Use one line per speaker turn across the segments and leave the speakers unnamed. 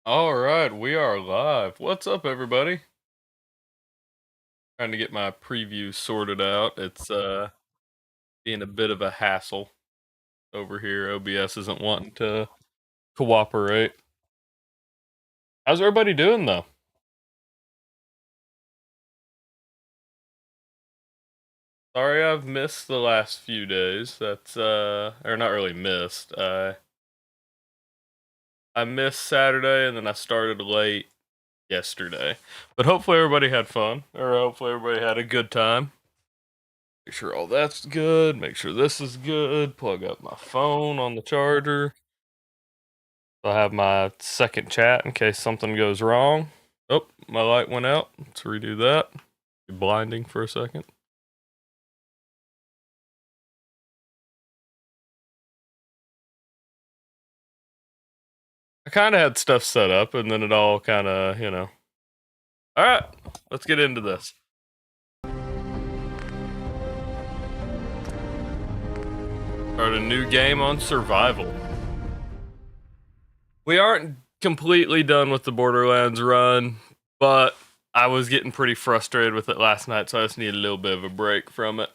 All right, we are live. What's up, everybody? Trying to get my preview sorted out. It's being a bit of a hassle over here. OBS isn't wanting to cooperate. How's everybody doing though? Sorry I've missed the last few days. That's or not really missed. I missed Saturday and then I started late yesterday. But hopefully everybody had fun, or hopefully everybody had a good time. Make sure all that's good. Make sure this is good. Plug up my phone on the charger. I have my second chat in case something goes wrong. Oh, my light went out. Let's redo that. Be blinding for a second. I kind of had stuff set up, and then it all kind of, All right, let's get into this. Start a new game on survival. We aren't completely done with the Borderlands run, but I was getting pretty frustrated with it last night, so I just need a little bit of a break from it.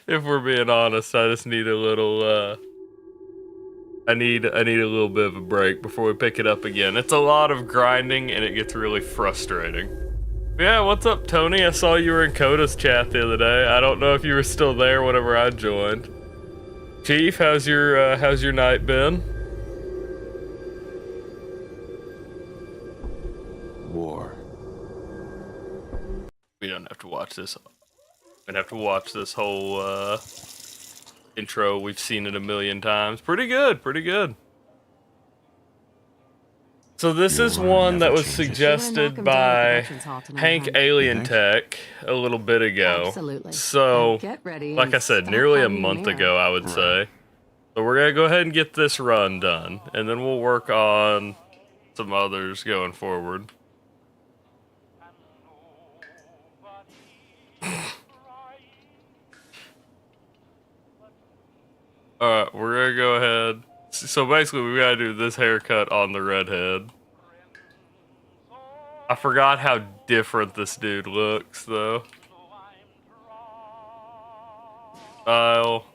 If we're being honest, I just need a little, I need a little bit of a break before we pick it up again. It's a lot of grinding, and it gets really frustrating. Yeah, what's up, Tony? I saw you were in Coda's chat the other day. I don't know if you were still there whenever I joined. Chief, how's your night been?
War.
We don't have to watch this. We don't have to watch this whole intro. We've seen it a million times. Pretty good, pretty good. So this is one that was suggested by Hank Alien Tech a little bit ago.
Absolutely.
So,
Get ready
like I said, nearly a month ago, I would say. So we're gonna go ahead and get this run done, and then we'll work on some others going forward. Alright, we're gonna go ahead. So basically, we gotta do this haircut on the redhead. I forgot how different this dude looks, though. Style.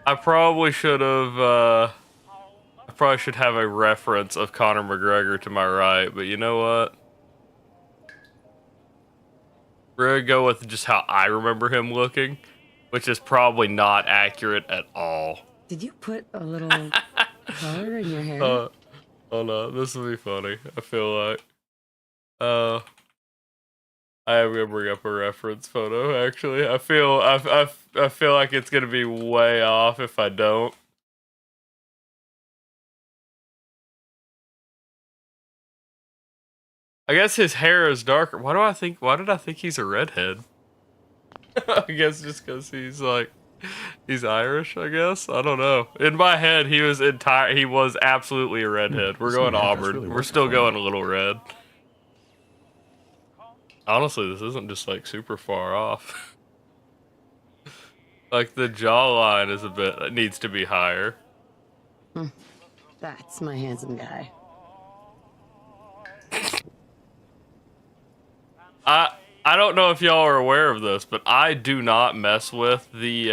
I probably should have, I probably should have a reference of Conor McGregor to my right, but you know what? We're gonna go with just how I remember him looking, which is probably not accurate at all.
Did you put a little color in your hair?
Hold on, this will be funny. I feel like, I am gonna bring up a reference photo. Actually, I feel like it's gonna be way off if I don't. I guess his hair is darker. Why did I think he's a redhead? I guess just because he's Irish, I guess. I don't know. In my head, he was absolutely a redhead. We're going Auburn.
Really
We're still going a little red. Honestly, this isn't just like super far off. Like the jawline is it needs to be higher.
That's my handsome guy.
I don't know if y'all are aware of this, but I do not mess with the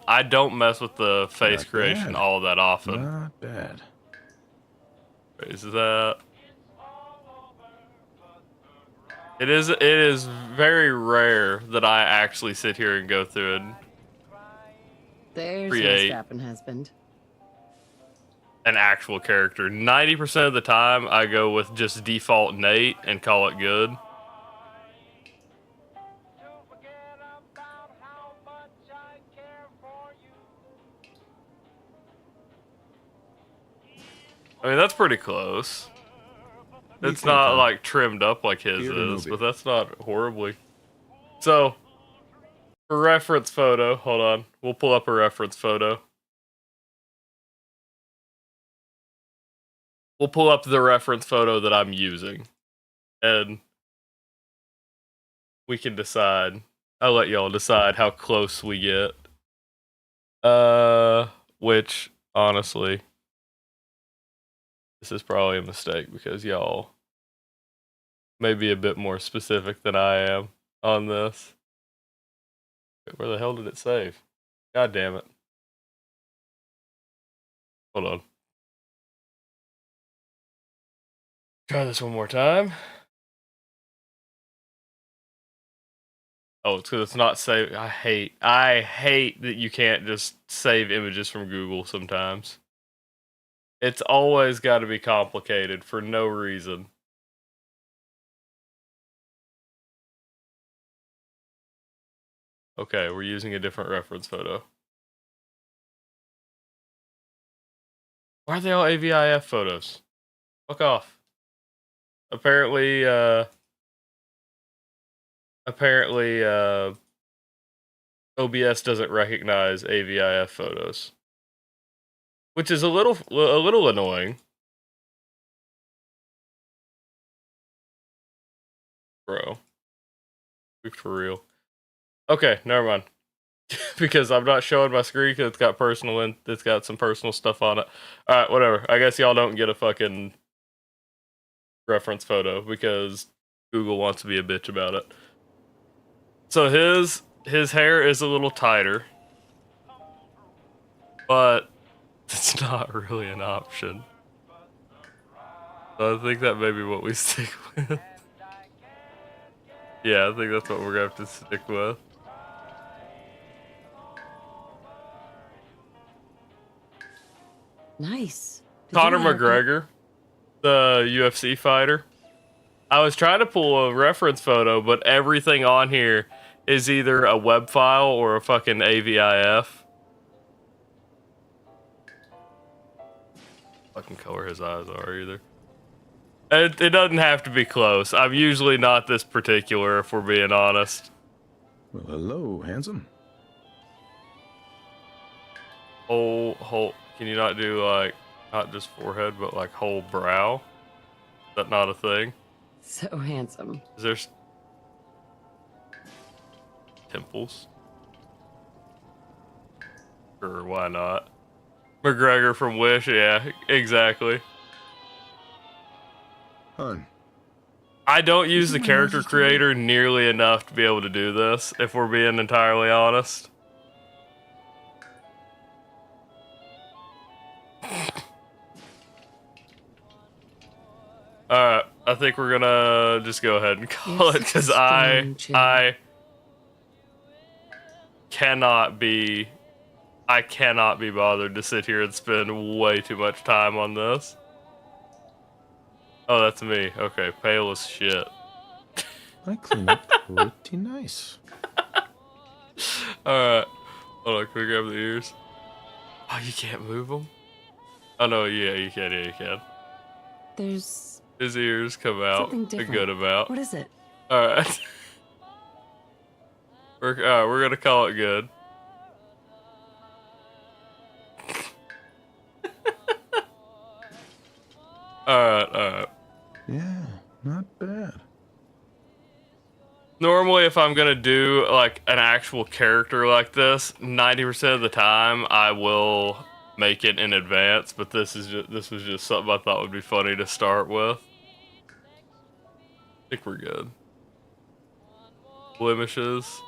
I don't mess with the face
Not
creation
bad.
all that often.
Not bad.
Is that? It is very rare that I actually sit here and go through and
There's
create
my strapping husband.
an actual character. 90% of the time, I go with just default Nate and call it good. I mean, that's pretty close. It's not like trimmed up like his is, but that's not horribly. So, for reference photo, hold on. We'll pull up a reference photo. We'll pull up the reference photo that I'm using. And we can decide. I'll let y'all decide how close we get. Which, honestly, This is probably a mistake because y'all may be a bit more specific than I am on this. Wait, where the hell did it save? God damn it. Hold on. Try this one more time. Oh, it's because it's not saved. I hate that you can't just save images from Google sometimes. It's always got to be complicated for no reason. Okay, we're using a different reference photo. Why are they all AVIF photos? Fuck off. Apparently, OBS doesn't recognize AVIF photos, which is a little annoying. Bro, speak for real. Okay, never mind. Because I'm not showing my screen because it's got some personal stuff on it. All right, whatever. I guess y'all don't get a fucking reference photo because Google wants to be a bitch about it. So his hair is a little tighter, but it's not really an option. So I think that may be what we stick with. Yeah, I think that's what we're gonna have to stick with.
Nice. Did you
Conor
get a haircut?
McGregor, the UFC fighter. I was trying to pull a reference photo, but everything on here is either a web file or a fucking AVIF. Fucking color his eyes are either. It doesn't have to be close. I'm usually not this particular, if we're being honest.
Well, hello, handsome.
Whole. Can you not do like not just forehead, but like whole brow? Is that not a thing?
So handsome.
Is there temples? Sure, why not? McGregor from Wish, yeah, exactly.
Hun.
I don't use the character creator nearly enough to be able to do this, if we're being entirely honest. Alright, I think we're gonna just go ahead and call it, because I cannot be bothered to sit here and spend way too much time on this. Oh, that's me. Okay, pale as shit.
I clean up pretty nice.
Alright. Hold on, can we grab the ears? Oh, you can't move them? Oh, no, yeah, you can. Yeah, you can.
There's
His ears come out
something
a
different.
good amount.
What is it?
Alright. We're gonna call it good. Alright.
Yeah, not bad.
Normally, if I'm gonna do like an actual character like this, 90% of the time I will make it in advance. But this was just something I thought would be funny to start with. I think we're good. Blemishes.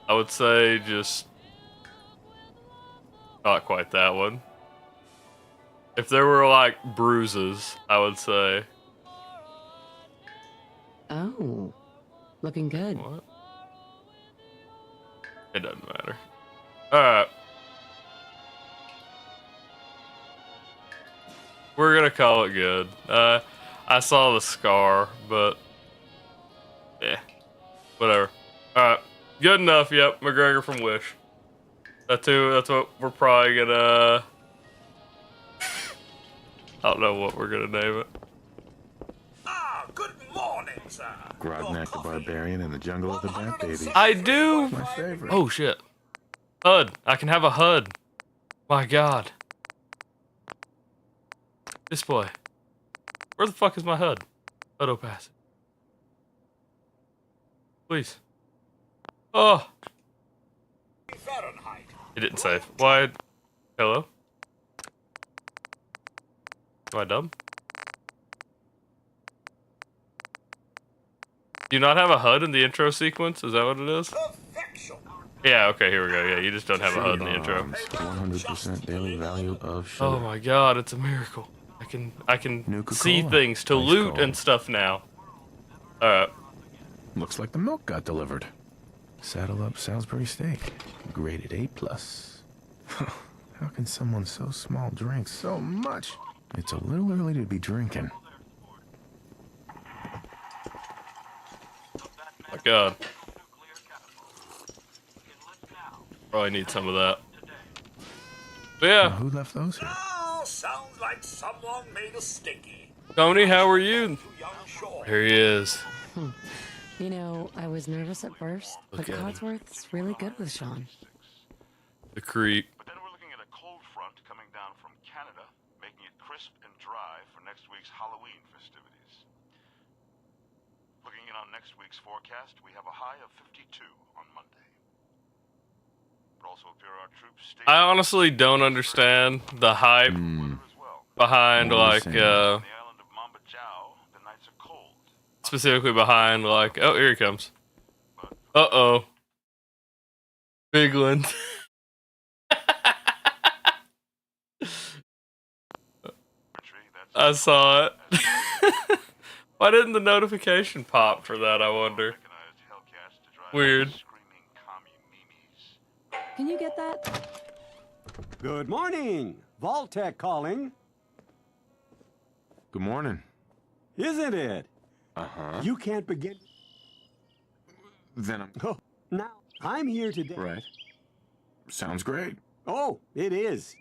I would say just not quite that one. If there were like bruises, I would say.
Oh, looking good.
What? It doesn't matter. Alright. We're gonna call it good. I saw the scar, but whatever. Alright. Good enough, yep. McGregor from Wish. That's what we're probably gonna... I don't know what we're gonna name it.
Ah, good morning, sir.
Grognak the Barbarian in the Jungle of the Bat Babies.
I do!
My favorite.
Oh shit. HUD. I can have a HUD. My god. Display. Where the fuck is my HUD? HUD opacity. Please. Oh.
Fahrenheit.
It didn't save. Why? Hello? Am I dumb? Do you not have a HUD in the intro sequence? Is that what it is?
Perfection.
Yeah, okay, here we go. Yeah, you just don't have a HUD in the intro.
100% daily value of sugar.
Oh my god, it's a miracle. I can
Nuka
see
Cola.
things to
Ice
loot
cold.
and stuff now. Alright.
Looks like the milk got delivered. Saddle up Salisbury steak. Graded A+. How can someone so small drink so much? It's a little early to be drinking.
My god. Probably need some of that. But
Now,
yeah,
who left those here?
Oh, sounds like someone made a sticky.
Tony, how are you?
Too young short.
Here he is.
You know, I was nervous at first, but
Look at him.
Codsworth's really good with Sean.
The creep.
But then we're looking at a cold front coming down from Canada, making it crisp and dry for next week's Halloween festivities. Looking in on next week's forecast, we have a high of 52 on Monday. But also appear our troops stay
I honestly don't understand the hype
weather as well.
behind
What are you
like
On
saying?
the island of Mamba Chao, the nights are cold.
specifically behind like oh here he comes. Uh-oh. Bigland. I saw it. Why didn't the notification pop for that, I wonder? Weird.
Can you get that?
Good morning. Vaultec calling.
Good morning.
Isn't it?
Uh-huh.
You can't begin.
Then I'm...
Oh, now, I'm here today.
Right. Sounds great.
Oh, it is.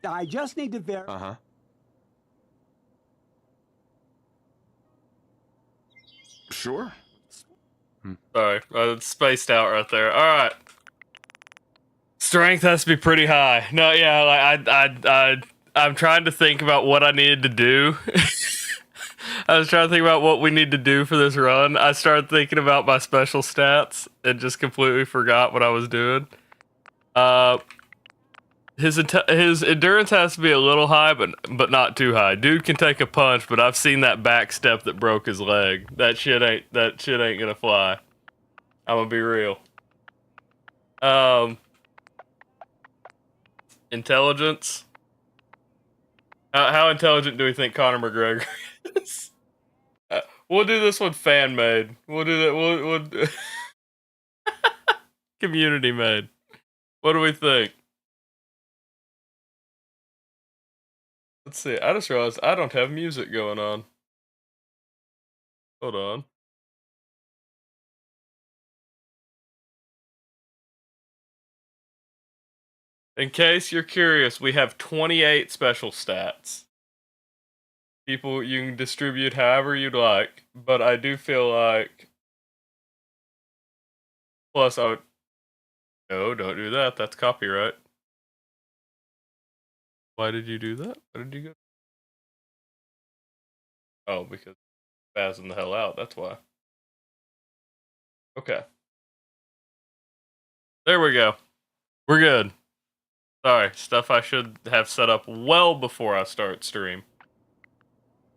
I just need to verify.
Uh-huh. Sure.
Sorry, I spaced out right there. All right. Strength has to be pretty high. No, yeah, like I'm trying to think about what I needed to do. I was trying to think about what we need to do for this run. I started thinking about my special stats and just completely forgot what I was doing. His endurance has to be a little high, but not too high. Dude can take a punch, but I've seen that back step that broke his leg. That shit ain't gonna fly. I'm gonna be real. Intelligence. How intelligent do we think Conor McGregor is? We'll do this one fan made. We'll do that. We'll community made. What do we think? Let's see. I just realized I don't have music going on. Hold on. In case you're curious, we have 28 special stats. People, you can distribute however you'd like, but I do feel like... Plus, I would... No, don't do that. That's copyright. Why did you do that? Why did you go? Oh, because spazzing the hell out. That's why. Okay. There we go. We're good. Sorry, stuff I should have set up well before I start stream.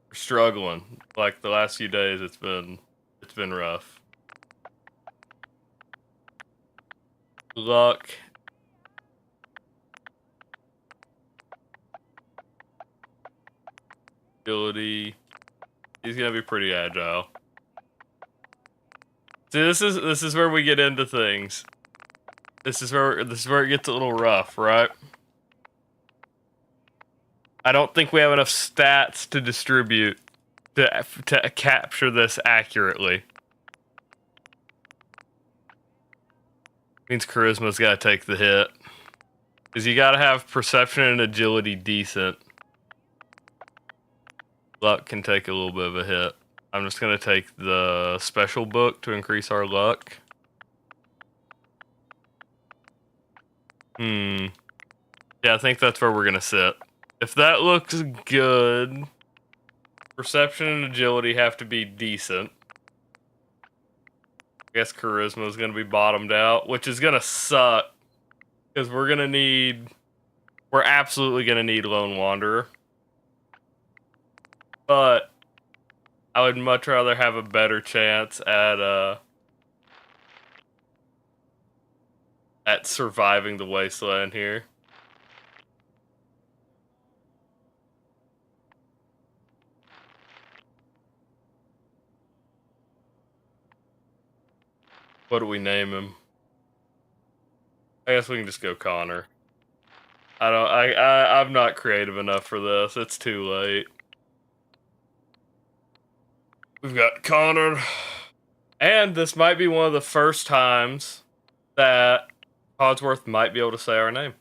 We're struggling. Like the last few days, it's been rough. Luck. Agility. He's gonna be pretty agile. See, this is where we get into things. This is where it gets a little rough, right? I don't think we have enough stats to distribute to capture this accurately. Means charisma's got to take the hit. Because you got to have perception and agility decent. Luck can take a little bit of a hit. I'm just going to take the special book to increase our luck. Yeah, I think that's where we're going to sit. If that looks good, perception and agility have to be decent. I guess charisma is going to be bottomed out, which is going to suck. Because we're absolutely going to need Lone Wanderer. but I would much rather have a better chance at surviving the wasteland here. What do we name him? I guess we can just go Connor. I'm not creative enough for this. It's too late. We've got Connor. And this might be one of the first times that Codsworth might be able to say our name.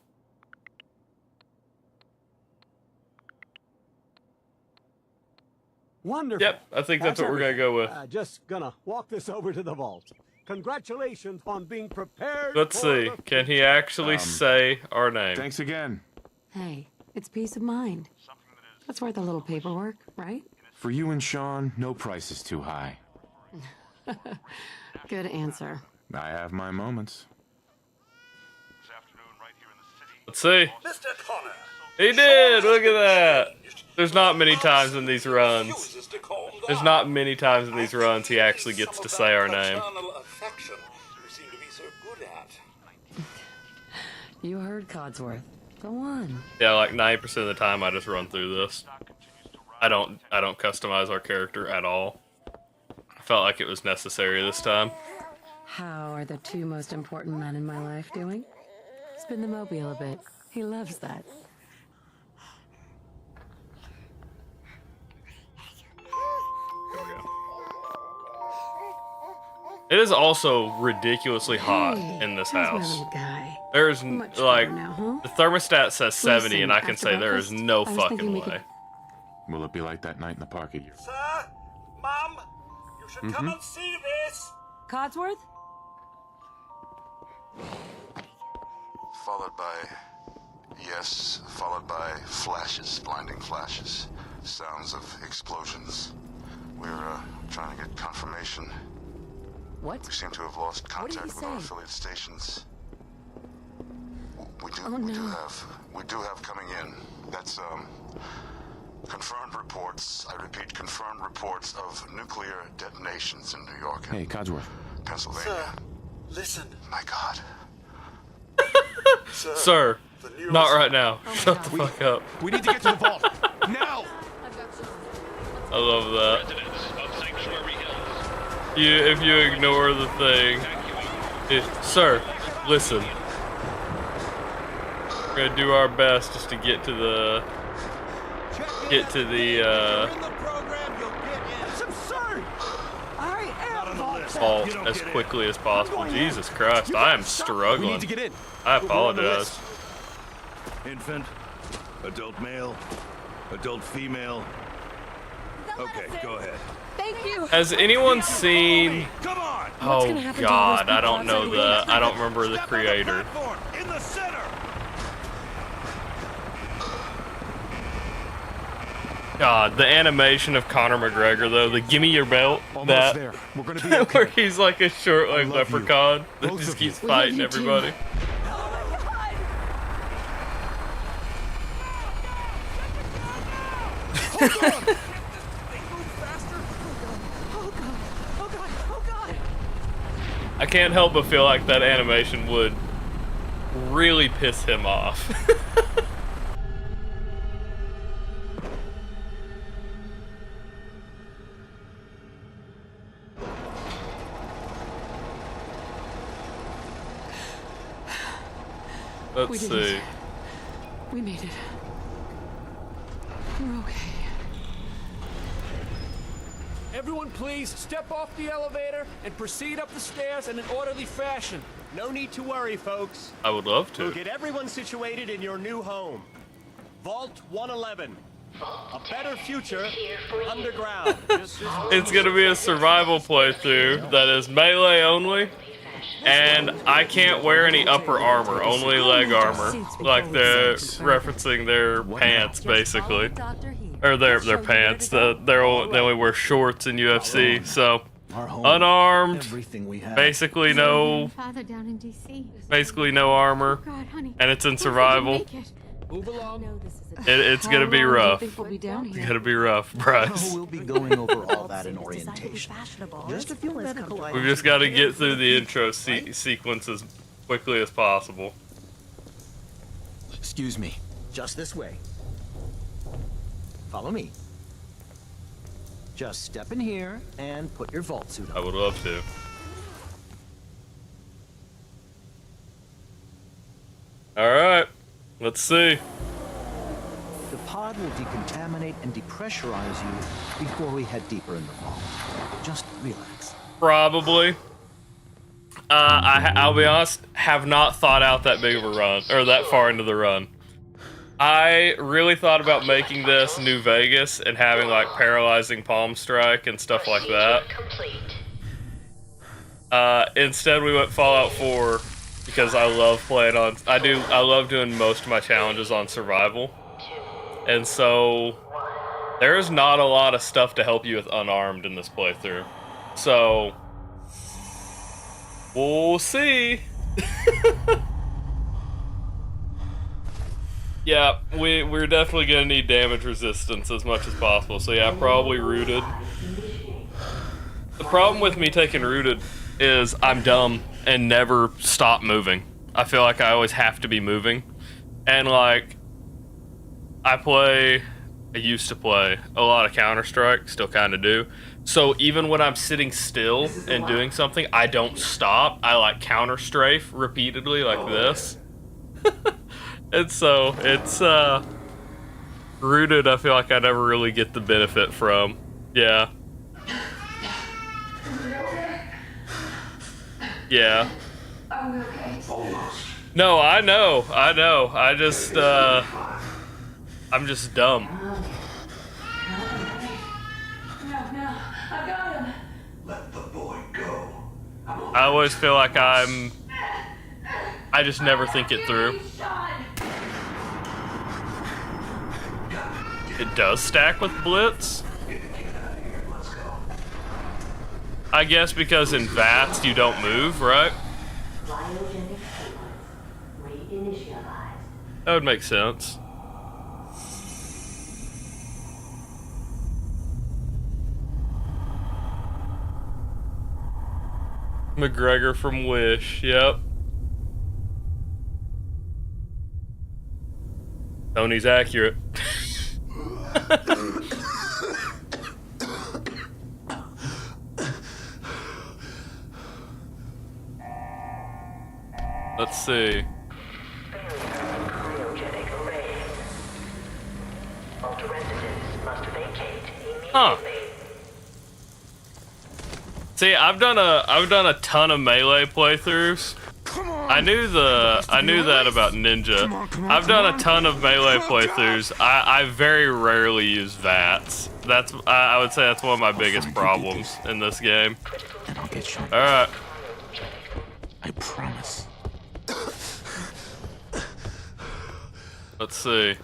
Wonderful.
Yep, I think that's what we're going to go with.
Just gonna walk this over to the vault. Congratulations on being prepared.
Let's see. Can he actually say our name?
Thanks again.
Hey, it's peace of mind. That's worth a little paperwork, right?
For you and Sean, no price is too high.
Good answer.
I have my moments.
Let's see.
Mr. Connor.
He did! Look at that! There's not many times in these runs.
Refuses to call
There's not many times in these runs he actually gets to say our name.
Paternal affection you seem to be so good at.
You heard Codsworth. Go on.
Yeah, like 90% of the time I just run through this. I don't customize our character at all. I felt like it was necessary this time.
How are the two most important men in my life doing? Spin the mobile a bit. He loves that.
It is also ridiculously hot in this
how's my
house.
little guy?
There's
Much
like
better now, huh?
the thermostat says 70,
Listen,
and I can
after
say there is
breakfast,
no
I was
fucking
thinking we
way.
could-
Will it be like that night in the park at your...
Sir, Mum, you should come and see this.
Codsworth?
Followed by flashes, blinding flashes, sounds of explosions. We're trying to get confirmation.
What?
We seem to have lost
What did
contact
he
with our
say?
affiliate stations. We do have coming in. That's confirmed reports. I repeat, confirmed reports of nuclear detonations in New York and
Hey, Codsworth.
Pennsylvania.
Sir, listen.
My God.
Sir,
The news.
not right now. Shut the fuck up.
We need to get to the vault. Now!
I love that. If you ignore the thing, sir, listen. We're gonna do our best just to get to the vault as quickly as possible. Jesus Christ, I am
We need
struggling.
to get in.
I apologize.
Infant, adult male, adult female. Okay, go ahead.
Thank you.
Has anyone seen?
Come on!
Oh
gonna happen to all those
God, I
people
don't know
outside
the. I don't remember the
Step on
creator.
platform, in the center.
God, the animation of Conor McGregor though, the "Gimme your belt,"
Almost
that
there. We're gonna be
where
okay.
he's like a short
I
leg
love you.
leprechaun that
Both
just
of you.
keeps
We love
fighting
you too.
everybody. I can't help but feel like that animation would really piss him off.
We
Let's
did
see.
it. We made it. We're okay.
Everyone please step off the elevator and proceed up the stairs in an orderly fashion.
No need to worry, folks.
I would love
We'll
to.
get everyone situated in your new home. Vault 111. A better future underground.
It's gonna be a survival playthrough that is melee only, and I can't wear any upper armor, only leg armor. Like they're referencing their pants, basically, or their pants. They only wear shorts in UFC, so unarmed,
Everything we have.
basically no
Father down in DC.
armor,
God, honey.
and it's in
Hopefully you
survival.
make it.
Move along.
It's gonna be rough.
We'll be down
It's
here.
gonna be rough, Bryce.
We'll be going over all that in orientation. Just a few medical
We've
items.
just got to get through the intro sequence as quickly as possible.
Excuse me. Just this way. Follow me. Just step in here and put your vault suit
I
on.
would love to. Alright, let's see.
The pod will decontaminate and depressurize you before we head deeper in the vault. Just relax.
Probably. I'll be honest, have not thought out that big of a run, or that far into the run. I really thought about making this New Vegas and having like paralyzing palm strike and stuff like that. Instead we went Fallout 4 because I love playing on, I love doing most of my challenges on survival. And so there's not a lot of stuff to help you with unarmed in this playthrough. So we'll see. Yeah, we're definitely gonna need damage resistance as much as possible. So yeah, probably rooted. The problem with me taking rooted is I'm dumb and never stop moving. I feel like I always have to be moving. And like, I used to play a lot of Counter-Strike, still kind of do. So even when I'm sitting still and doing something, I don't stop. I like counter-strafe repeatedly like this. And so it's rooted, I feel like I never really get the benefit from. Yeah. Yeah. No, I know. I just I'm just dumb.
Let the boy go.
I always feel like I just never think it through. It does stack with Blitz? I guess because in VATS you don't move, right? That would make sense. McGregor from Wish, yep. Tony's accurate. Let's see. Huh. See, I've done a ton of melee playthroughs. I knew that about Ninja. I've done a ton of melee playthroughs. I very rarely use VATS. I would say that's one of my biggest problems in this game.
And I'll get shot.
All right.
I promise.
Let's see.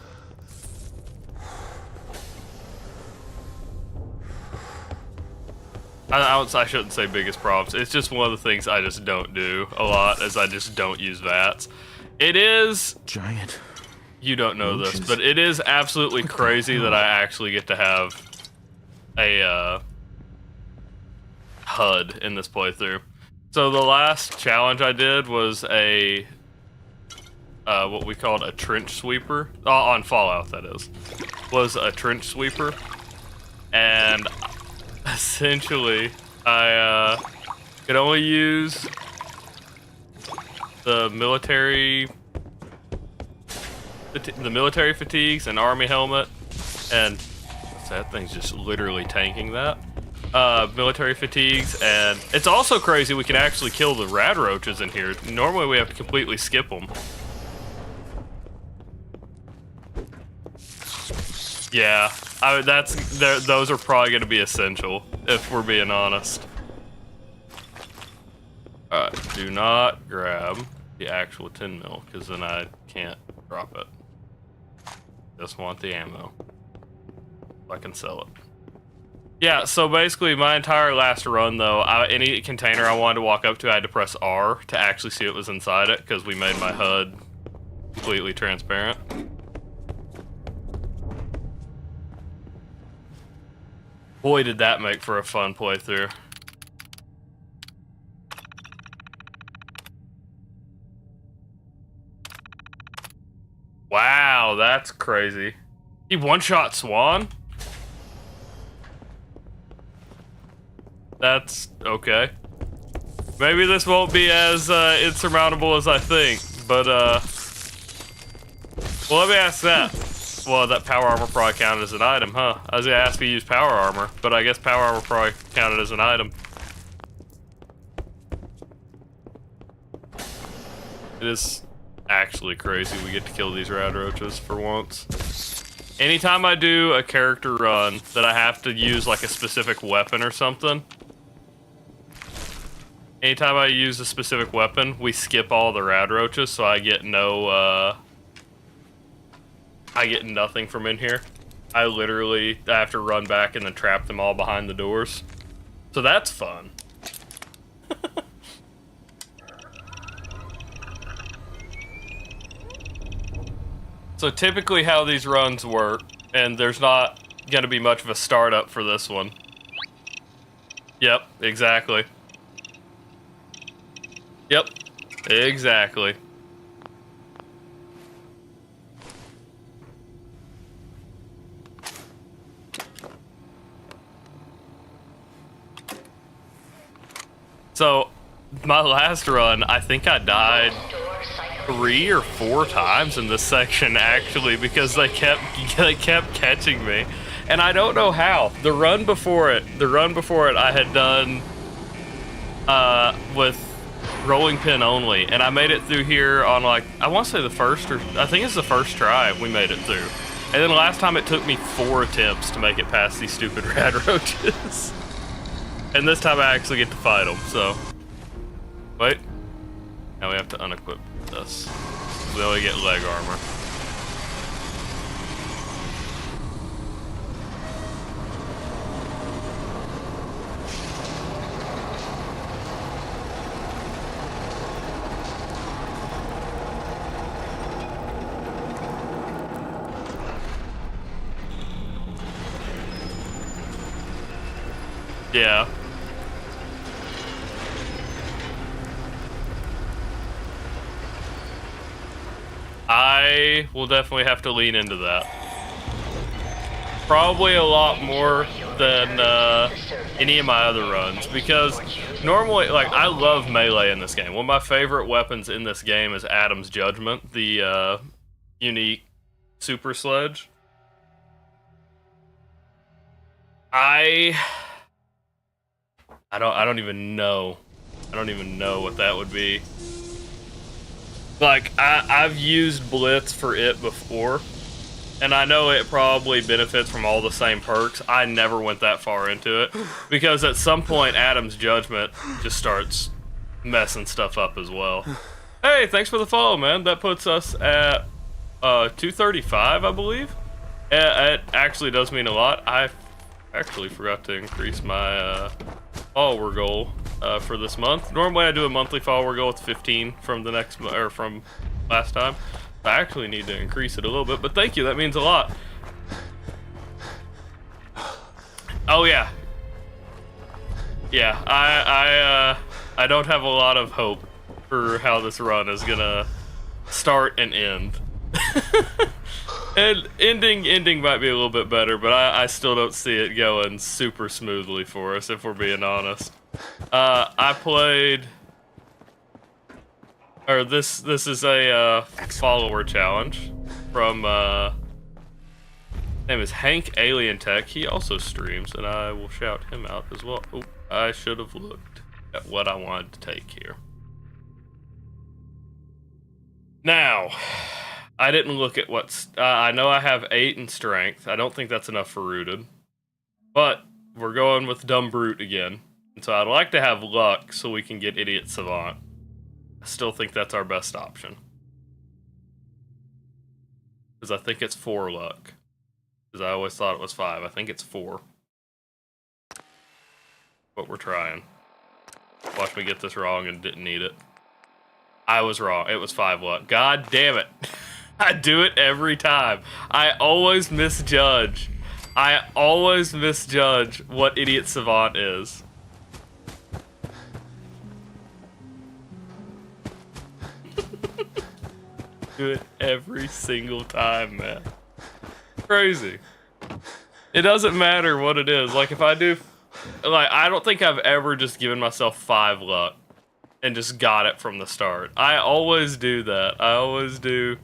I shouldn't say biggest problems. It's just one of the things I just don't do a lot, as I just don't use VATS. It is...
Giant.
You don't know this, but it is absolutely crazy that I actually get to have a HUD in this playthrough. So the last challenge I did was a... what we called a trench sweeper. On Fallout, that is. Was a trench sweeper. And... essentially, I could only use the military fatigues and army helmet, and that thing's just literally tanking that. Military fatigues, and it's also crazy we can actually kill the rad roaches in here. Normally we have to completely skip them. Yeah, those are probably going to be essential, if we're being honest. Alright, do not grab the actual 10 mil, because then I can't drop it. Just want the ammo. I can sell it. Yeah, so basically my entire last run, though, any container I wanted to walk up to, I had to press R to actually see what was inside it, because we made my HUD completely transparent. Boy, did that make for a fun playthrough. Wow, that's crazy. He one-shot Swan? That's okay. Maybe this won't be as insurmountable as I think, but well, let me ask that. Well, that power armor probably counted as an item, huh? I was gonna ask if you use power armor, but I guess power armor probably counted as an item. It is actually crazy we get to kill these rad roaches for once. Anytime I do a character run that I have to use like a specific weapon or something, anytime I use a specific weapon, we skip all the rad roaches, so I get no, I get nothing from in here. I have to run back and then trap them all behind the doors. So that's fun. So typically how these runs work, and there's not going to be much of a startup for this one. Yep, exactly. Yep, exactly. So, my last run, I think I died 3 or 4 times in this section, actually, because they kept catching me, and I don't know how. The run before it, I had done with rolling pin only, and I made it through here on like I want to say the first, or I think it's the first try we made it through, and then last time it took me 4 attempts to make it past these stupid rad roaches, and this time I actually get to fight them. So wait, now we have to unequip this. We only get leg armor. Yeah. I will definitely have to lean into that. Probably a lot more than any of my other runs, because normally, like, I love melee in this game. One of my favorite weapons in this game is Adam's Judgment, the unique super sledge. I don't even know. I don't even know what that would be. Like, I've used Blitz for it before, and I know it probably benefits from all the same perks. I never went that far into it, because at some point, Adam's Judgment just starts messing stuff up as well. Hey, thanks for the follow, man. That puts us at 235, I believe. It actually does mean a lot. I actually forgot to increase my follower goal for this month. Normally I do a monthly follower goal with 15 from the next or from last time. I actually need to increase it a little bit, but thank you, that means a lot. Oh yeah. Yeah, I don't have a lot of hope for how this run is gonna start and end. And ending might be a little bit better, but I still don't see it going super smoothly for us, if we're being honest. I played, or this is a follower challenge from name is Hank Alien Tech. He also streams, and I will shout him out as well. Oh, I should have looked at what I wanted to take here. Now, I didn't look at what's... I know I have 8 in strength. I don't think that's enough for rooted. But we're going with dumb brute again. And so I'd like to have luck so we can get idiot savant. I still think that's our best option. Because I think it's 4 luck. Because I always thought it was 5. I think it's 4. But we're trying. Watch me get this wrong and didn't need it. I was wrong. It was 5 luck. God damn it. I do it every time. I always misjudge. I always misjudge what Idiot Savant is. Do it every single time, man. Crazy. It doesn't matter what it is. Like, if I do... Like, I don't think I've ever just given myself 5 luck and just got it from the start. I always do that. I always do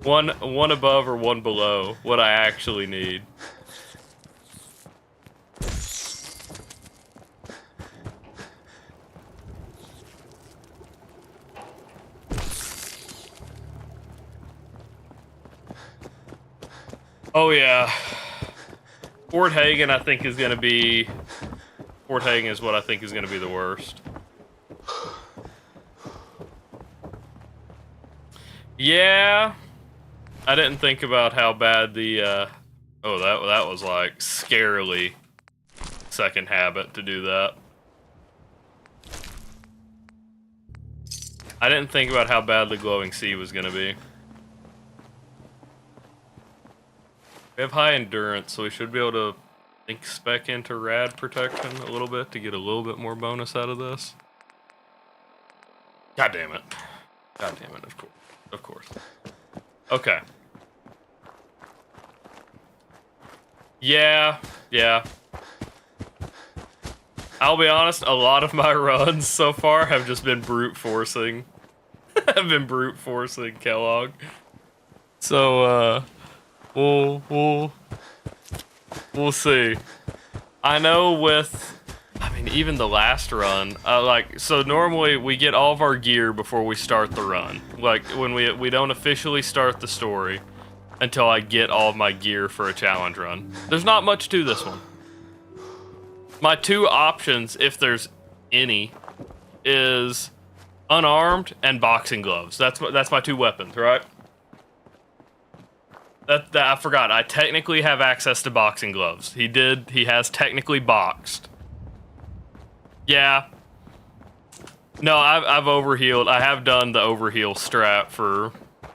one above or one below what I actually need. Oh yeah. Fort Hagen, I think, is going to be... Fort Hagen is what I think is going to be the worst. Yeah. I didn't think about how bad the... Oh, that was, like, scarily second habit to do that. I didn't think about how bad the glowing sea was going to be. We have high endurance, so we should be able to spec into rad protection a little bit to get a little bit more bonus out of this. God damn it. God damn it, of course. Of course. Okay. Yeah. I'll be honest, a lot of my runs so far have just been brute forcing. Have been brute forcing Kellogg. So, we'll see. I know with, I mean, even the last run, so normally we get all of our gear before we start the run. Like, when we don't officially start the story until I get all of my gear for a challenge run. There's not much to this one. My 2 options, if there's any, is unarmed and boxing gloves. That's my 2 weapons, right? That I forgot. I technically have access to boxing gloves. He has technically boxed. Yeah. No, I've overhealed. I have done the overheal strat for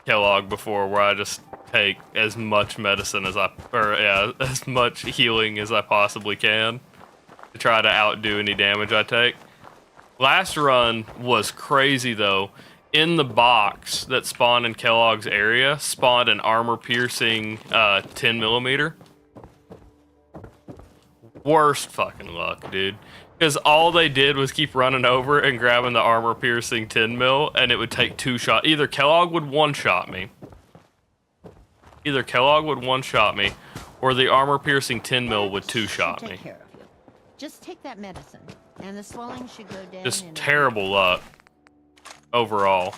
Kellogg before, where I just take as much medicine as as much healing as I possibly can to try to outdo any damage I take. Last run was crazy though. In the box that spawned in Kellogg's area, spawned an armor-piercing 10mm. Worst fucking luck, dude. Because all they did was keep running over and grabbing the armor-piercing 10mm, and it would take 2 shots. Either Kellogg would one-shot me. Or the armor-piercing 10mm would 2-shot me.
Take care of you. Just take that medicine, and the swelling should go down.
Just terrible luck. Overall.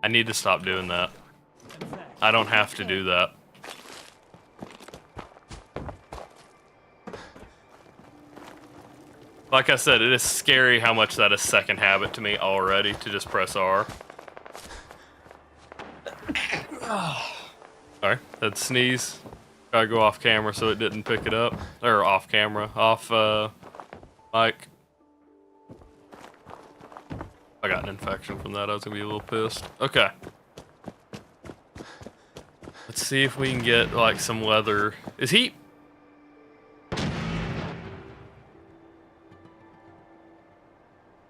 I need to stop doing that. I don't have to do that. Like I said, it is scary how much that is second habit to me already, to just press R. Sorry, that sneeze. Gotta go off camera so it didn't pick it up. Or off camera, off mic. I got an infection from that, I was gonna be a little pissed. Okay. Let's see if we can get like some leather. Is he?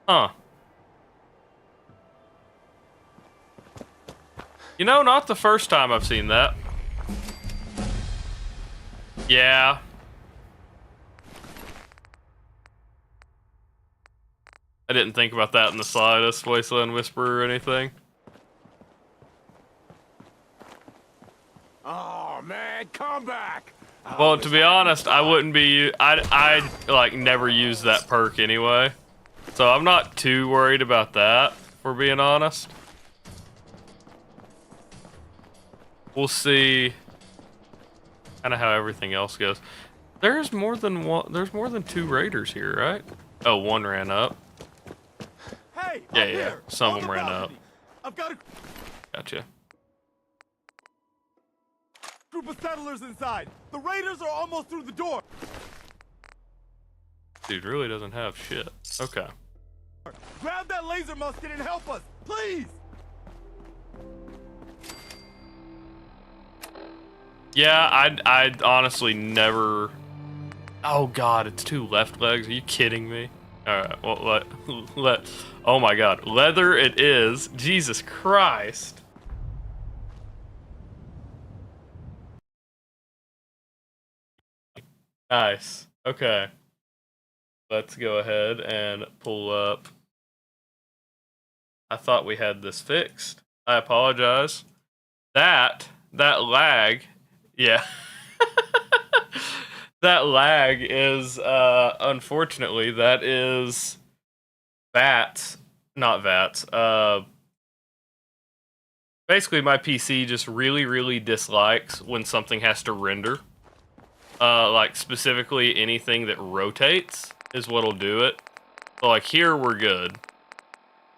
Huh. You know, not the first time I've seen that. Yeah. I didn't think about that in the slightest, Wasteland Whisperer or anything.
Oh man, come back!
Well, to be honest, I wouldn't be. I like never use that perk anyway, so I'm not too worried about that. If we're being honest, we'll see. Kind of how everything else goes. There's more than one. There's more than 2 raiders here, right? Oh, 1 ran up.
Hey,
Yeah.
here,
Some of them ran up.
I've got a
Gotcha.
group of settlers inside. The raiders are almost through the door.
Dude really doesn't have shit. Okay.
Grab that laser musket and help us, please.
Yeah, I'd honestly never... Oh god, it's 2 left legs. Are you kidding me? Alright, well, oh my god. Leather it is. Jesus Christ. Nice. Okay. Let's go ahead and pull up. I thought we had this fixed. I apologize. That lag, yeah. That lag is, unfortunately, that is VATS, not VATS. Basically, my PC just really, really dislikes when something has to render. Like, specifically anything that rotates is what'll do it. So, like, here we're good.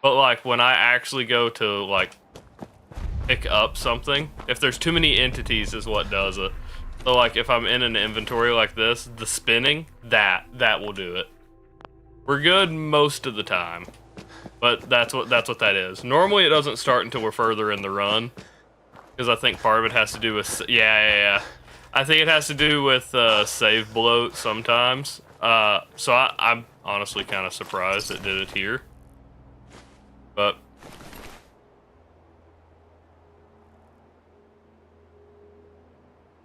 But, like, when I actually go to, like, pick up something, if there's too many entities is what does it. So, like, if I'm in an inventory like this, the spinning, that will do it. We're good most of the time, but that's what that is. Normally, it doesn't start until we're further in the run, because I think part of it has to do with yeah. I think it has to do with save bloat sometimes. So I'm honestly kind of surprised it did it here, but.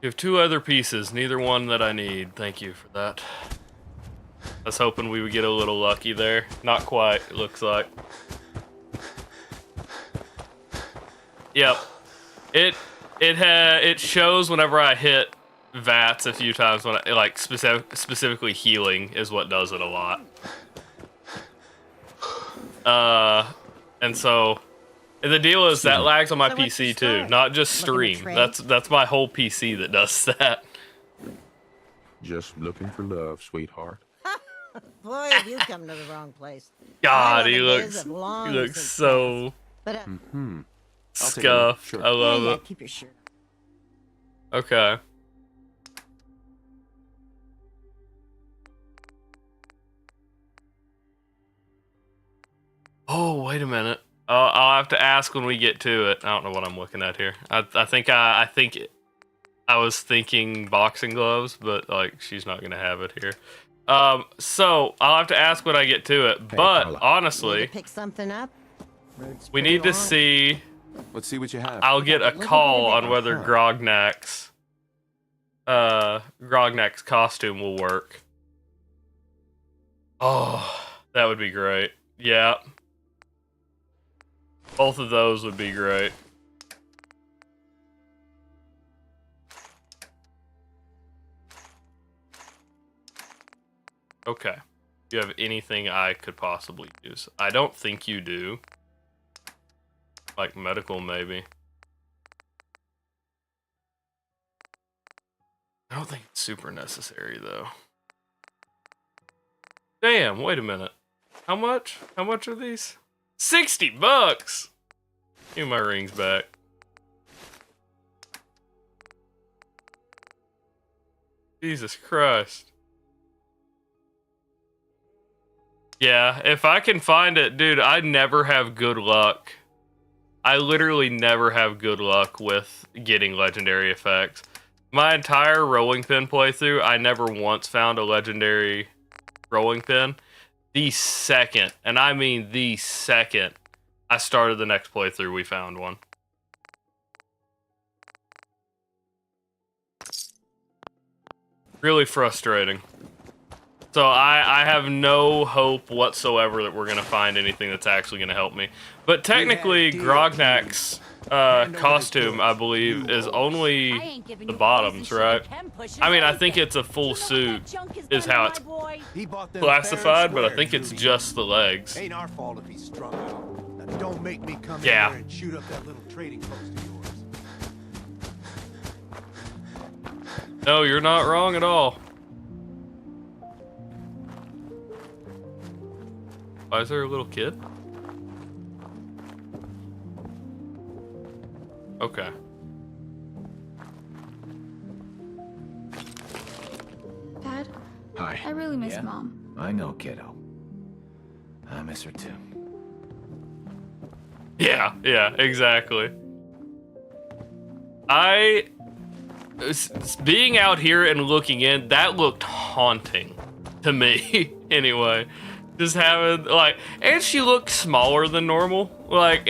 You have 2 other pieces, neither one that I need. Thank you for that. I was hoping we would get a little lucky there. Not quite, it looks like. Yep. It shows whenever I hit VATS a few times when I, like, specifically healing is what does it a lot. And so the deal is that lags on my PC too, not just stream. That's my whole PC that does that.
Just looking for love, sweetheart.
Boy, have you come to the wrong place.
God, he looks so scuffed. I love it.
Keep your shirt.
Okay. Oh, wait a minute. I'll have to ask when we get to it. I don't know what I'm looking at here. I think I was thinking boxing gloves, but like she's not gonna have it here. So I'll have to ask when I get to it. But honestly,
pick something up.
We need to see.
Let's see what you have.
I'll get a call on whether Grognak's costume will work. Oh, that would be great. Yeah. Both of those would be great. Okay. Do you have anything I could possibly use? I don't think you do. Like medical, maybe. I don't think it's super necessary, though. Damn, wait a minute. How much? How much are these? $60! Give me my rings back. Jesus Christ. Yeah, if I can find it, dude, I never have good luck. I literally never have good luck with getting legendary effects. My entire rolling pin playthrough, I never once found a legendary rolling pin. The second, and I mean the second, I started the next playthrough, we found one. Really frustrating. So I have no hope whatsoever that we're going to find anything that's actually going to help me. But technically, Grognak's costume, I believe, is only the bottoms, right? I mean, I think it's a full suit is how it's classified, but I think it's just the legs.
Ain't our fault if he's strung out. Now don't make me come in
Yeah.
here and shoot up that little trading post of yours.
No, you're not wrong at all. Why is there a little kid? Okay.
Dad?
Hi.
I really miss Mom.
I know, kiddo. I miss her too.
Yeah, exactly. I being out here and looking in, that looked haunting to me. Anyway, just having like, and she looked smaller than normal. Like,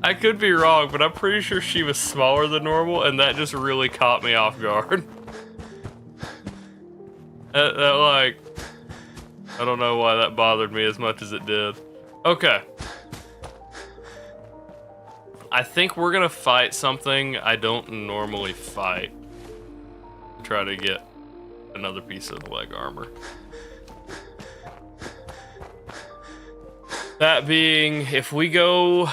I could be wrong, but I'm pretty sure she was smaller than normal, and that just really caught me off guard. that like, I don't know why that bothered me as much as it did. Okay. I think we're gonna fight something I don't normally fight. Try to get another piece of leg armor. That being, if we go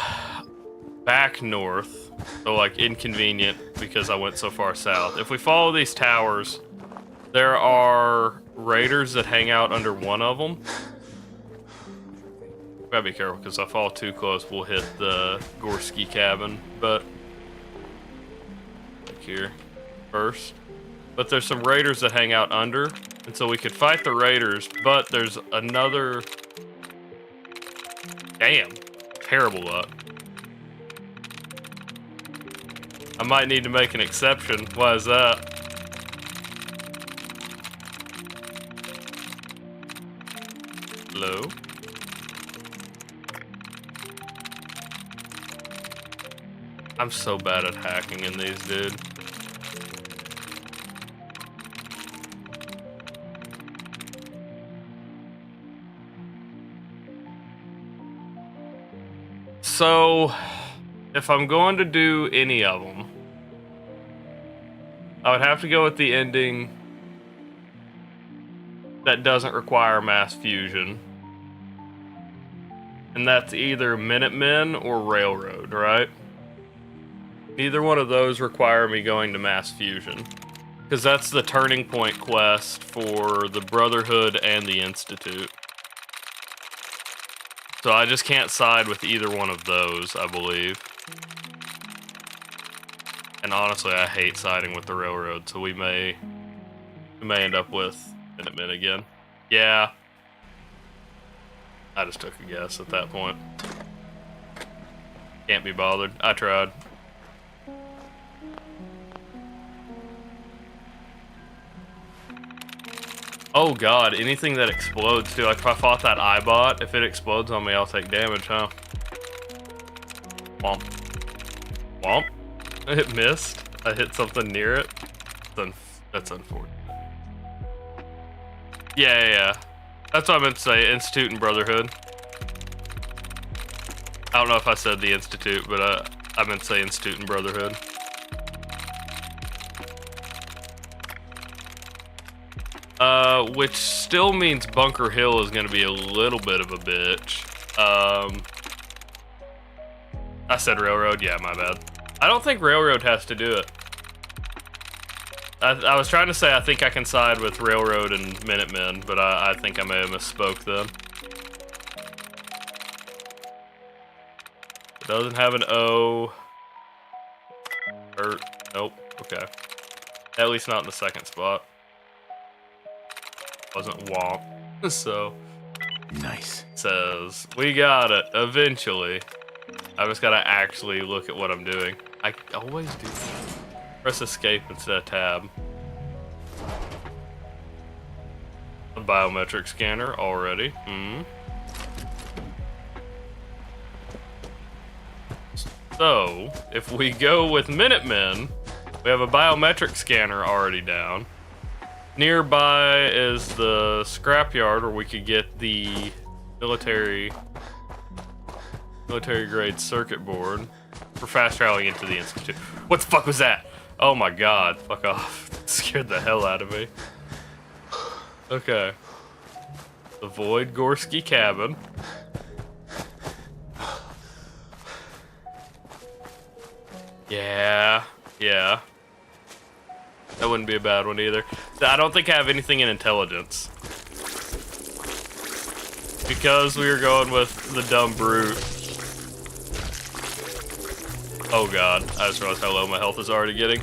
back north, so like inconvenient because I went so far south. If we follow these towers, there are raiders that hang out under one of them. Gotta be careful, because if I fall too close, we'll hit the Gorski cabin. But like here first. But there's some raiders that hang out under, and so we could fight the raiders. But there's another. Damn, terrible luck. I might need to make an exception. Why is that? Hello? I'm so bad at hacking in these, dude. So, if I'm going to do any of them, I would have to go with the ending that doesn't require mass fusion. And that's either Minutemen or Railroad, right? Neither one of those require me going to mass fusion, because that's the turning point quest for the Brotherhood and the Institute. So I just can't side with either one of those, I believe. And honestly, I hate siding with the Railroad, so we may end up with Minutemen again. Yeah. I just took a guess at that point. Can't be bothered. I tried. Oh god, anything that explodes too. Like if I fought that Eyebot, if it explodes on me, I'll take damage, huh? Womp. Womp. It missed. I hit something near it. That's unfortunate. Yeah. That's what I meant to say, Institute and Brotherhood. I don't know if I said the Institute, but I meant to say Institute and Brotherhood. Which still means Bunker Hill is going to be a little bit of a bitch. I said Railroad. Yeah, my bad. I don't think Railroad has to do it. I was trying to say I think I can side with Railroad and Minutemen, but I think I may have misspoke then. It doesn't have an O. Nope. Okay. At least not in the second spot. Wasn't Womp. So.
Nice.
Says, we got it, eventually. I just gotta actually look at what I'm doing. I always do that. Press escape instead of tab. A biometric scanner already. So, if we go with Minutemen, we have a biometric scanner already down. Nearby is the scrapyard where we could get the military grade circuit board for fast traveling into the Institute. What the fuck was that? Oh my god, fuck off. That scared the hell out of me. Okay. The Void Gorski cabin. Yeah. That wouldn't be a bad one either. I don't think I have anything in intelligence. Because we were going with the dumb brute. Oh god, I just realized how low my health is already getting.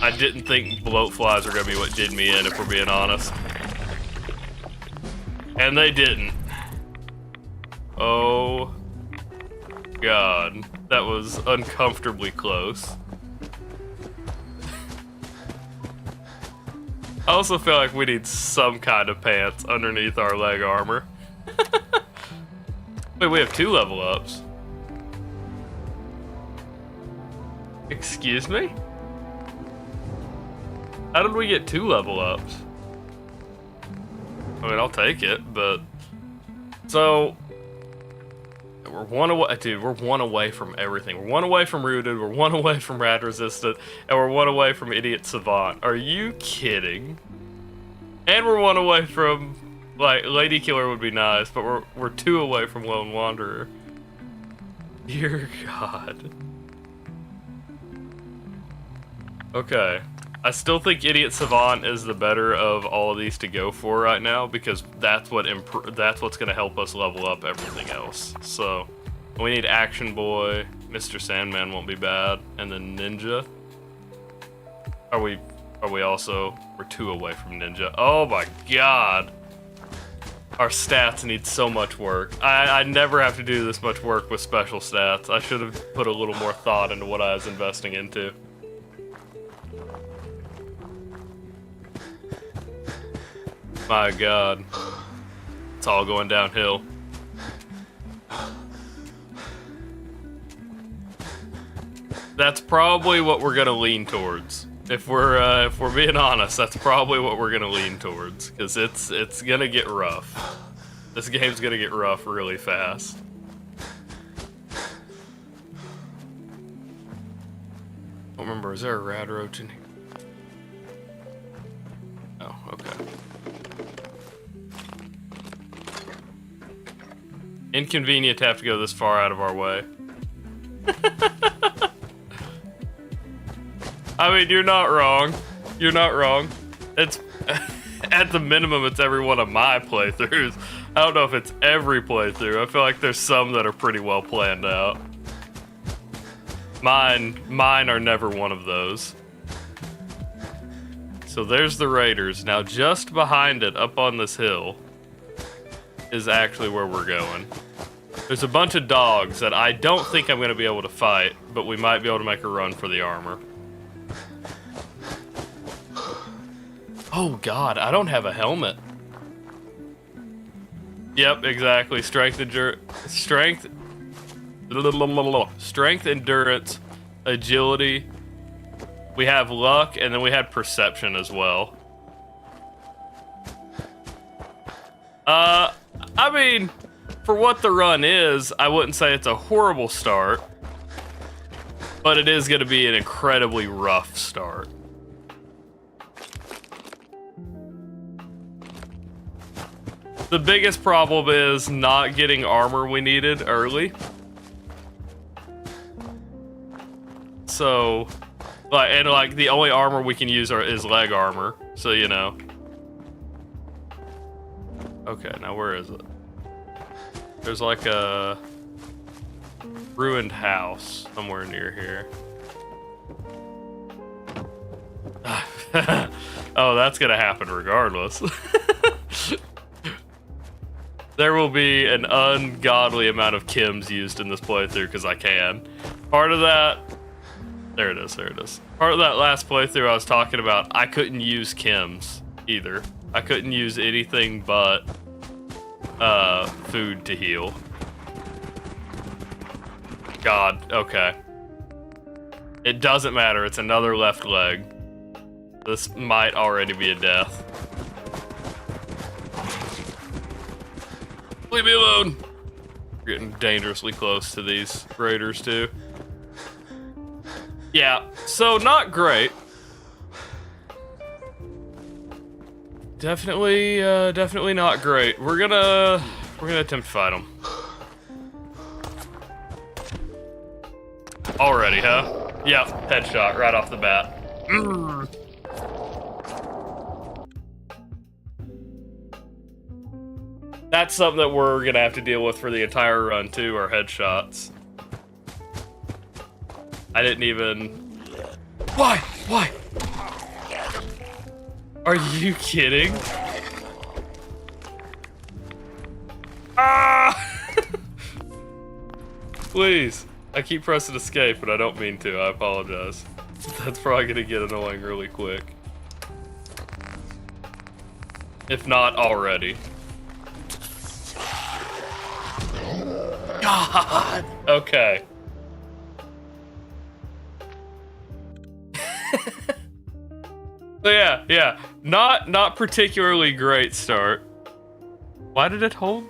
I didn't think bloat flies were gonna be what did me in, if we're being honest. And they didn't. Oh god. That was uncomfortably close. I also feel like we need some kind of pants underneath our leg armor. Wait, we have 2 level ups. Excuse me? How did we get 2 level ups? I mean, I'll take it, but... So... We're 1 away, dude, we're 1 away from everything. We're 1 away from Rooted, we're 1 away from Rad Resistant, and we're 1 away from Idiot Savant. Are you kidding? And we're 1 away from, like, Lady Killer would be nice, but we're 2 away from Lone Wanderer. Dear God. Okay. I still think Idiot Savant is the better of all of these to go for right now, because that's what's gonna help us level up everything else. So we need Action Boy, Mr. Sandman won't be bad, and then Ninja. Are we also, we're 2 away from Ninja. Oh my god. Our stats need so much work. I never have to do this much work with special stats. I should have put a little more thought into what I was investing into. My god. It's all going downhill. That's probably what we're gonna lean towards. If we're being honest, that's probably what we're gonna lean towards. Cause it's gonna get rough. This game's gonna get rough really fast. I don't remember, is there a rad roach in here? Oh, okay. Inconvenient to have to go this far out of our way. I mean, you're not wrong. You're not wrong. It's, at the minimum, it's every one of my playthroughs. I don't know if it's every playthrough. I feel like there's some that are pretty well planned out. Mine are never one of those. So there's the Raiders. Now just behind it, up on this hill, is actually where we're going. There's a bunch of dogs that I don't think I'm going to be able to fight, but we might be able to make a run for the armor. Oh god, I don't have a helmet. Yep, exactly. Strength, endurance, agility. We have luck, and then we had perception as well. I mean, for what the run is, I wouldn't say it's a horrible start, but it is going to be an incredibly rough start. The biggest problem is not getting armor we needed early. So, like the only armor we can use is leg armor, so you know. Okay, now where is it? There's like a ruined house somewhere near here. Oh, that's gonna happen regardless. There will be an ungodly amount of chems used in this playthrough because I can. Part of that, there it is. Part of that last playthrough I was talking about, I couldn't use chems either. I couldn't use anything but food to heal. God, okay. It doesn't matter, it's another left leg. This might already be a death. Leave me alone! We're getting dangerously close to these raiders too. Yeah, so not great. Definitely not great. We're gonna attempt to fight them. Already, huh? Yep, headshot right off the bat. That's something that we're gonna have to deal with for the entire run too, our headshots. I didn't even... Why? Why? Are you kidding? Ah! Please. I keep pressing escape, but I don't mean to. I apologize. That's probably gonna get annoying really quick. If not already. God! Okay. So yeah. Not particularly great start. Why did it hold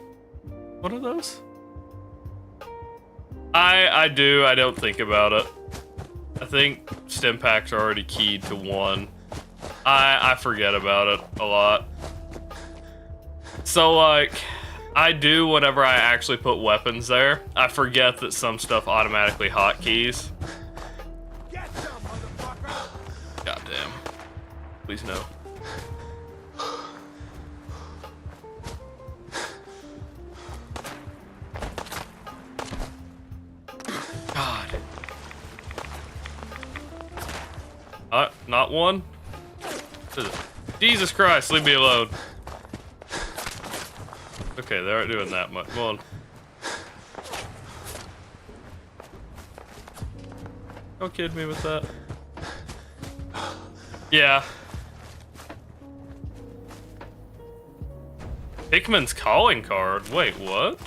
one of those? I don't think about it. I think stim packs are already keyed to one. I forget about it a lot. So like, I do whenever I actually put weapons there. I forget that some stuff automatically hotkeys. God damn. Please no. God. Not one? Jesus Christ, leave me alone. Okay, they aren't doing that much. Come on. Don't kid me with that. Yeah. Hickman's calling card? Wait, what?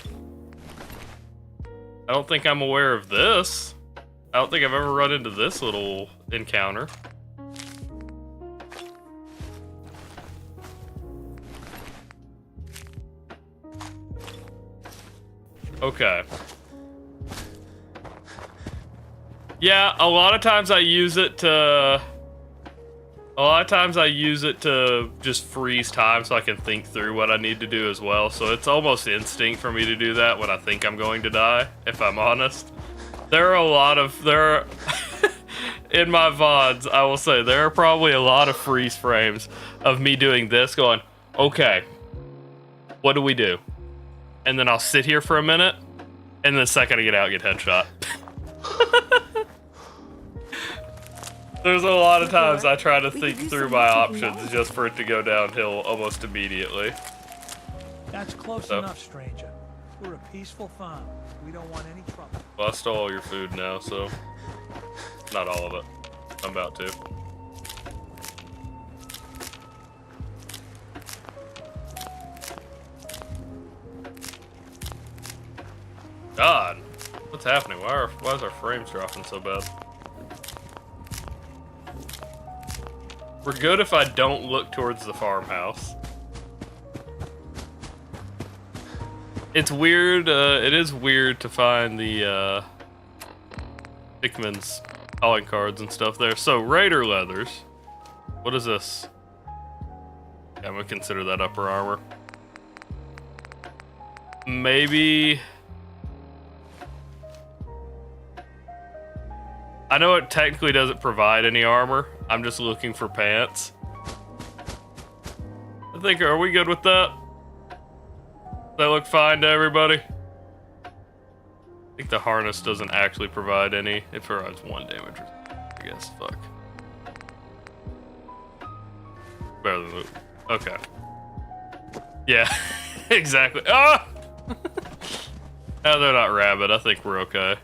I don't think I'm aware of this. I don't think I've ever run into this little encounter. Okay. Yeah, a lot of times I use it to just freeze time so I can think through what I need to do as well. So it's almost instinct for me to do that when I think I'm going to die, if I'm honest. In my VODs, I will say, there are probably a lot of freeze frames of me doing this, going, okay, what do we do? And then I'll sit here for a minute, and the second I get out, get headshot. There's a lot of times I try to think through my options just for it to go downhill almost immediately.
That's close enough, stranger. We're a peaceful farm. We don't want any trouble.
Well, I stole all your food now, so... Not all of it. I'm about to. God, what's happening? Why is our frames dropping so bad? We're good if I don't look towards the farmhouse. It's weird, it is weird to find the, Hickman's calling cards and stuff there. So, Raider leathers. What is this? Yeah, I'm gonna consider that upper armor. Maybe... I know it technically doesn't provide any armor. I'm just looking for pants. I think, are we good with that? Does that look fine to everybody? I think the harness doesn't actually provide any. It provides 1 damage, I guess. Fuck. Better than okay. Yeah, exactly. Ah! No, they're not rabid. I think we're okay.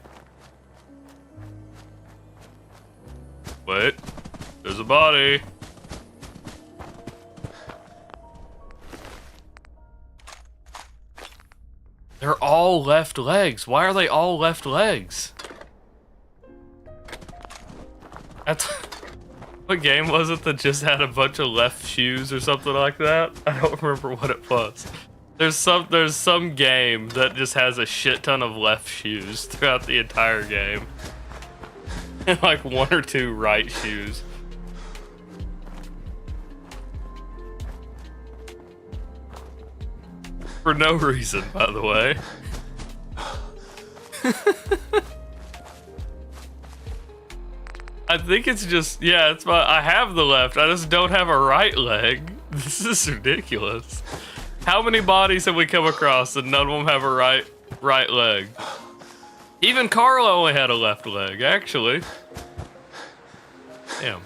Wait, there's a body. They're all left legs. Why are they all left legs? That's... What game was it that just had a bunch of left shoes or something like that? I don't remember what it was. There's some game that just has a shit ton of left shoes throughout the entire game. And like 1 or 2 right shoes. For no reason, by the way. I think it's just, yeah, it's my, I have the left, I just don't have a right leg. This is ridiculous. How many bodies have we come across and none of them have a right leg? Even Carl only had a left leg, actually. Damn.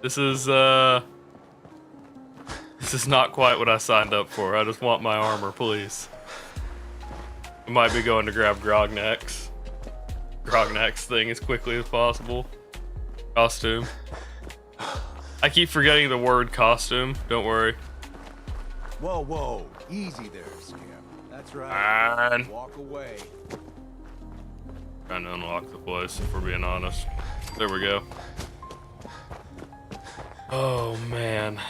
This is not quite what I signed up for. I just want my armor, please. We might be going to grab Grognak's thing as quickly as possible. Costume. I keep forgetting the word costume. Don't worry.
Whoa, whoa. Easy there, Scamp. That's right.
Man.
Walk away.
Trying to unlock the place, if we're being honest. There we go. Oh, man.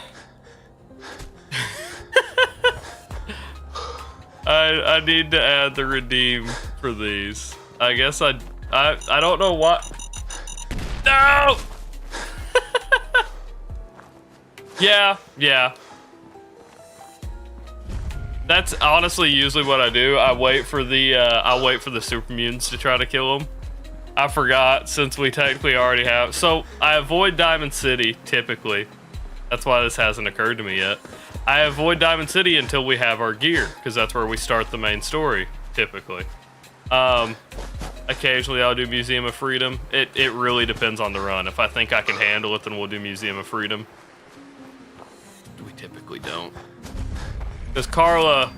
I need to add the redeem for these. I guess I don't know what. No! Yeah. That's honestly usually what I do. I'll wait for the super mutants to try to kill them. I forgot since we technically already have. So I avoid Diamond City typically. That's why this hasn't occurred to me yet. I avoid Diamond City until we have our gear, because that's where we start the main story typically. Occasionally I'll do Museum of Freedom. It really depends on the run. If I think I can handle it, then we'll do Museum of Freedom. We typically don't. Because Carla,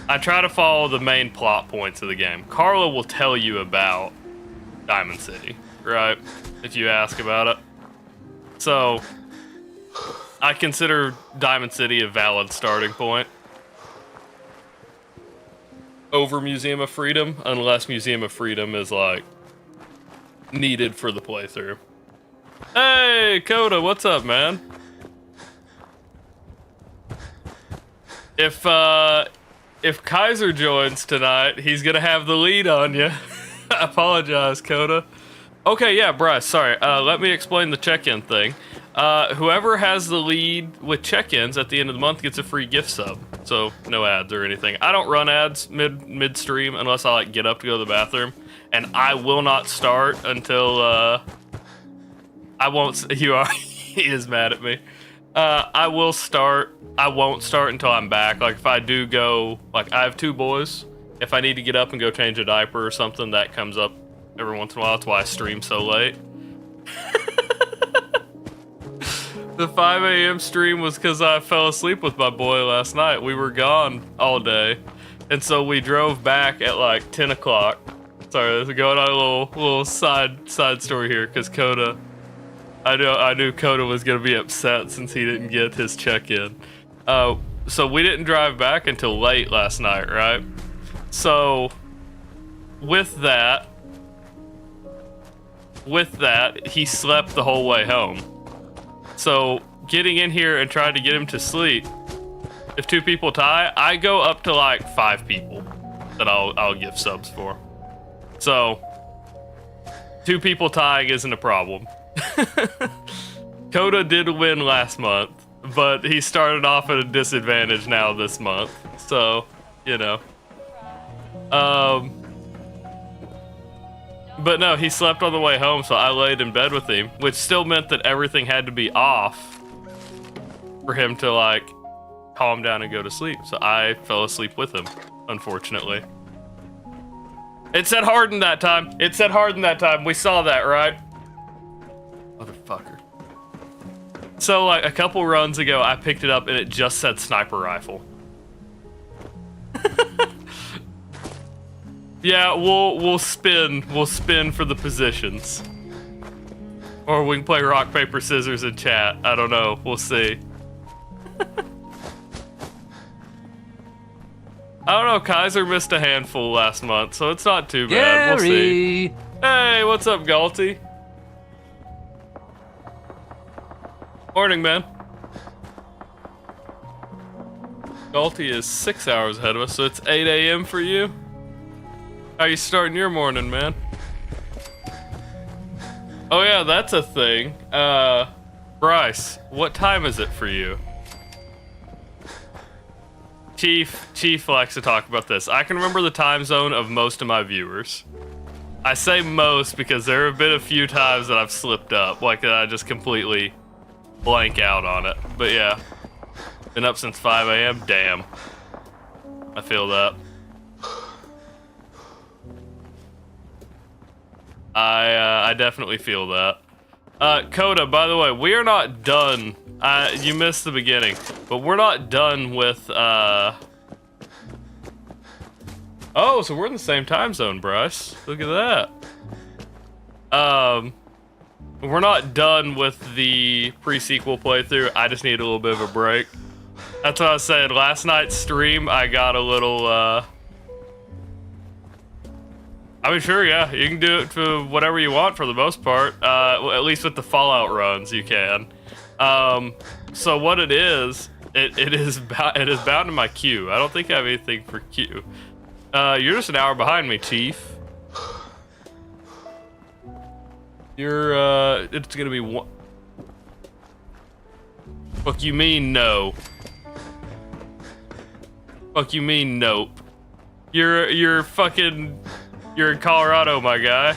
I try to follow the main plot points of the game. Carla will tell you about Diamond City, right? If you ask about it. So, I consider Diamond City a valid starting point over Museum of Freedom, unless Museum of Freedom is, like, needed for the playthrough. Hey, Coda, what's up, man? If Kaiser joins tonight, he's gonna have the lead on you. I apologize, Coda. Okay, yeah, Bryce, sorry. Let me explain the check-in thing. Whoever has the lead with check-ins at the end of the month gets a free gift sub. So, no ads or anything. I don't run ads mid-stream unless I, like, get up to go to the bathroom. And I will not start until, I won't, he is mad at me. I won't start until I'm back. Like, if I do go, like, I have 2 boys. If I need to get up and go change a diaper or something, that comes up every once in a while. That's why I stream so late. The 5 a.m. stream was because I fell asleep with my boy last night. We were gone all day. And so we drove back at like 10 o'clock. Sorry, going on a little side story here, because Coda, I knew Coda was going to be upset since he didn't get his check-in. So we didn't drive back until late last night, right? So with that, he slept the whole way home. So getting in here and trying to get him to sleep, if 2 people tie, I go up to like 5 people that I'll give subs for. So 2 people tying isn't a problem. Coda did win last month, but he started off at a disadvantage now this month. So, you know. But no, he slept on the way home, so I laid in bed with him, which still meant that everything had to be off for him to, like, calm down and go to sleep. So I fell asleep with him, unfortunately. It said harden that time. It said harden that time. We saw that, right? Motherfucker. So, like, a couple runs ago, I picked it up and it just said sniper rifle. Yeah, we'll spin for the positions. Or we can play rock, paper, scissors in chat. I don't know. We'll see. I don't know. Kaiser missed a handful last month, so it's not too bad. We'll see. Hey, what's up, Galty? Morning, man. Galty is 6 hours ahead of us, so it's 8 a.m. for you. How you starting your morning, man? Oh yeah, that's a thing. Bryce, what time is it for you? Chief likes to talk about this. I can remember the time zone of most of my viewers. I say most because there have been a few times that I've slipped up, like I just completely blank out on it. But yeah, been up since 5 a.m. Damn, I feel that. I definitely feel that. Coda, by the way, we are not done. You missed the beginning, but we're not done with Oh, so we're in the same time zone, Bryce. Look at that. We're not done with the pre-sequel playthrough. I just need a little bit of a break. That's what I was saying. Last night's stream, I got a little, I mean, sure, yeah. You can do it for whatever you want for the most part. Well, at least with the Fallout runs, you can. So what it is bound in my queue. I don't think I have anything for queue. You're just an hour behind me, Chief. You're, it's gonna be one. Fuck you mean no? Fuck you mean nope? You're fucking, you're in Colorado, my guy.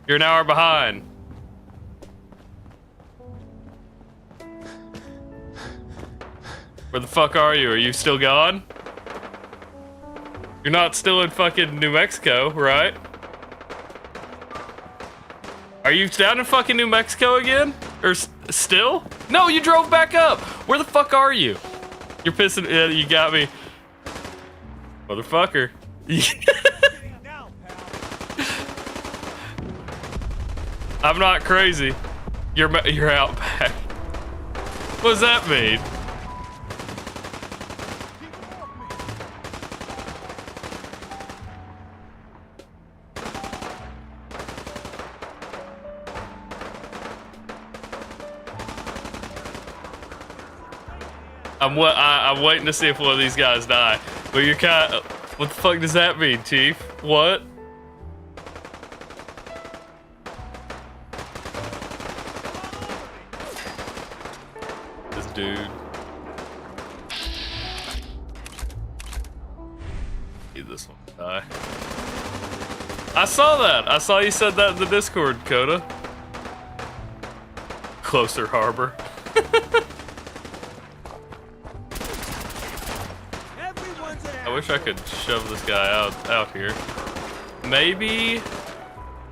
You're an hour behind. Where the fuck are you? Are you still gone? You're not still in fucking New Mexico, right? Are you down in fucking New Mexico again? Or still? No, you drove back up! Where the fuck are you? You're pissing, yeah, you got me. Motherfucker. I'm not crazy. You're out back. What does that mean? I'm waiting to see if one of these guys die. But you're kind of, what the fuck does that mean, Chief? What? This dude. Need this one to die. I saw that. I saw you said that in the Discord, Coda. Closer harbor. I wish I could shove this guy out here. Maybe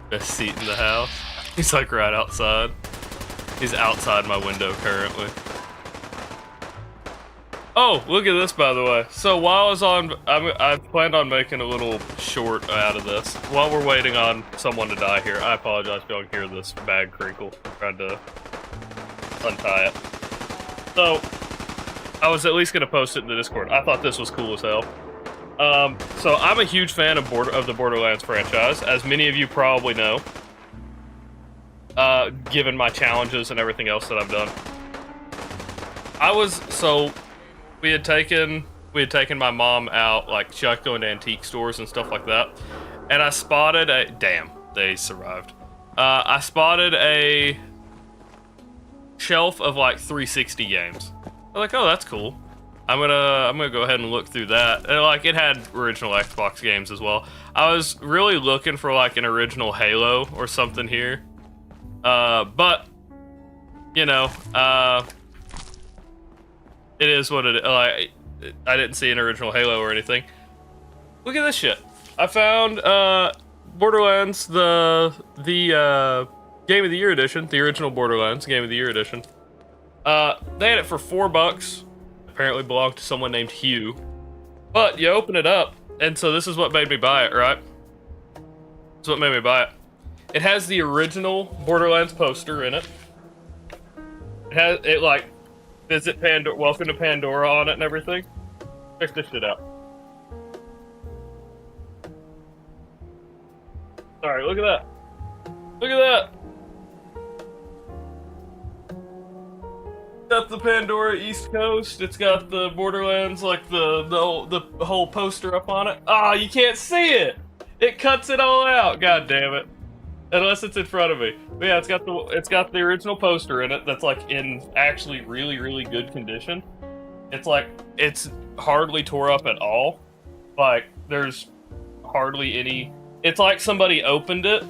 best seat in the house. He's like right outside. He's outside my window currently. Oh, look at this, by the way. So while I was on, I planned on making a little short out of this. While we're waiting on someone to die here, I apologize if y'all can hear this bag crinkle. I'm trying to untie it. So I was at least gonna post it in the Discord. I thought this was cool as hell. So I'm a huge fan of the Borderlands franchise, as many of you probably know, given my challenges and everything else that I've done. We had taken my mom out, like she liked going to antique stores and stuff like that, and I spotted a, damn, they survived. I spotted a shelf of like 360 games. I'm like, oh, that's cool. I'm gonna go ahead and look through that. And, like, it had original Xbox games as well. I was really looking for like an original Halo or something here, but you know, it is what it. Like, I didn't see an original Halo or anything. Look at this shit. I found Borderlands, the Game of the Year edition, the original Borderlands Game of the Year edition. They had it for $4. Apparently belonged to someone named Hugh. But you open it up, and so this is what made me buy it, right? This is what made me buy it. It has the original Borderlands poster in it. It like visit Pandora, welcome to Pandora on it and everything. Check this shit out. Sorry, look at that. Look at that. Got the Pandora East Coast. It's got the Borderlands, like the whole poster up on it. Ah, you can't see it. It cuts it all out. God damn it. Unless it's in front of me. But yeah, it's got the original poster in it. That's like in actually really good condition. It's like it's hardly tore up at all. Like there's hardly any. It's like somebody opened it,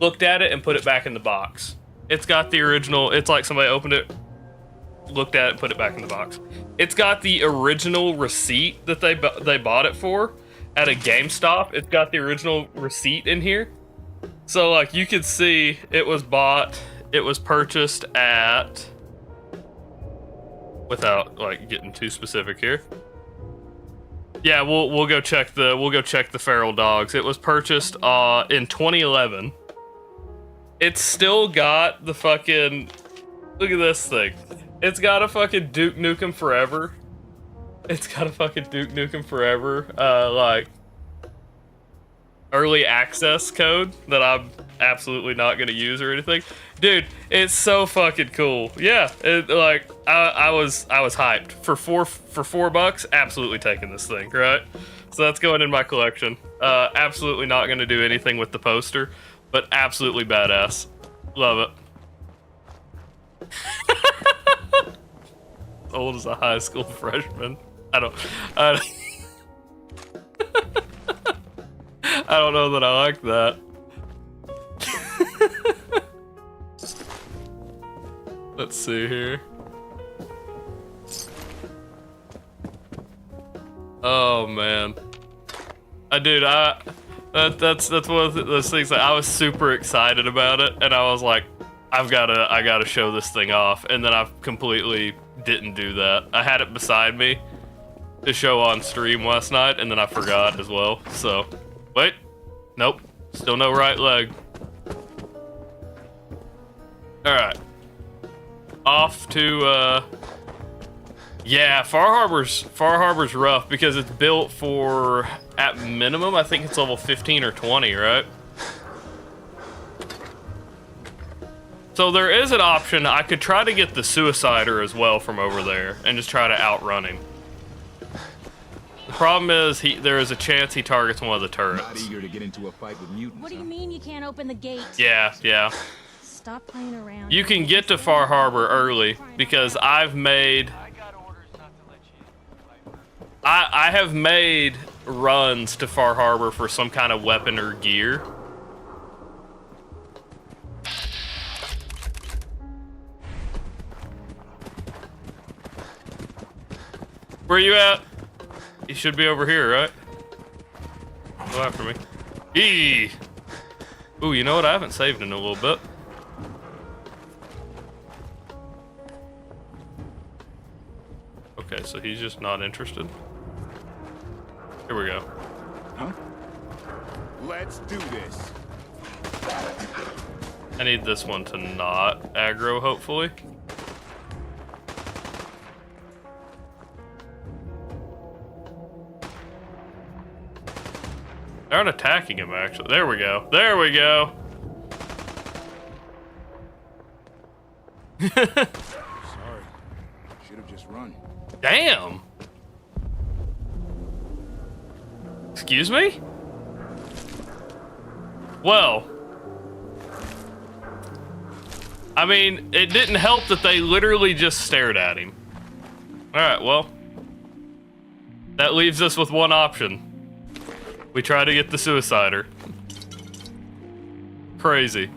looked at it, and put it back in the box. It's got the original. It's like somebody opened it, looked at it, put it back in the box. It's got the original receipt that they bought it for at a GameStop. It's got the original receipt in here. So like you can see it was purchased at, without like getting too specific here, Yeah, we'll go check the feral dogs. It was purchased in 2011. It's still got the fucking, look at this thing. It's got a fucking Duke Nukem Forever. It's got a fucking Duke Nukem Forever like early access code that I'm absolutely not gonna use or anything. Dude, it's so fucking cool. Yeah, like I was hyped for $4. Absolutely taking this thing, right? So that's going in my collection. Absolutely not gonna do anything with the poster, but absolutely badass. Love it. Old as a high school freshman. I don't know that I like that. Let's see here. Oh man, that's one of those things that I was super excited about it, and I was like, I gotta show this thing off, and then I completely didn't do that. I had it beside me to show on stream last night, and then I forgot as well. So, wait, nope, still no right leg. All right, off to yeah, Far Harbor's rough because it's built for, at minimum, I think it's level 15 or 20, right? So there is an option. I could try to get the Suicider as well from over there and just try to outrun him. The problem is there is a chance he targets one of the turrets.
Not eager to get into a fight with mutants.
What do you mean you can't open the gate?
Yeah.
Stop playing around.
You can get to Far Harbor early because I've made... I have made runs to Far Harbor for some kind of weapon or gear. Where you at? You should be over here, right? Go after me. Eee! Ooh, you know what? I haven't saved in a little bit. Okay, so he's just not interested. Here we go.
Huh? Let's do this.
I need this one to not aggro, hopefully. They aren't attacking him, actually. There we go. There we go.
Sorry. Should have just run.
Damn. Excuse me? Well, I mean, it didn't help that they literally just stared at him. Alright, well, that leaves us with one option. We try to get the Suicider. Crazy.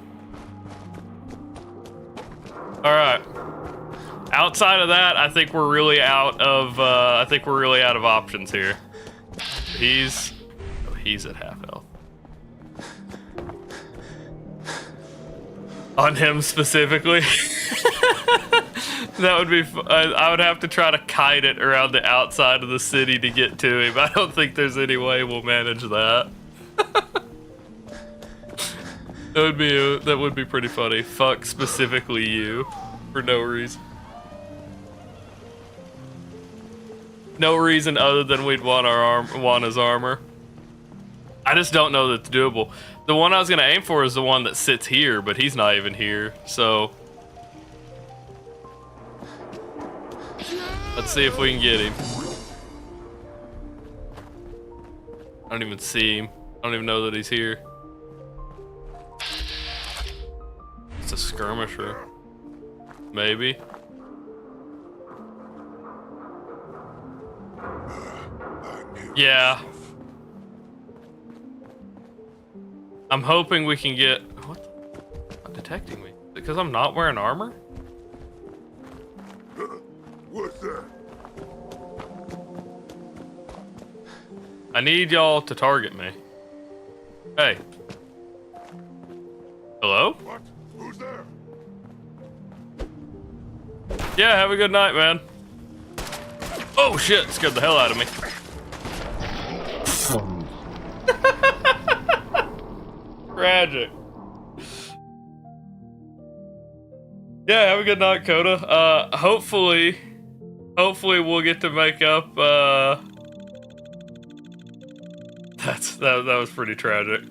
Alright. Outside of that, I think we're really out of options here. He's at half health. On him specifically. That would be I would have to try to kite it around the outside of the city to get to him. I don't think there's any way we'll manage that. That would be pretty funny. Fuck specifically you for no reason. No reason other than we'd want his armor. I just don't know that it's doable. The one I was gonna aim for is the one that sits here, but he's not even here, so let's see if we can get him. I don't even see him. I don't even know that he's here. It's a skirmisher. Maybe. Yeah. I'm hoping we can get... What? Not detecting me. Because I'm not wearing armor?
What's that?
I need y'all to target me. Hey. Hello?
What? Who's there?
Yeah, have a good night, man. Oh shit, scared the hell out of me. Tragic. Yeah, have a good night, Coda. Hopefully we'll get to make up, that was pretty tragic.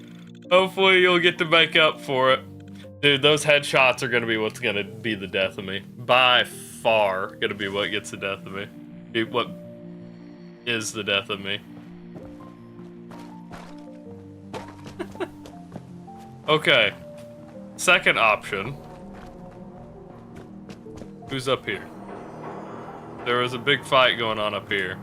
Hopefully you'll get to make up for it. Dude, those headshots are gonna be what's gonna be the death of me. By far, gonna be what gets the death of me. What is the death of me. Okay. Second option. Who's up here? There was a big fight going on up here.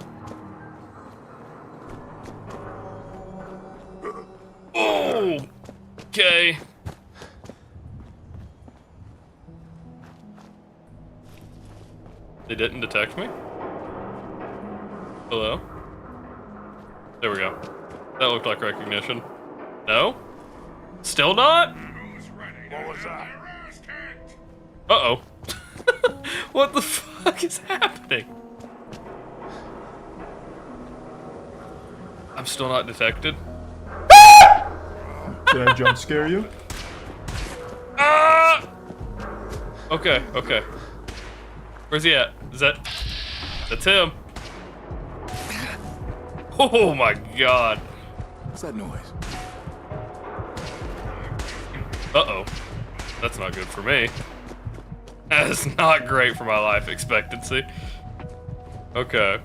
Oh! Okay. They didn't detect me? Hello? There we go. That looked like recognition. No? Still not?
What was that?
Uh-oh. What the fuck is happening? I'm still not detected.
Did I jump scare you?
Ah! Okay, okay. Where's he at? That's him. Oh my god.
What's that noise?
Uh-oh. That's not good for me. That's not great for my life expectancy. Okay.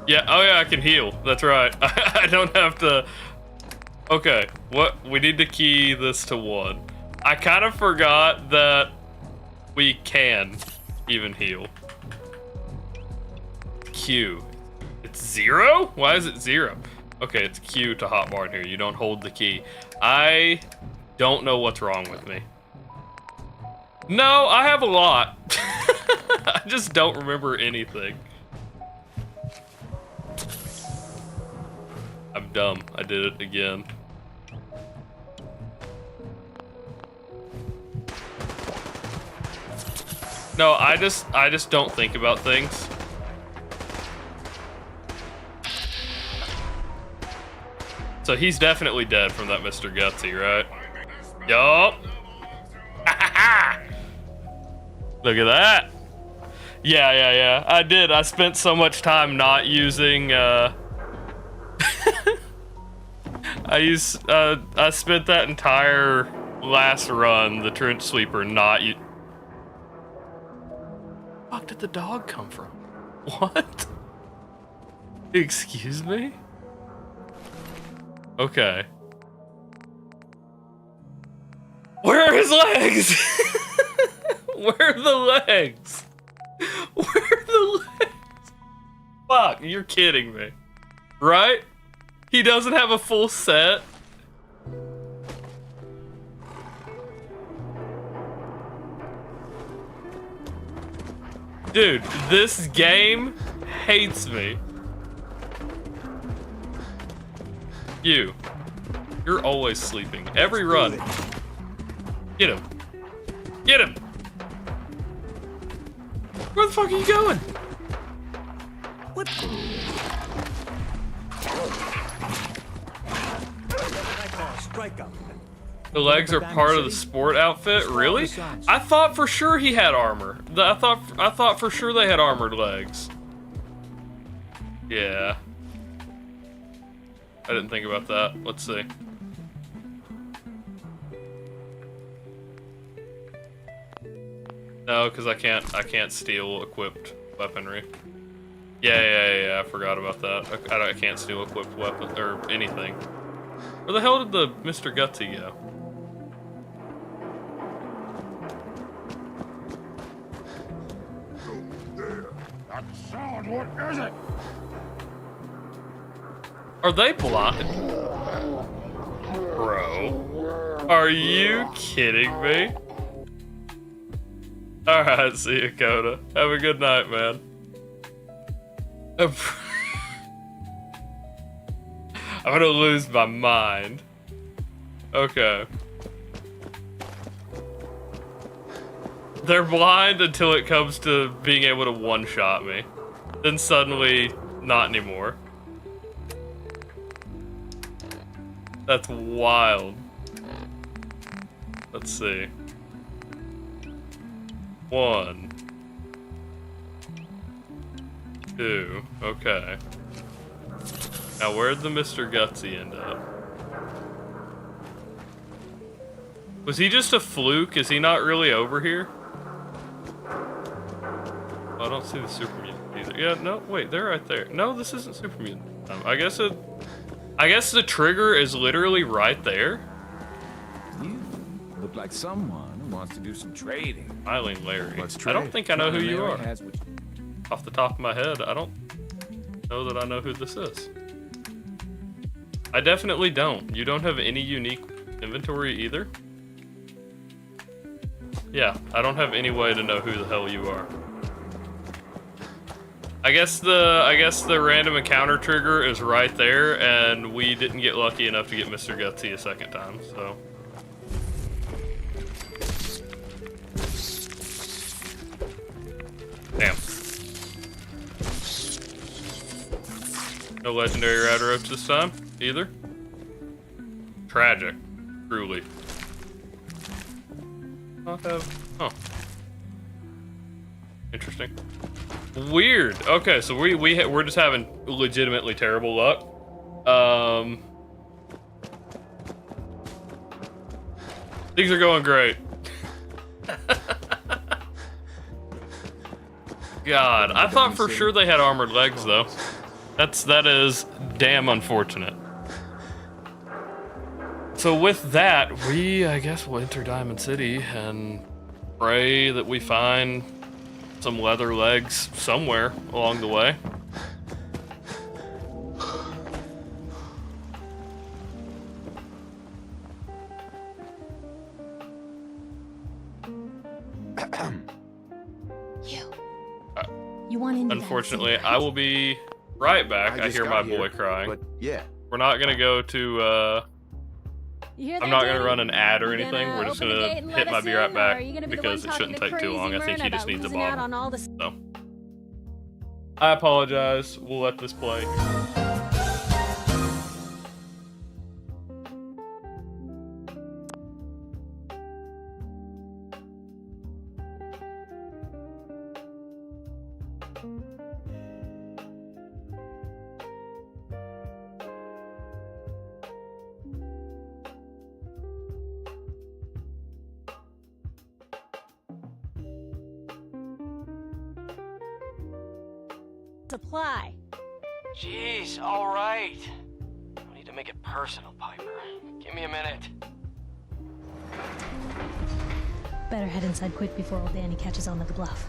Yeah, oh yeah, I can heal. That's right. I don't have to... Okay, what? We need to key this to 1. I kind of forgot that we can even heal. Q. It's 0? Why is it 0? Okay, it's Q to hotbar in here. You don't hold the key. I don't know what's wrong with me. No, I have a lot. I just don't remember anything. I'm dumb. I did it again. No, I just don't think about things. So he's definitely dead from that Mr. Gutsy, right? Yup. Look at that. Yeah. I did. I spent so much time not using, I spent that entire last run, the trench sweeper, not Where the fuck did the dog come from? What? Excuse me? Okay. Where are his legs? Where are the legs? Where are the legs? Fuck, you're kidding me. Right? He doesn't have a full set? Dude, this game hates me. You're always sleeping. Every run. Get him. Get him! Where the fuck are you going?
What? Strike up.
The legs are part of the sport outfit? Really? I thought for sure he had armor. I thought for sure they had armored legs. Yeah. I didn't think about that. Let's see. No, because I can't steal equipped weaponry. Yeah, I forgot about that. I can't steal equipped weapons or anything. Where the hell did the Mr. Gutsy go?
That sound, what is it?
Are they blind? Bro. Are you kidding me? Alright, see you, Coda. Have a good night, man. I'm gonna lose my mind. Okay. They're blind until it comes to being able to one-shot me. Then suddenly, not anymore. That's wild. Let's see. 1, 2. Okay. Now, where'd the Mr. Gutsy end up? Was he just a fluke? Is he not really over here? Oh, I don't see the super mutant either. Yeah, no, wait, they're right there. No, this isn't super mutant. I guess the trigger is literally right there.
You look like someone who wants to do some trading.
Smiling Larry.
Let's
I
trade.
don't think I know who you are.
Has what
Off the top of my head, I don't know that I know who this is. I definitely don't. You don't have any unique inventory either? Yeah, I don't have any way to know who the hell you are. I guess the random encounter trigger is right there, and we didn't get lucky enough to get Mr. Gutsy a second time, so. Damn. No legendary rad ropes this time, either. Tragic, truly. I'll have, huh. Interesting. Weird. Okay, so we're just having legitimately terrible luck. Things are going great. God, I thought for sure they had armored legs though. That is damn unfortunate. So with that, I guess we'll enter Diamond City and pray that we find some leather legs somewhere along the way.
You want into
Unfortunately, I will be right back. I hear my boy crying.
But yeah.
We're not gonna go to I'm not gonna run an ad or anything. We're just gonna hit my be right back because it shouldn't take too long. I think he just needs a bottle. So I apologize. We'll let this play.
Supply.
Jeez, all right. I need to make it personal, Piper. Give me a minute.
Better head inside quick before old Danny catches on to the bluff.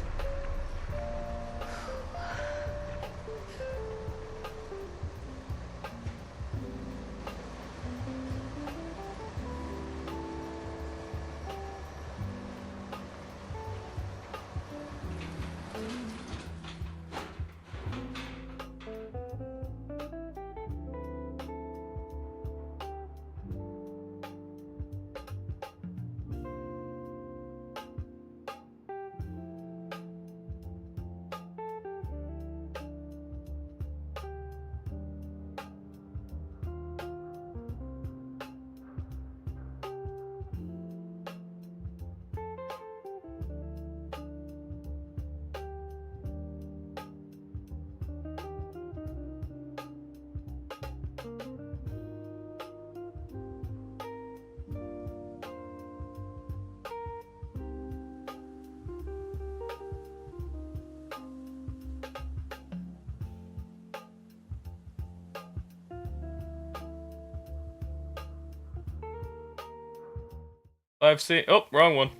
Live scene. Oh, wrong one.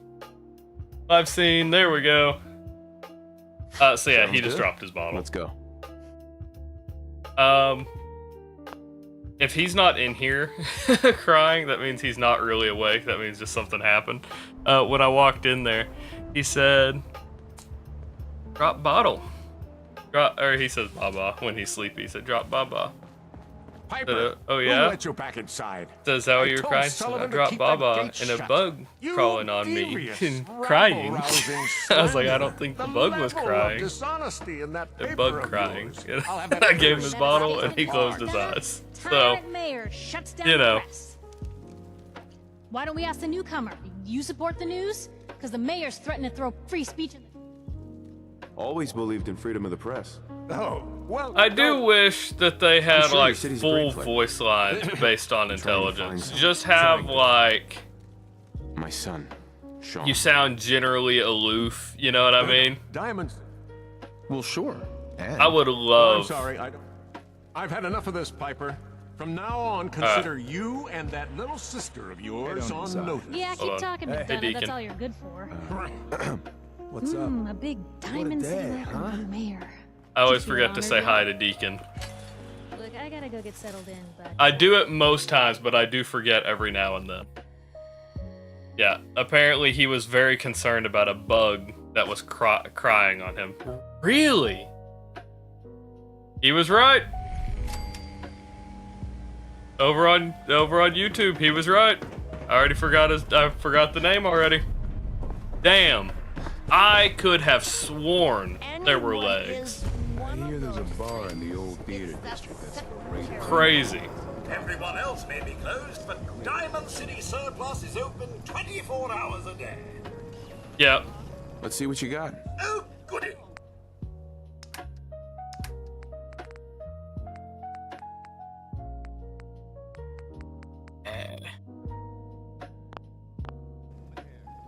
Live scene. There we go. So yeah, he just dropped his bottle.
Let's go.
If he's not in here crying, that means he's not really awake. That means just something happened. When I walked in there, he said, "Drop bottle." Drop, or he says "baba" when he's sleepy. He said, "Drop baba."
Piper,
Oh
who
yeah?
let you back inside?
Says how
I
you're
told
crying. I
Sullivan to
dropped
keep that
Baba
gate
and a
shut.
bug
You
crawling on me
devious,
and crying.
rabble-rousing
I was like, I
slander.
don't think the
The
bug was
level of
crying.
dishonesty in that
The
paper
bug
of
crying.
yours. I'll have
I gave him
that
his bottle and he closed his eyes. So,
Tyrant mayor shuts down
you
the
know.
press. Why don't we ask the newcomer? You support the news? Because the mayor's threatened to throw free speech in the...
Always believed in freedom of the press.
Oh, well.
I do wish that they had
sure
like
your city's
full
great, Fletcher.
voice lines based on
I'm trying to find
intelligence.
some.
Just have like
My son, Sean.
you sound generally aloof. You know what I mean?
Diamonds.
Well, sure.
I would
I'm
love.
sorry. I've had enough of this, Piper. From now on, consider you and that little sister of yours on notice.
Yeah, keep talking,
Hey,
McDonough. That's
Deacon.
all you're good for.
What's up?
A big diamond city
day,
welcome from the mayor.
I always
Just feel
forget to say
honored.
hi to Deacon.
Look, I gotta go get settled in, but...
I do it most times, but I do forget every now and then. Yeah, apparently he was very concerned about a bug that was crying on him. Really? He was right. Over on YouTube, he was right. I forgot the name already. Damn. I could have sworn there were legs.
I hear there's a bar in the old theater district that's great.
Crazy.
Everyone else may be closed, but Diamond City Surplus is open 24 hours a day.
Yep.
Let's see what you got.
Oh, goody.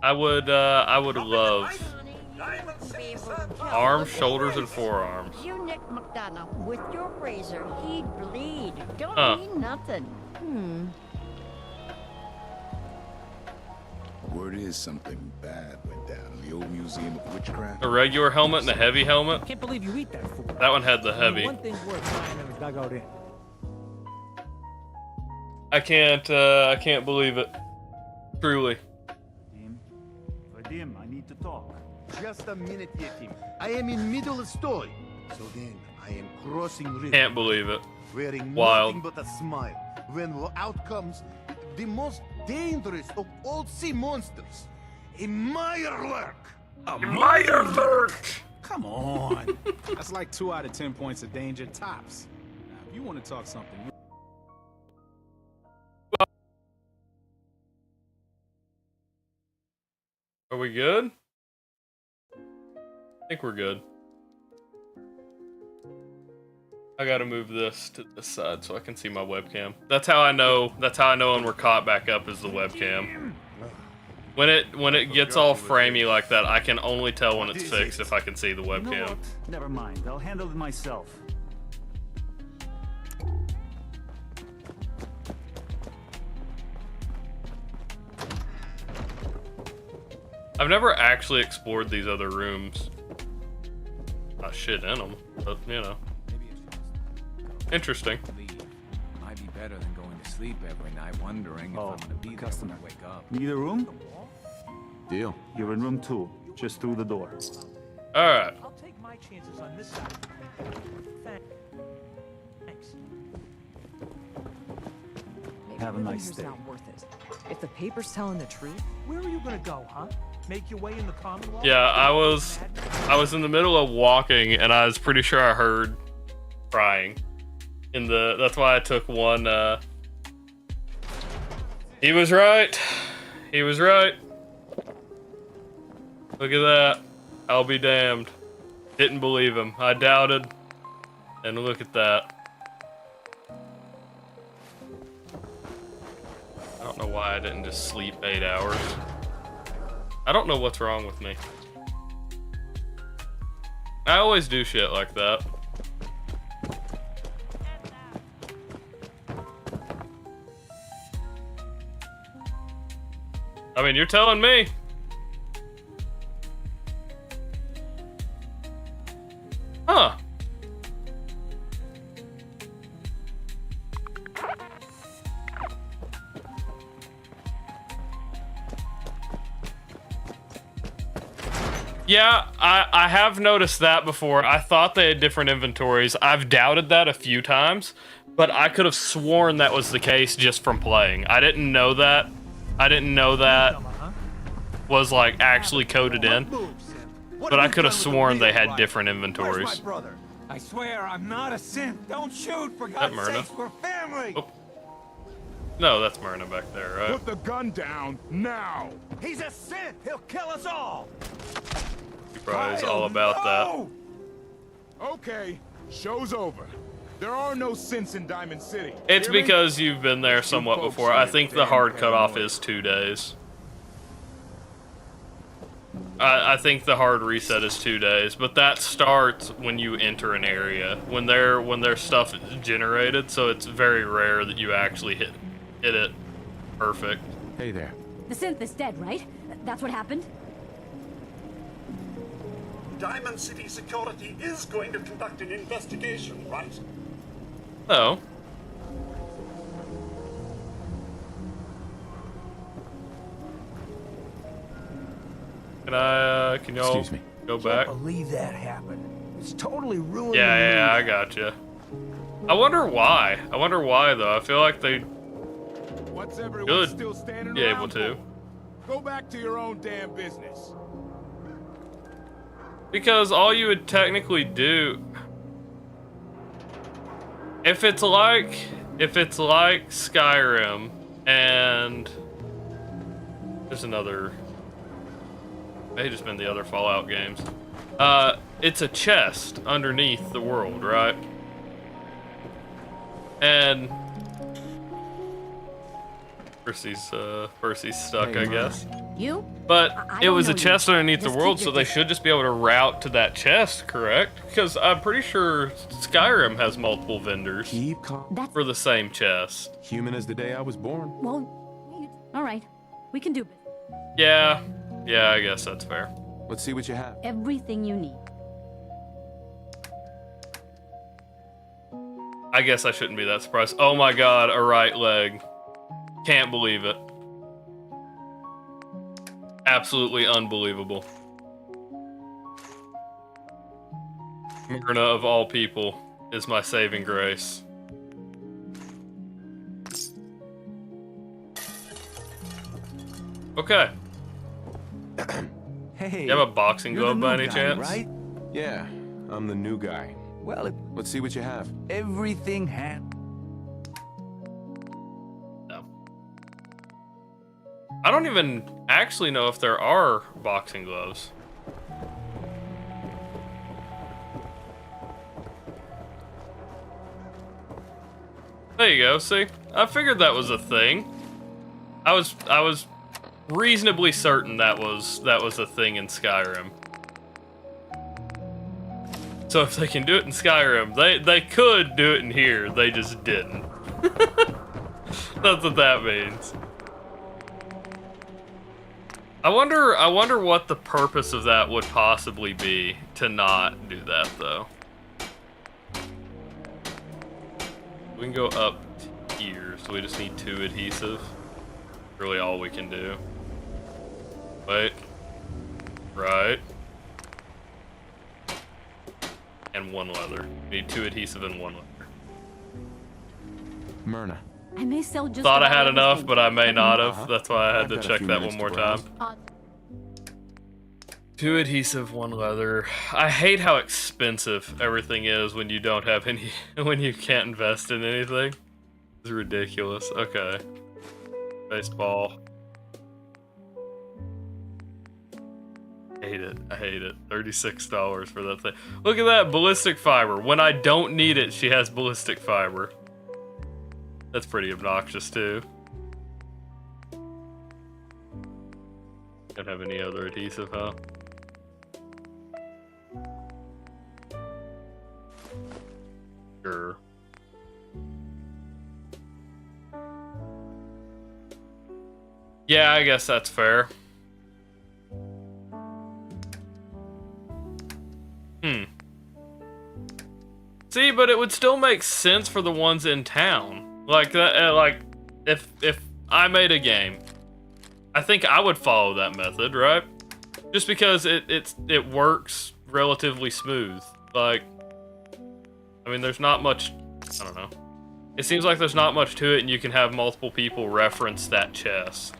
I would love arms, shoulders, and forearms.
You nick McDonough with your razor, he'd bleed. Don't
Huh.
mean nothing.
Word is something bad went down in the old Museum of Witchcraft.
A regular helmet and a heavy helmet.
Can't believe you eat that food.
That one had the heavy.
One thing's worth finding in the dugout in.
I can't believe it. Truly.
Vadim, I need to talk.
Just a minute, Yetim. I am in middle of story. So then, I am crossing river.
Can't believe it.
Wearing
Wild.
nothing but a smile. When out comes the most dangerous of all sea monsters, a Mirelurk.
A Mirelurk!
Come on. That's like 2 out of 10 points of danger tops. Now, if you want to talk something...
Are we good? I think we're good. I gotta move this to the side so I can see my webcam. That's how I know when we're caught back up is the webcam. When it gets all framey like that, I can only tell when it's fixed if I can see the
You know
webcam.
what? Never mind. I'll handle it myself.
I've never actually explored these other rooms. Not shit in them, but you know. Interesting.
Might be better than going to sleep every night wondering if I'm gonna be there when I wake up.
Need a room?
Deal.
You're in room 2, just through the door.
Alright.
I'll take my chances on this side. Thanks.
Have a nice
It's
day.
not worth it. If the paper's telling the truth,
Where are you gonna go, huh? Make your way in the Commonwealth?
Yeah, I was in the middle of walking and I was pretty sure I heard crying. That's why I took one. He was right. He was right. Look at that. I'll be damned. Didn't believe him. I doubted. And look at that. I don't know why I didn't just sleep 8 hours. I don't know what's wrong with me. I always do shit like that. I mean, you're telling me. Huh. Yeah, I have noticed that before. I thought they had different inventories. I've doubted that a few times, But I could have sworn that was the case just from playing. I didn't know that. I didn't know that was like actually coded in. But I could have sworn they had different inventories.
I swear I'm not a synth. Don't shoot, for God's
Myrna?
sake, we're family.
Oh. No, that's Myrna back there, right?
Put the gun down now.
He's a synth. He'll kill us all.
He probably is all about that.
Okay, show's over. There are no synths in Diamond City.
It's
Hear me?
because you've been there somewhat before. I think the hard cutoff is 2 days. I think the hard reset is 2 days, but that starts when you enter an area, when their stuff is generated. So it's very rare that you actually hit it perfect.
Hey there.
The synth is dead, right? That's what happened?
Diamond City Security is going to conduct an investigation, right?
Oh. Can y'all
Excuse me.
go back?
Can't believe that happened. It's totally ruined.
Yeah, I gotcha. I wonder why. I wonder why though. I feel like they
What's everyone
should
still standing
be able
around
to.
for? Go back to your own damn business.
Because all you would technically do, if it's like Skyrim, and there's another, may just been the other Fallout games. It's a chest underneath the world, right? And Percy's stuck,
Hey,
I
Myrna.
guess.
You?
But
I
it
don't
was a
know you.
chest underneath the
Just
world,
keep
so
your
they
distance.
should just be able to route to that chest, correct? Because I'm pretty sure Skyrim has multiple vendors
Keep calm.
for the same chest.
Human as the day I was born.
Well, all right. We can do it.
Yeah, I guess that's fair.
Let's see what you have.
Everything you need.
I guess I shouldn't be that surprised. Oh my god, a right leg. Can't believe it. Absolutely unbelievable. Myrna, of all people, is my saving grace. Okay.
Hey,
You have a boxing
you're the
glove by
new
any
guy,
chance?
right?
Yeah, I'm the new guy.
Well,
Let's see what you have.
everything
No. I don't even actually know if there are boxing gloves. There you go, see? I figured that was a thing. I was reasonably certain that was a thing in Skyrim. So if they can do it in Skyrim, they could do it in here, they just didn't. That's what that means. I wonder what the purpose of that would possibly be to not do that though. We can go up here, so we just need 2 adhesive. Really all we can do. Wait. Right. And 1 leather. We need 2 adhesive and 1 leather.
Myrna.
I may sell just
Thought I
about
had enough,
everything.
but I may not have.
Uh-huh.
That's why I had
I've
to
got a
check
few
that
minutes
one more
to
time.
browse.
2 adhesive, 1 leather. I hate how expensive everything is when you don't have any, when you can't invest in anything. It's ridiculous. Okay. Baseball. Hate it. I hate it. $36 for that thing. Look at that ballistic fiber. When I don't need it, she has ballistic fiber. That's pretty obnoxious too. Don't have any other adhesive, huh? Sure. Yeah, I guess that's fair. See, but it would still make sense for the ones in town. Like that, like if I made a game, I think I would follow that method, right? Just because it works relatively smooth. Like, I mean, there's not much. I don't know. It seems like there's not much to it, and you can have multiple people reference that chest.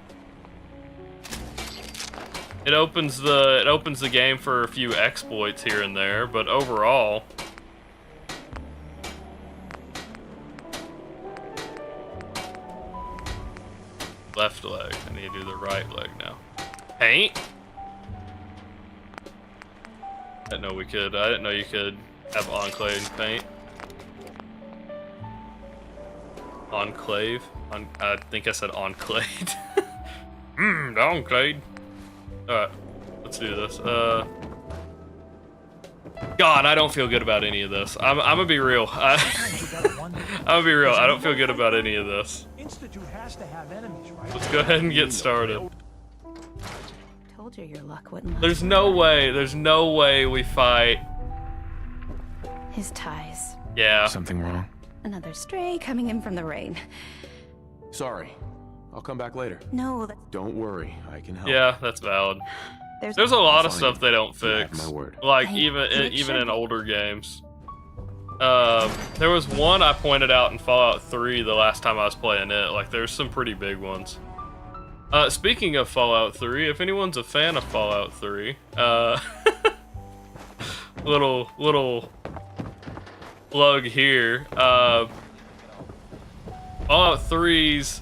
It opens the game for a few exploits here and there, but overall, left leg. I need to do the right leg now. Paint? I didn't know you could have enclave paint. Enclave? I think I said enclave. The enclave. Alright, let's do this. God, I don't feel good about any of this. I'm gonna be real. I'm gonna be real. I don't feel good about any of this.
Institute has to have enemies, right?
Let's go ahead and get started.
Told you your luck wouldn't.
There's no way we fight.
His ties.
Yeah.
Something wrong?
Another stray coming in from the rain.
Sorry. I'll come back later.
No,
Don't worry. I can help.
Yeah, that's valid.
There's
a lot of
Fine.
stuff they don't
You have
fix.
my word.
Like
Hey,
even
make sure
in older games. There was one I pointed out in Fallout 3 the last time I was playing it. Like there's some pretty big ones. Speaking of Fallout 3, if anyone's a fan of Fallout 3, little plug here. Fallout 3's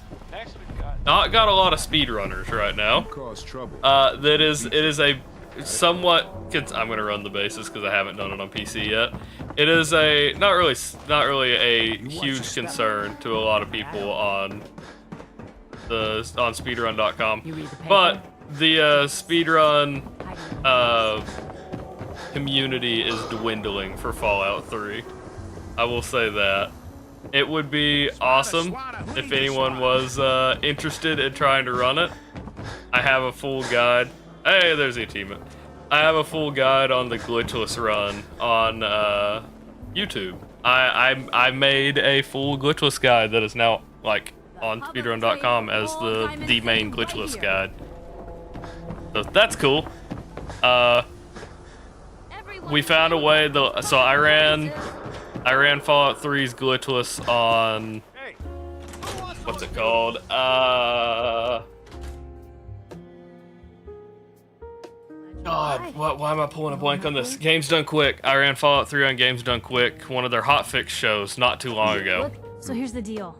not got a lot of speedrunners right now.
Cause trouble.
It is a somewhat. I'm gonna run the bases because I haven't done it on PC yet. It is a not really a huge concern to a lot of people on speedrun.com, but the speedrun community is dwindling for Fallout 3. I will say that. It would be awesome if anyone was interested in trying to run it. I have a full guide. Hey, there's the achievement. I have a full guide on the glitchless run on YouTube. I made a full glitchless guide that is now like on speedrun.com as the main glitchless guide. So that's cool. We found a way. So I ran Fallout 3's glitchless on what's it called? God, why am I pulling a blank on this? Games Done Quick. I ran Fallout 3 on Games Done Quick, one of their hotfix shows, not too long ago.
So here's the deal.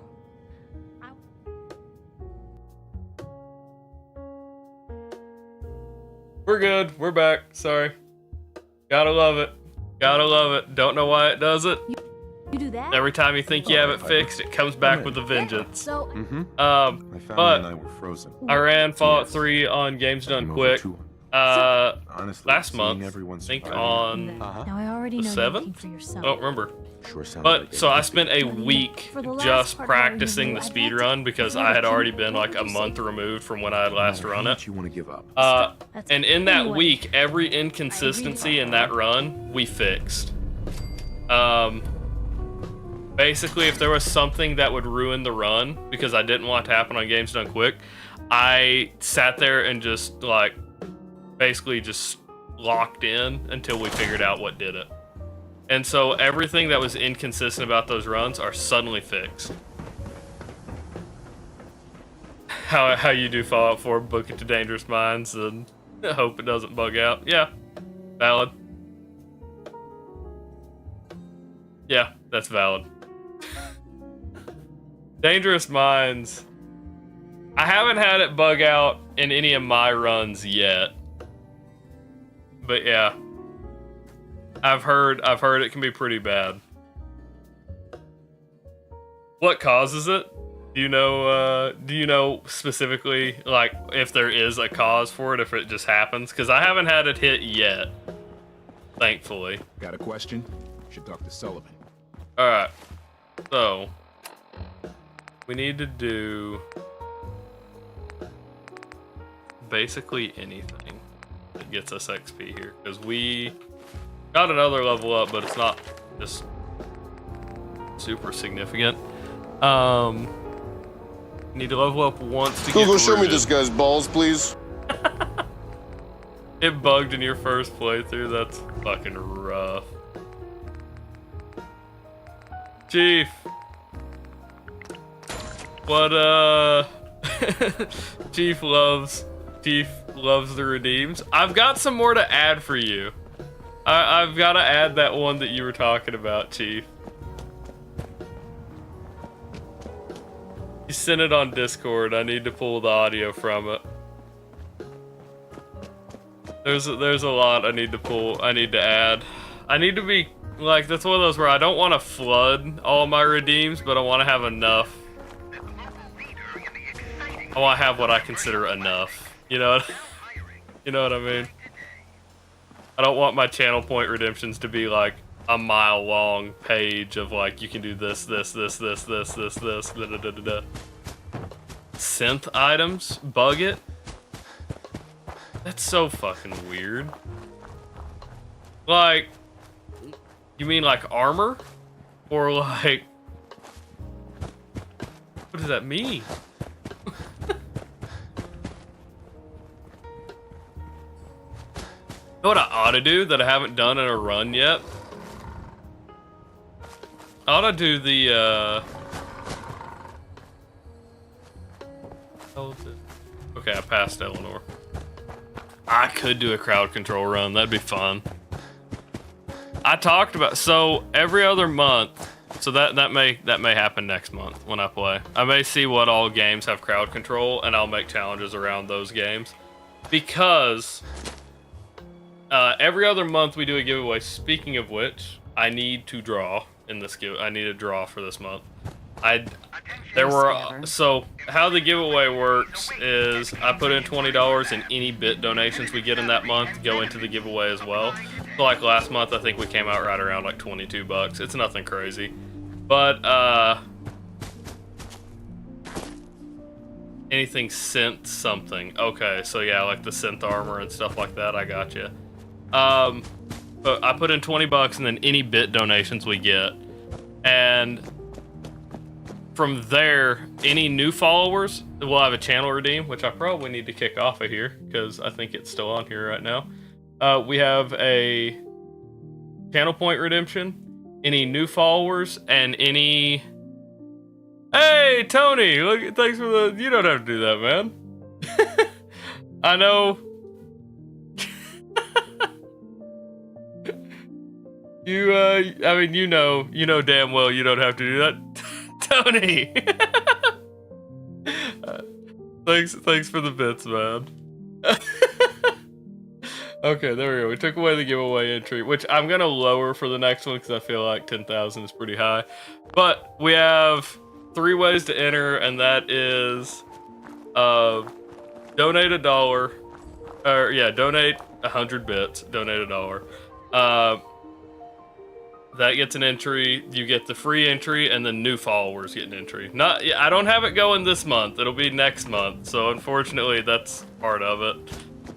We're good. We're back. Sorry. Gotta love it. Gotta love it. Don't know why it does it.
You do that?
Every time you think you have it fixed, it comes back with a vengeance.
So
But
I were frozen.
I ran Fallout 3 on Games Done Quick.
Honestly,
last
seeing
month,
everyone
I think
survive-
on
now I already
the
know you're looking
7th?
for
I
yourself.
don't remember.
Sure sounds
But
like
so
it.
I spent a week
For the last
just
part of our
practicing the
interview,
speed
I'd like
run
to
because
hear
I had
what
already
you-
been
what
like
would
a
you
month
say?
removed from when I had last
How
run
much
it.
you want to give up?
That's
And in that
anyway.
week, every inconsistency in that run, we fixed. Basically, if there was something that would ruin the run, because I didn't want it to happen on Games Done Quick, I sat there and just, like, basically just locked in until we figured out what did it. And so everything that was inconsistent about those runs are suddenly fixed. How you do Fallout 4, book it to Dangerous Minds and hope it doesn't bug out. Yeah, valid. Yeah, that's valid. Dangerous Minds. I haven't had it bug out in any of my runs yet. But yeah. I've heard it can be pretty bad. What causes it? Do you know specifically, like, if there is a cause for it, if it just happens? Because I haven't had it hit yet. Thankfully.
Got a question? Should talk to Sullivan.
Alright. So we need to do basically anything that gets us XP here. Because we got another level up, but it's not just super significant. Need to level up once to
Google,
get
show me
rooted.
this guy's balls, please.
It bugged in your first playthrough. That's fucking rough. Chief. What Chief loves the redeems. I've got some more to add for you. I've got to add that one that you were talking about, Chief. You sent it on Discord. I need to pull the audio from it. There's a lot I need to pull. I need to add. I need to be like, that's one of those where I don't want to flood all my redeems, but I want to have enough. I want to have what I consider enough. You know what I mean? I don't want my channel point redemptions to be like a mile long page of like, you can do this, da da da da. Synth items? Bug it? That's so fucking weird. Like, you mean like armor? Or like, what does that mean? You know what I ought to do that I haven't done in a run yet? I ought to do the, okay, I passed Eleanor. I could do a crowd control run. That'd be fun. I talked about, so every other month, so that may happen next month when I play. I may see what all games have crowd control, and I'll make challenges around those games. Because every other month we do a giveaway. Speaking of which, I need to draw in this I need a draw for this month. So how the giveaway works is I put in $20 and any bit donations we get in that month go into the giveaway as well. So like last month, I think we came out right around like 22 bucks. It's nothing crazy, but anything synth something. Okay, so yeah, like the synth armor and stuff like that. I got you. But I put in 20 bucks and then any bit donations we get, and from there, any new followers will have a channel redeem, which I probably need to kick off of here because I think it's still on here right now. We have a channel point redemption, any new followers, and any. Hey, Tony! Look, thanks for the. You don't have to do that, man. I know. I mean, you know damn well you don't have to do that. Tony! Thanks for the bits, man. Okay, there we go. We took away the giveaway entry, which I'm gonna lower for the next one because I feel like 10,000 is pretty high. But we have 3 ways to enter, and that is donate $1, or yeah, donate 100 bits, donate $1. That gets an entry. You get the free entry, and then new followers get an entry. I don't have it going this month. It'll be next month. So unfortunately, that's part of it.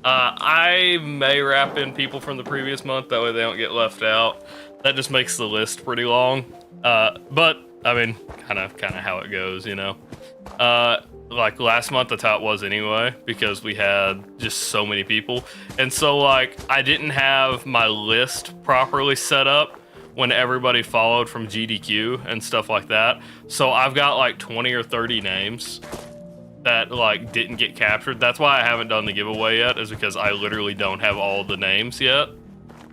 I may wrap in people from the previous month. That way they don't get left out. That just makes the list pretty long. But I mean, kind of how it goes, you know. Like last month, that's how it was anyway, because we had just so many people, and so like I didn't have my list properly set up when everybody followed from GDQ and stuff like that. So I've got like 20 or 30 names that like didn't get captured. That's why I haven't done the giveaway yet, is because I literally don't have all the names yet,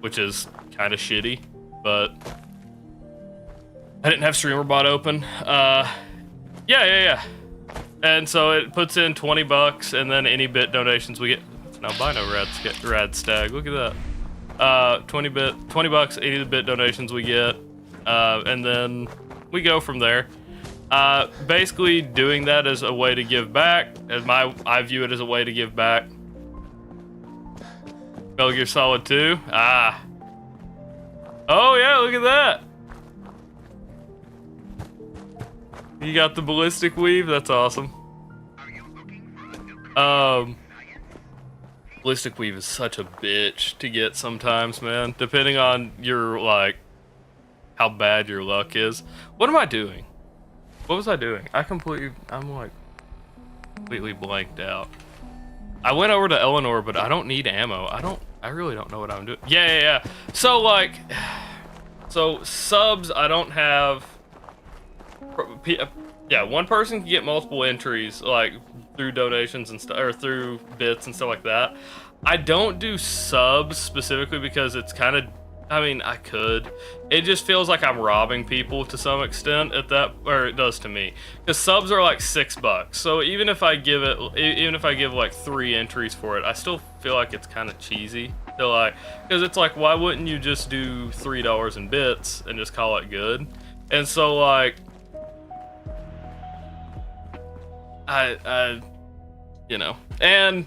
which is kind of shitty, but I didn't have StreamerBot open. Yeah. And so it puts in 20 bucks, and then any bit donations we get. It's an albino rad stag. Look at that. 20 bucks, 80 bit donations we get, and then we go from there. Basically doing that as a way to give back, I view it as a way to give back. Metal Gear Solid 2, oh yeah, look at that. You got the ballistic weave, that's awesome. Ballistic weave is such a bitch to get sometimes, man. Depending on your, like, how bad your luck is. What am I doing? What was I doing? I'm like, completely blanked out. I went over to Eleanor, but I don't need ammo. I really don't know what I'm doing. Yeah. So, like, so subs, I don't have. Yeah, one person can get multiple entries, like through donations and stuff, or through bits and stuff like that. I don't do subs specifically because it's kind of, I mean, I could. It just feels like I'm robbing people to some extent at that, or it does to me. Because subs are like $6. So even if I give like 3 entries for it, I still feel like it's kind of cheesy. So like, because it's like, why wouldn't you just do $3 in bits and just call it good? And so like, I you know, and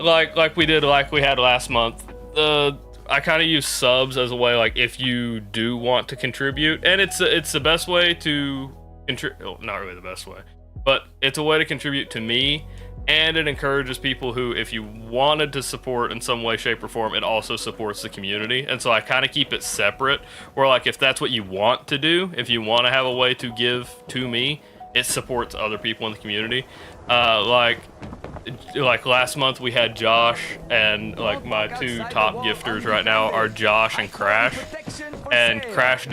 like we had last month, I kind of use subs as a way, like, if you do want to contribute, and it's the best way to contribute. Oh, not really the best way, but it's a way to contribute to me, and it encourages people who, if you wanted to support in some way, shape, or form, it also supports the community. And so I kind of keep it separate, where like, if that's what you want to do, if you want to have a way to give to me, it supports other people in the community. Like last month we had Josh, and like my 2 top gifters right now are Josh and Crash. And Crash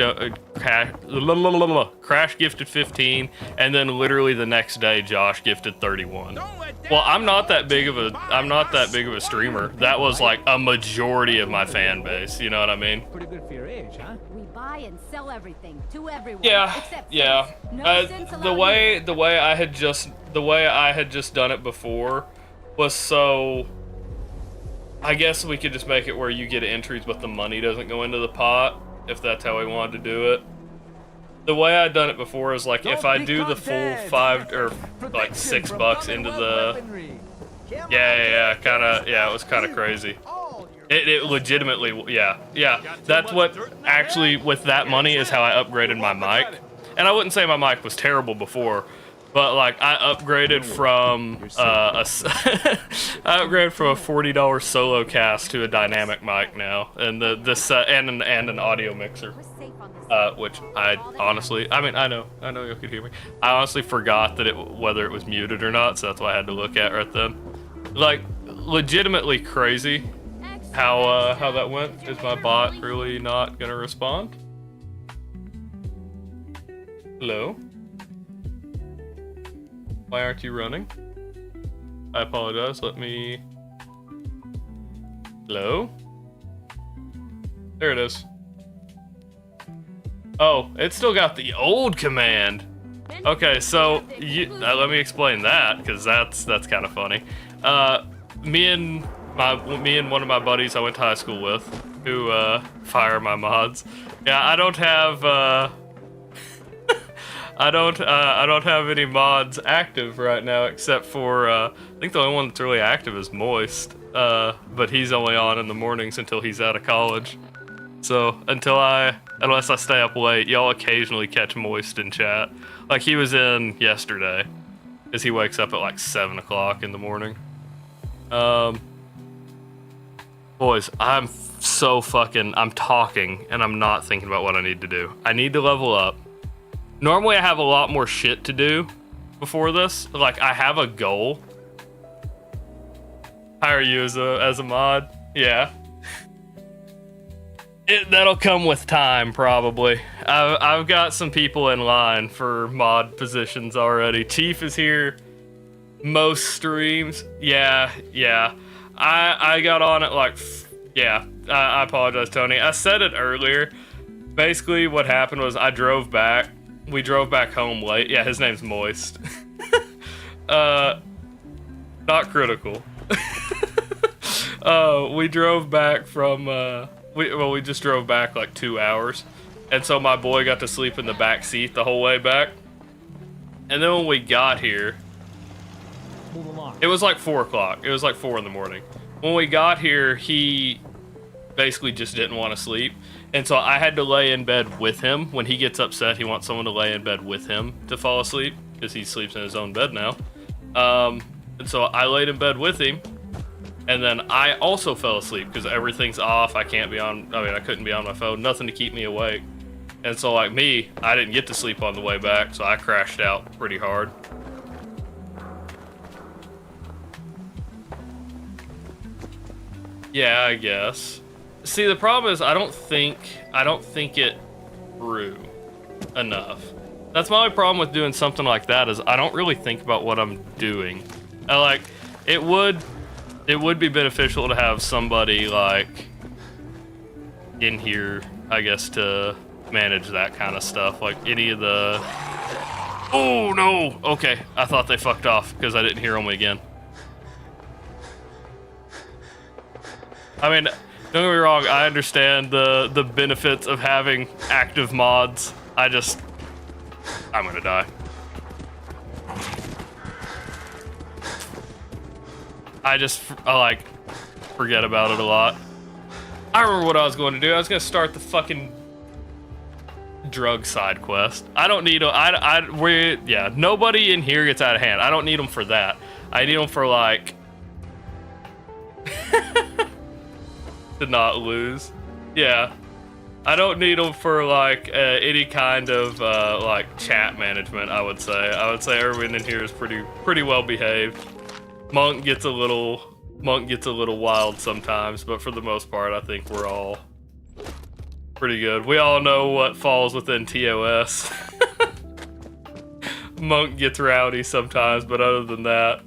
gifted 15, and then literally the next day Josh gifted 31. Well, I'm not that big of a streamer. That was like a majority of my fan base, you know what I mean?
Pretty good for your age, huh?
We buy and sell everything to everyone.
Yeah,
except
yeah.
sins. No sins
The
allowed
way I had just done it before was, so I guess we could just make it where you get entries but the money doesn't go into the pot, if that's how we wanted to do it. The way I'd done it before is like, if I do the full 5 or like $6 into the it was kind of crazy. It legitimately, yeah. That's what actually, with that money, is how I upgraded my mic. And I wouldn't say my mic was terrible before, but like, I upgraded from I upgraded from a $40 solo cast to a dynamic mic now, and and an audio mixer. Which I honestly, I mean, I know you could hear me. I honestly forgot that whether it was muted or not, so that's what I had to look at right then. Like, legitimately crazy how that went. Is my bot really not gonna respond? Hello? Why aren't you running? I apologize. Let me. Hello? There it is. Oh, it still got the old command. Okay, so let me explain that, because that's kind of funny. Me and one of my buddies I went to high school with, who fire my mods. Yeah, I don't have I don't have any mods active right now, except for I think the only one that's really active is Moist. But he's only on in the mornings until he's out of college. So unless I stay up late, y'all occasionally catch Moist in chat. Like, he was in yesterday, because he wakes up at like 7 o'clock in the morning. Boys, I'm talking, and I'm not thinking about what I need to do. I need to level up. Normally I have a lot more shit to do before this. Like, I have a goal. Hire you as a mod? Yeah. That'll come with time, probably. I've got some people in line for mod positions already. Chief is here most streams. Yeah. I got on it like, yeah. I apologize, Tony. I said it earlier. Basically, what happened was I drove back. We drove back home late. Yeah, his name's Moist. Not critical. We drove back from, we just drove back like 2 hours. And so my boy got to sleep in the back seat the whole way back. And then when we got here, it was like 4 o'clock. It was like 4 in the morning. When we got here, he basically just didn't want to sleep. And so I had to lay in bed with him. When he gets upset, he wants someone to lay in bed with him to fall asleep, because he sleeps in his own bed now. And so I laid in bed with him, and then I also fell asleep because everything's off. I couldn't be on my phone, nothing to keep me awake. And so, like me, I didn't get to sleep on the way back, so I crashed out pretty hard. Yeah, I guess. See, the problem is I don't think it grew enough. That's my only problem with doing something like that is I don't really think about what I'm doing. It would be beneficial to have somebody like in here, I guess, to manage that kind of stuff. Like any of the... Oh no! Okay, I thought they fucked off because I didn't hear them again. I mean, don't get me wrong, I understand the benefits of having active mods. I'm gonna die. I forget about it a lot. I remember what I was going to do. I was going to start the fucking drug side quest. I don't need nobody in here gets out of hand. I don't need them for that. I need them for like to not lose. Yeah. I don't need them for like any kind of like chat management, I would say. I would say everyone in here is pretty well behaved. Monk gets a little wild sometimes, but for the most part, I think we're all pretty good. We all know what falls within TOS. Monk gets rowdy sometimes, but other than that,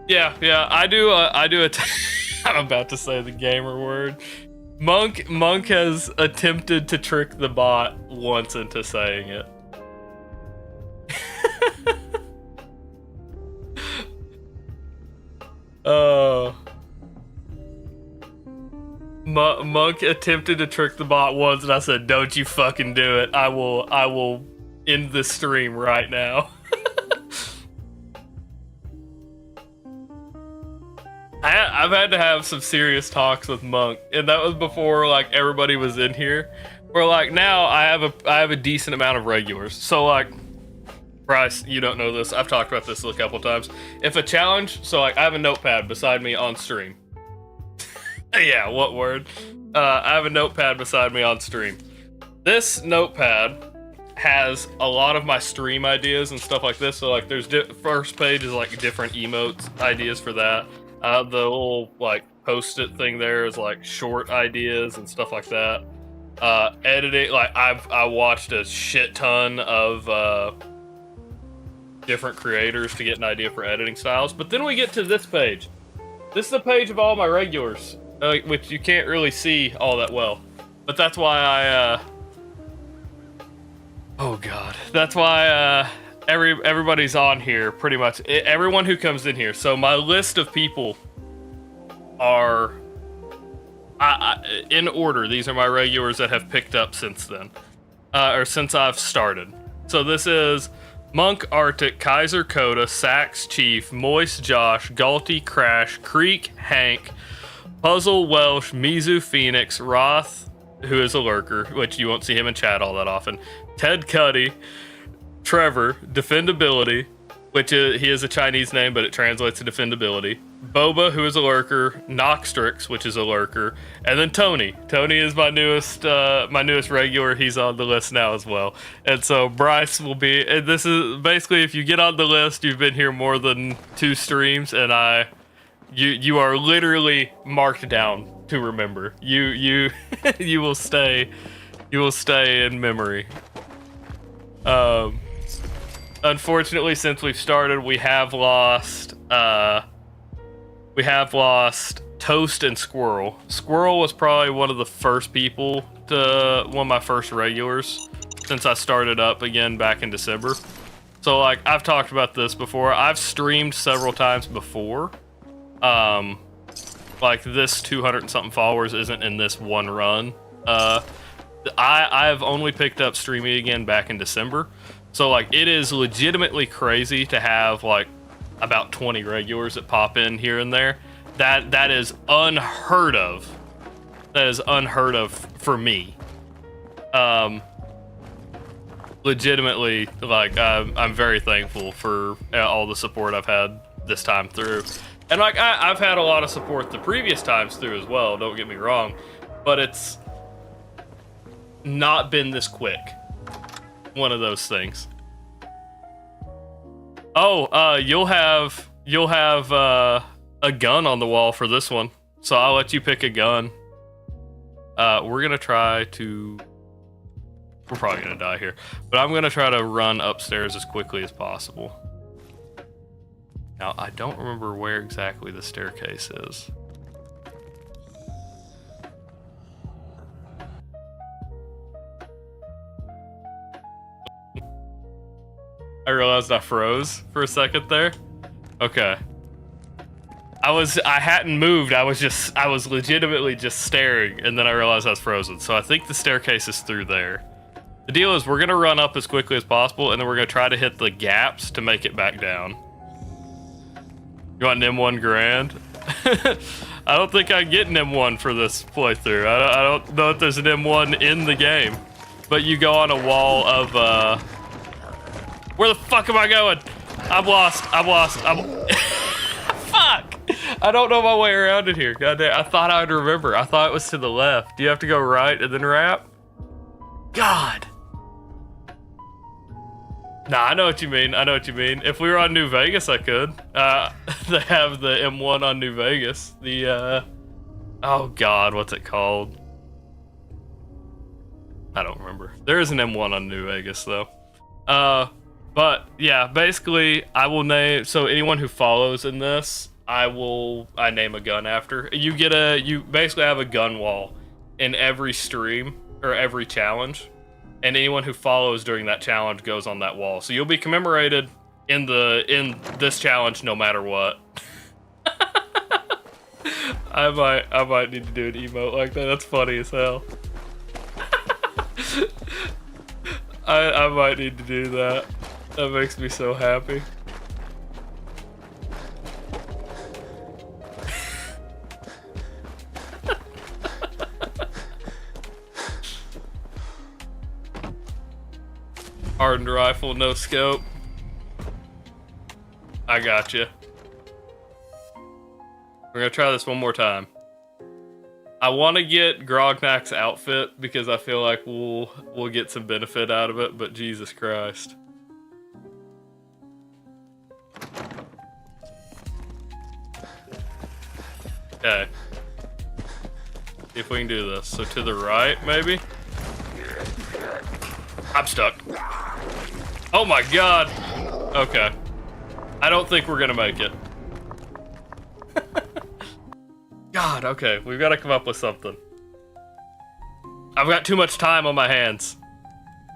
yeah, I do I'm about to say the gamer word. Monk has attempted to trick the bot once into saying it. Monk attempted to trick the bot once, and I said, "Don't you fucking do it! I will end this stream right now." I've had to have some serious talks with Monk, and that was before like everybody was in here. Where like now I have a decent amount of regulars. So like, Bryce, you don't know this. I've talked about this a couple times. If a challenge, so like I have a notepad beside me on stream. Yeah, what word? I have a notepad beside me on stream. This notepad has a lot of my stream ideas and stuff like this. So like, there's first page is like different emotes ideas for that. The little like post-it thing there is like short ideas and stuff like that. Editing, like I watched a shit ton of different creators to get an idea for editing styles. But then we get to this page. This is the page of all my regulars, which you can't really see all that well. But that's why oh god, that's why everybody's on here, pretty much. Everyone who comes in here. So my list of people are in order. These are my regulars that have picked up since then, or since I've started. So this is Monk, Arctic, Kaiser, Coda, Sax, Chief, Moist, Josh, Galty, Crash, Creek, Hank, Puzzle, Welsh, Mizu, Phoenix, Roth, who is a lurker, which you won't see him in chat all that often, Ted Cuddy, Trevor, Defendability, which he is a Chinese name, but it translates to Defendability, Boba, who is a lurker, Noxtrix, which is a lurker, and then Tony. Tony is my newest regular. He's on the list now as well. And so Bryce will be, and this is basically, if you get on the list, you've been here more than 2 streams, and you are literally marked down to remember. You will stay in memory. Unfortunately, since we've started, we have lost Toast and Squirrel. Squirrel was probably one of the first people one of my first regulars since I started up again back in December. So like, I've talked about this before. I've streamed several times before. Like this 200 and something followers isn't in this one run. I've only picked up streaming again back in December. So like, it is legitimately crazy to have like about 20 regulars that pop in here and there. That is unheard of. That is unheard of for me. Legitimately, like, I'm very thankful for all the support I've had this time through. And like, I've had a lot of support the previous times through as well, don't get me wrong. But it's not been this quick. One of those things. Oh, you'll have a gun on the wall for this one, so I'll let you pick a gun. We're gonna try to. We're probably gonna die here, but I'm gonna try to run upstairs as quickly as possible. Now, I don't remember where exactly the staircase is. I realized I froze for a second there. Okay. I hadn't moved. I was legitimately just staring, and then I realized I was frozen. So I think the staircase is through there. The deal is we're gonna run up as quickly as possible, and then we're gonna try to hit the gaps to make it back down. You want an M1 Grand? I don't think I can get an M1 for this playthrough. I don't know if there's an M1 in the game. But you go on a wall of, where the fuck am I going? I'm lost. Fuck! I don't know my way around it here. God damn, I thought I'd remember. I thought it was to the left. Do you have to go right and then wrap? God! Nah, I know what you mean. If we were on New Vegas, I could. They have the M1 on New Vegas. The, oh God, what's it called? I don't remember. There is an M1 on New Vegas, though. But, yeah, basically, I will name... So, anyone who follows in this, I name a gun after. You basically have a gun wall in every stream, or every challenge. And anyone who follows during that challenge goes on that wall. So you'll be commemorated in this challenge no matter what. I might need to do an emote like that. That's funny as hell. I might need to do that. That makes me so happy. Hardened rifle, no scope. I got you. We're gonna try this one more time. I want to get Grognak's outfit because I feel like we'll get some benefit out of it, but Jesus Christ. Okay. See if we can do this. So to the right, maybe? I'm stuck. Oh my God. Okay. I don't think we're gonna make it. God, okay. We've got to come up with something. I've got too much time on my hands.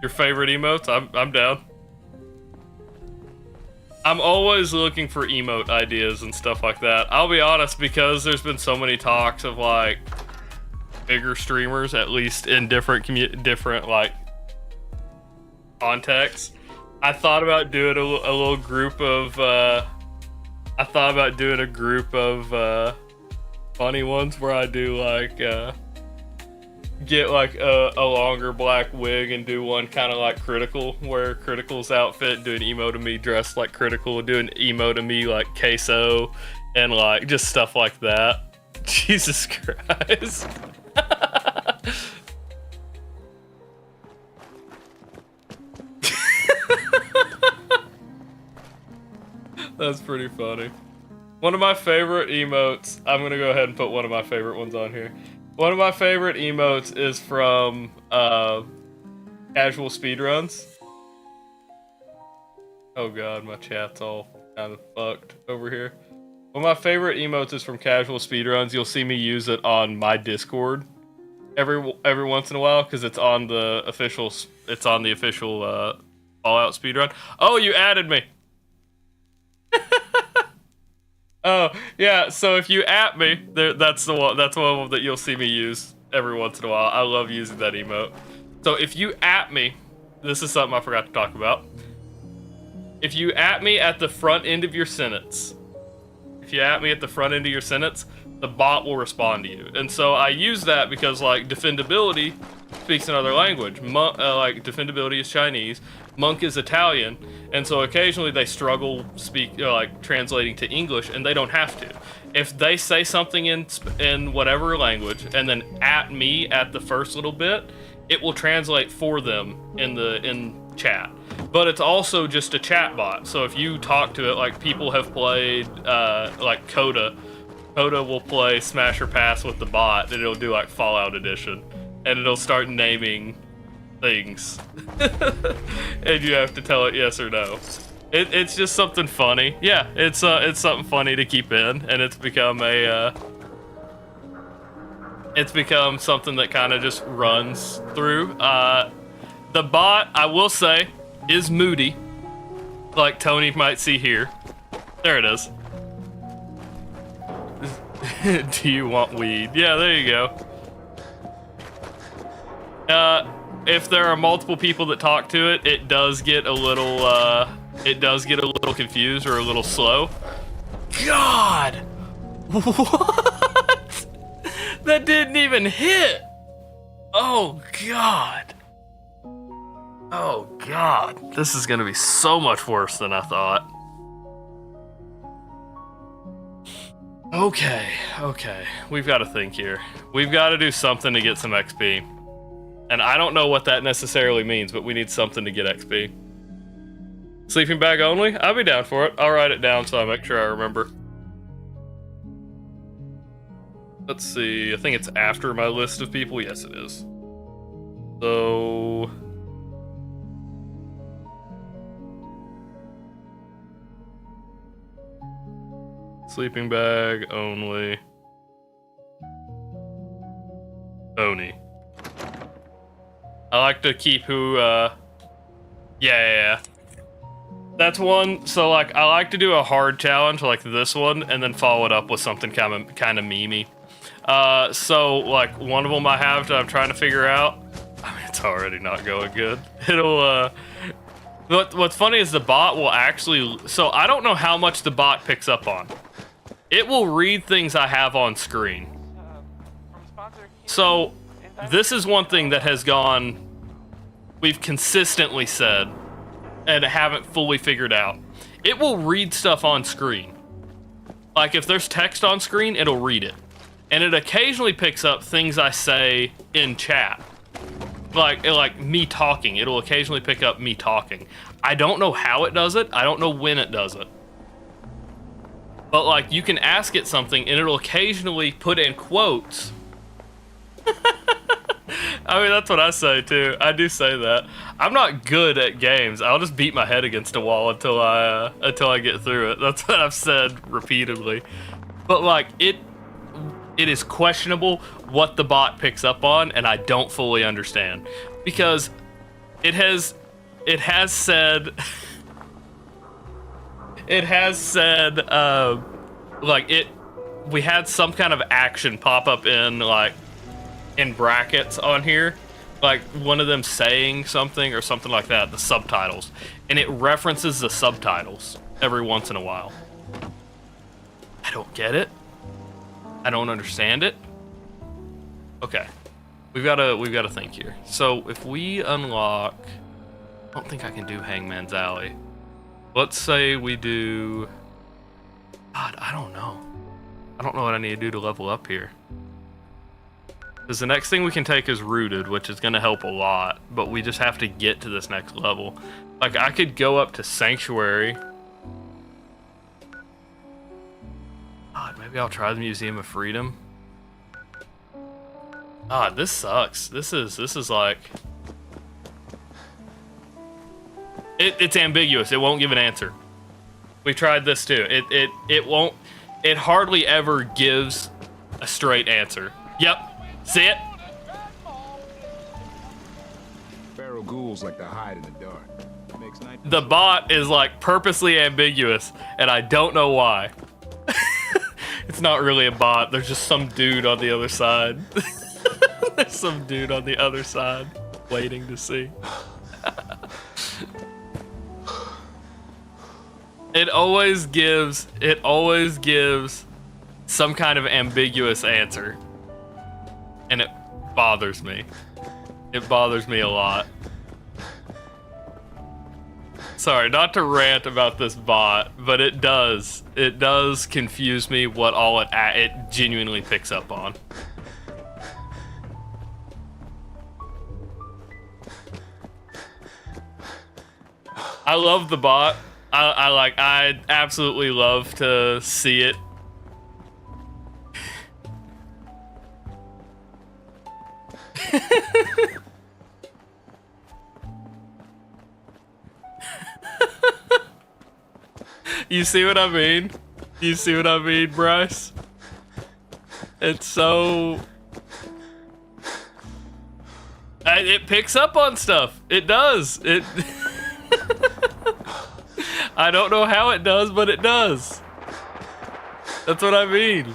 Your favorite emotes? I'm down. I'm always looking for emote ideas and stuff like that. I'll be honest, because there's been so many talks of like bigger streamers, at least in different like contexts. I thought about doing a little group of I thought about doing a group of funny ones where I do like get like a longer black wig and do one kind of like Critical, where Critical's outfit, do an emo to me dressed like Critical, do an emo to me like Queso, and like just stuff like that. Jesus Christ. That's pretty funny. One of my favorite emotes, I'm gonna go ahead and put one of my favorite ones on here. One of my favorite emotes is from Casual Speedruns. Oh God, my chat's all kind of fucked over here. One of my favorite emotes is from Casual Speedruns. You'll see me use it on my Discord every once in a while because it's on the official Fallout speedrun. Oh, you added me. Oh yeah, so if you at me, that's one that you'll see me use every once in a while. I love using that emote. So if you at me, this is something I forgot to talk about. If you at me at the front end of your sentence, the bot will respond to you. And so I use that because like defendability speaks another language. Like defendability is Chinese, monk is Italian, and so occasionally they struggle like translating to English, and they don't have to. If they say something in whatever language and then at me at the first little bit, it will translate for them in chat. But it's also just a chat bot. So if you talk to it, like people have played like Coda, Hoda will play Smash or Pass with the bot, and it'll do like Fallout Edition, and it'll start naming things, and you have to tell it yes or no. It's just something funny. Yeah, it's something funny to keep in, and it's become something that kind of just runs through. The bot, I will say, is moody, like Tony might see here. There it is. Do you want weed? Yeah, there you go. If there are multiple people that talk to it, it does get a little confused or a little slow. God! What? That didn't even hit! Oh, God. Oh, God. This is gonna be so much worse than I thought. Okay. We've got to think here. We've got to do something to get some XP. And I don't know what that necessarily means, but we need something to get XP. Sleeping bag only? I'll be down for it. I'll write it down so I make sure I remember. Let's see. I think it's after my list of people. Yes, it is. So... sleeping bag only. Oni. I like to keep who, yeah. That's one, so like, I like to do a hard challenge like this one, and then follow it up with something kind of memey. So, like, one of them I have that I'm trying to figure out. I mean, it's already not going good. It'll, what's funny is the bot will actually, so I don't know how much the bot picks up on. It will read things I have on screen. So, this is one thing that has gone, we've consistently said, and haven't fully figured out. It will read stuff on screen. Like, if there's text on screen, it'll read it. And it occasionally picks up things I say in chat. Like me talking. It'll occasionally pick up me talking. I don't know how it does it. I don't know when it does it. But, like, you can ask it something, and it'll occasionally put in quotes. I mean, that's what I say, too. I do say that. I'm not good at games. I'll just beat my head against a wall until I get through it. That's what I've said repeatedly. But, like, it is questionable what the bot picks up on, and I don't fully understand. Because it has said... It has said, we had some kind of action pop up in brackets on here. Like, one of them saying something or something like that, the subtitles. And it references the subtitles every once in a while. I don't get it. I don't understand it. Okay. We've gotta think here. So, if we unlock... I don't think I can do Hangman's Alley. Let's say we do... God, I don't know. I don't know what I need to do to level up here. Because the next thing we can take is Rooted, which is going to help a lot. But we just have to get to this next level. Like, I could go up to Sanctuary. God, maybe I'll try the Museum of Freedom. God, this sucks. This is like... It's ambiguous. It won't give an answer. We tried this too. It won't. It hardly ever gives a straight answer. Yep. See it?
Feral ghouls like to hide in the dark. Makes night.
The bot is like purposely ambiguous, and I don't know why. It's not really a bot. There's just some dude on the other side. There's some dude on the other side waiting to see. It always gives some kind of ambiguous answer. And it bothers me. It bothers me a lot. Sorry, not to rant about this bot, but it does confuse me what all it genuinely picks up on. I love the bot. I absolutely love to see it You see what I mean? You see what I mean, Bryce? It's so... it picks up on stuff. It does. It... I don't know how it does, but it does. That's what I mean.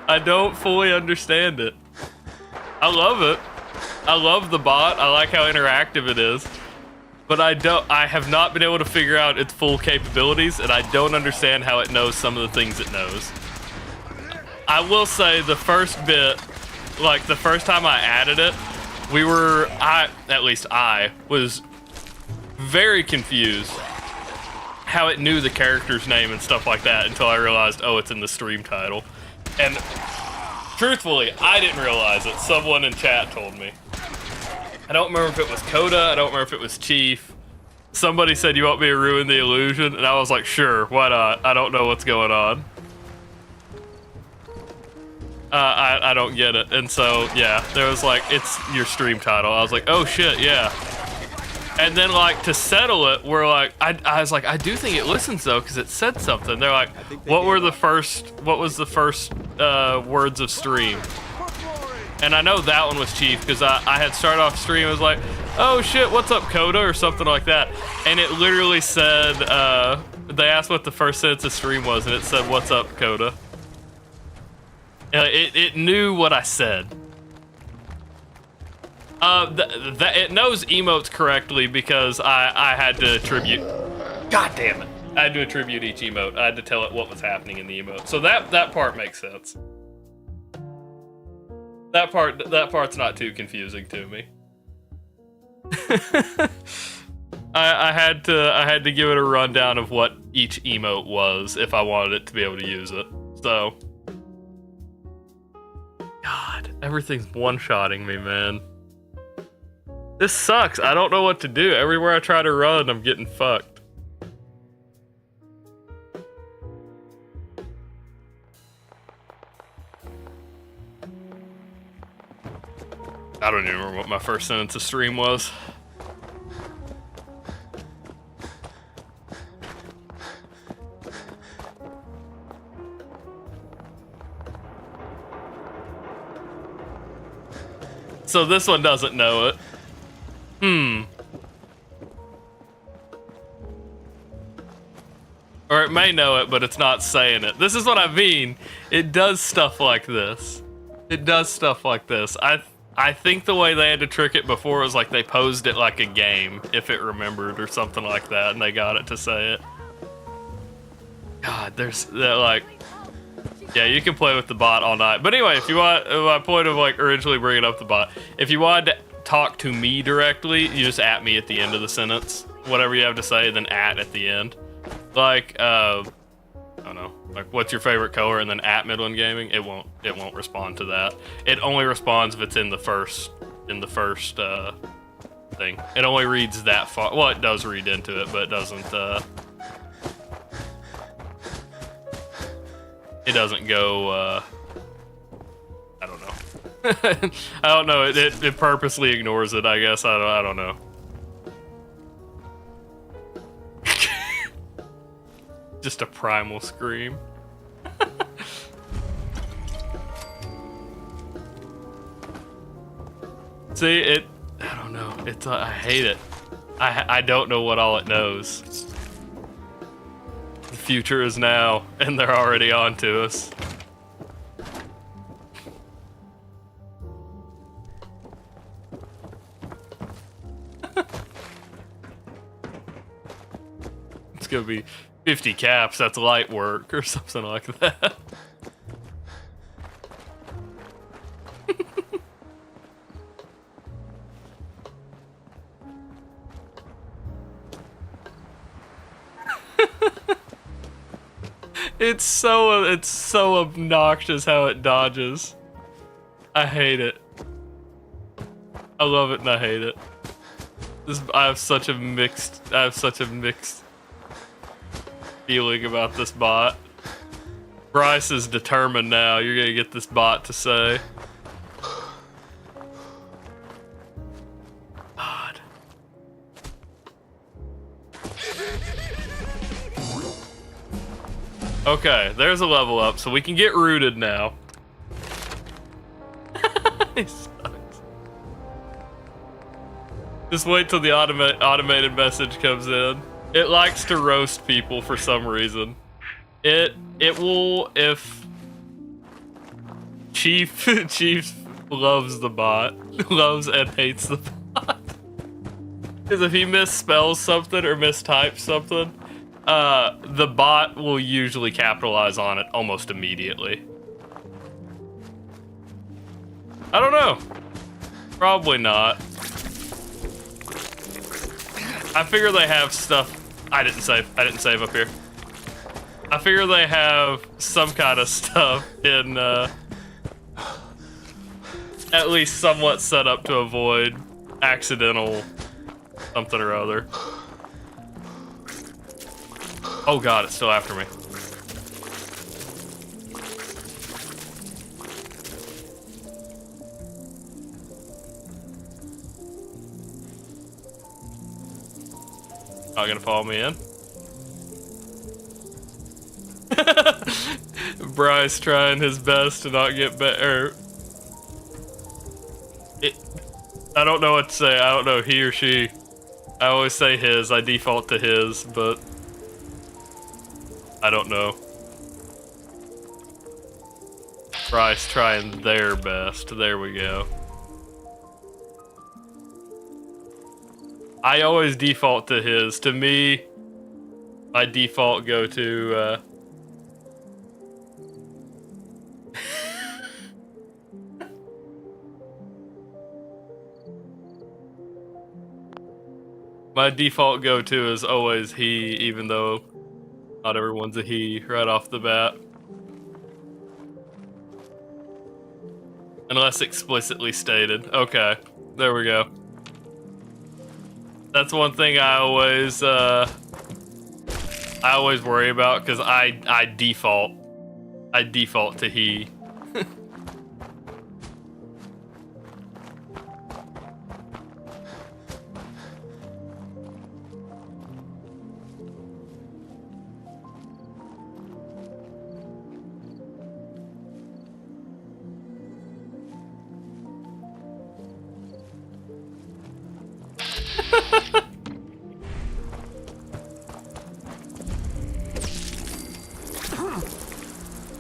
I don't fully understand it. I love it. I love the bot. I like how interactive it is. But I have not been able to figure out its full capabilities, and I don't understand how it knows some of the things it knows. I will say the first bit, like the first time I added it, at least I was very confused how it knew the character's name and stuff like that until I realized, oh, it's in the stream title. And truthfully, I didn't realize it. Someone in chat told me. I don't remember if it was Coda, I don't remember if it was Chief. Somebody said, you want me to ruin the illusion? And I was like, sure, why not? I don't know what's going on. I don't get it. And so, yeah, there was like, it's your stream title. I was like, oh shit, yeah. And then like, to settle it, we're like, I was like, I do think it listens though, because it said something. They're like, what was the first words of stream? And I know that one was Chief, because I had started off stream, I was like, oh shit, what's up, Coda, or something like that. And it literally said, they asked what the first sentence of stream was, and it said, what's up, Coda. It knew what I said. It knows emotes correctly because I had to attribute, god damn it. I had to attribute each emote. I had to tell it what was happening in the emote. So that part makes sense. That part's not too confusing to me. I had to give it a rundown of what each emote was if I wanted it to be able to use it. So, God, everything's one-shotting me, man. This sucks. I don't know what to do. Everywhere I try to run, I'm getting fucked. I don't even remember what my first sentence of stream was. So this one doesn't know it. Or it may know it, but it's not saying it. This is what I mean. It does stuff like this. It does stuff like this. I think the way they had to trick it before was like they posed it like a game, if it remembered or something like that, and they got it to say it. God, there's that like, yeah, you can play with the bot all night. But anyway, if you want, my point of like originally bringing up the bot, if you wanted to talk to me directly, you just at me at the end of the sentence, whatever you have to say, then at the end. Like, I don't know, like what's your favorite color, and then at Midland Gaming. It won't respond to that. It only responds if it's in the first thing. It only reads that far. Well, it does read into it, but it doesn't go I don't know. I don't know. It purposely ignores it, I guess. I don't know. Just a primal scream. See, I don't know. I hate it. I don't know what all it knows. The future is now, and they're already on to us. It's gonna be 50 caps, that's light work, or something like that. It's so obnoxious how it dodges. I hate it. I love it and I hate it. I have such a mixed feeling about this bot. Bryce is determined now. You're gonna get this bot to say. Okay, there's a level up, so we can get rooted now. He sucks. Just wait till the automated message comes in. It likes to roast people for some reason. It will if Chief loves the bot, loves and hates the bot. Because if he misspells something or mistypes something, the bot will usually capitalize on it almost immediately. I don't know. Probably not. I figure they have stuff. I didn't save up here. I figure they have some kind of stuff in at least somewhat set up to avoid accidental something or other. Oh god, it's still after me. Not gonna follow me in. Bryce trying his best to not get better. I don't know what to say. I don't know, he or she. I always say his. I default to his, but I don't know. Bryce trying their best. There we go. I always default to his. To me, my default go to my default go-to is always he, even though not everyone's a he right off the bat. Unless explicitly stated. Okay, there we go. That's one thing I always worry about, because I default to he.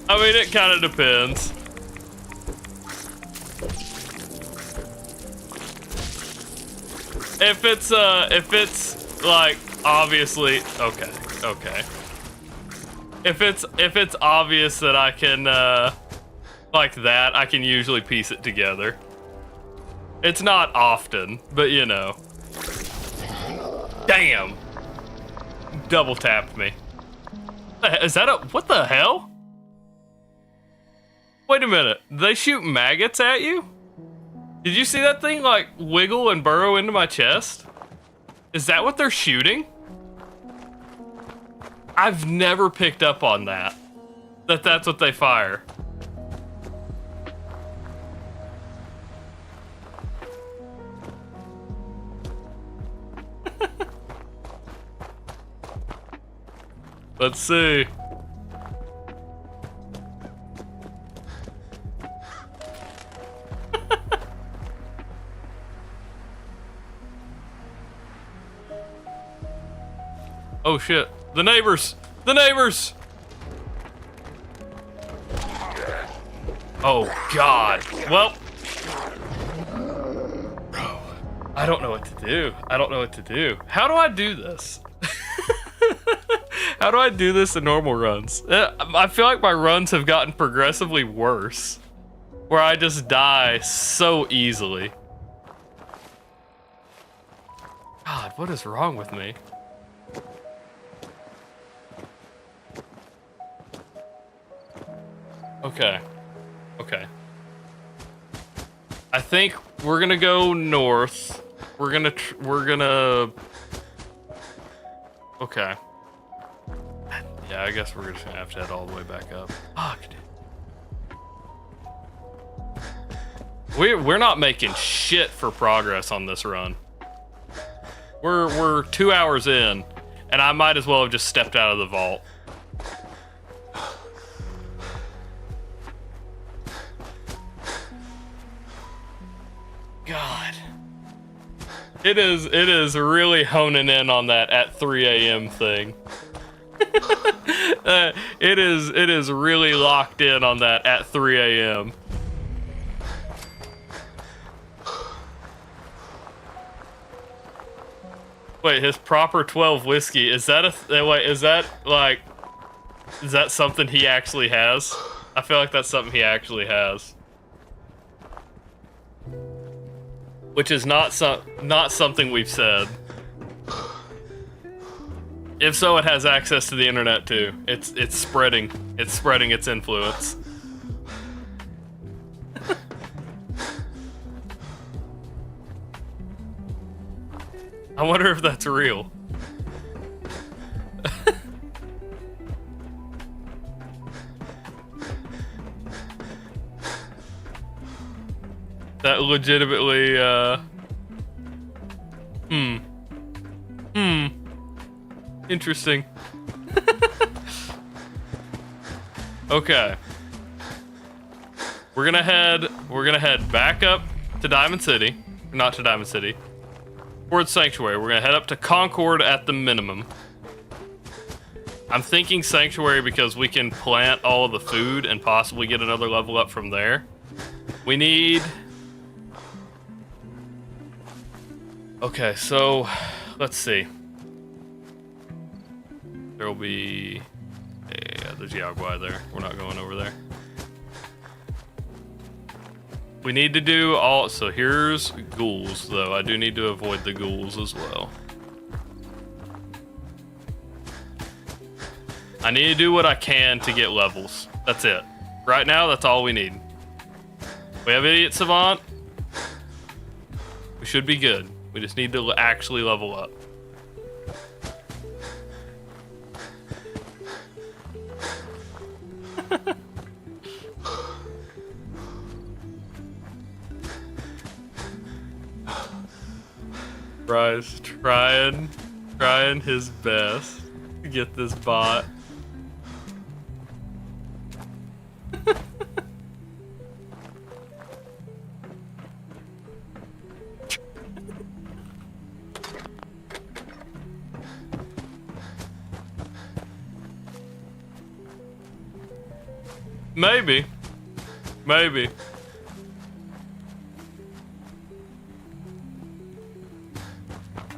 I mean, it kind of depends. If it's like obviously okay. If it's obvious that I can like that, I can usually piece it together. It's not often, but you know. Damn. Double tapped me. Is that a what the hell? Wait a minute, they shoot maggots at you? Did you see that thing like wiggle and burrow into my chest? Is that what they're shooting? I've never picked up on that. That's what they fire. Let's see. Oh shit. The neighbors! The neighbors! Oh god. Well. Bro. I don't know what to do. I don't know what to do. How do I do this? How do I do this in normal runs? I feel like my runs have gotten progressively worse. Where I just die so easily. God, what is wrong with me? Okay. Okay. I think we're gonna go north. We're gonna... Okay. Yeah, I guess we're just gonna have to head all the way back up. Fuck, dude. We're not making shit for progress on this run. We're 2 hours in, and I might as well have just stepped out of the vault. It is really honing in on that at 3 a.m. thing. It is really locked in on that at 3 a.m. Wait, his proper 12 whiskey, is that is that something he actually has? I feel like that's something he actually has. Which is not something we've said. If so, it has access to the internet too. It's spreading its influence. I wonder if that's real. That legitimately, interesting. Okay. We're gonna head back up to Diamond City. Not to Diamond City. Towards Sanctuary. We're gonna head up to Concord at the minimum. I'm thinking Sanctuary because we can plant all of the food and possibly get another level up from there. We need... Okay, so let's see. There will be... Yeah, there's Yaguai there. We're not going over there. We need to do all... So here's ghouls, though. I do need to avoid the ghouls as well. I need to do what I can to get levels. That's it. Right now, that's all we need. We have Idiot Savant. We should be good. We just need to actually level up. Bryce trying his best to get this bot. Maybe.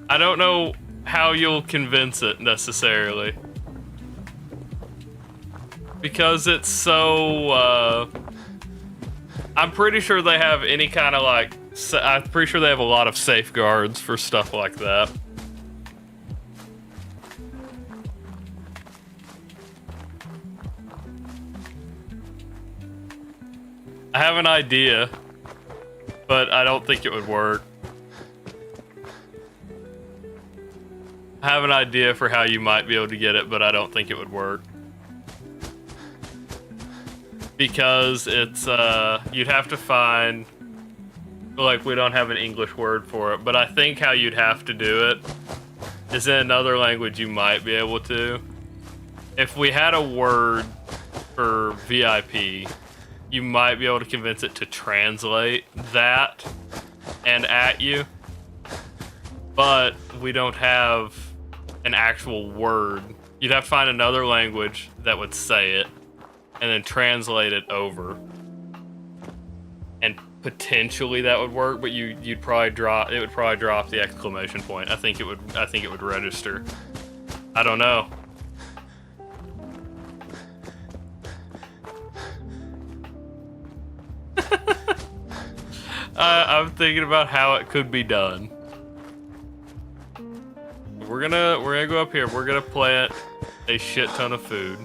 I don't know how you'll convince it necessarily. Because it's so, I'm pretty sure they have any kind of like, I'm pretty sure they have a lot of safeguards for stuff like that. I have an idea, but I don't think it would work. I have an idea for how you might be able to get it, but I don't think it would work. Because it's, you'd have to find, like, we don't have an English word for it, but I think how you'd have to do it is in another language you might be able to. If we had a word for VIP, you might be able to convince it to translate that and at you. But we don't have an actual word. You'd have to find another language that would say it and then translate it over. And potentially that would work, but you'd probably drop the exclamation point. I think it would register. I don't know. I'm thinking about how it could be done. We're gonna go up here. We're gonna plant a shit ton of food.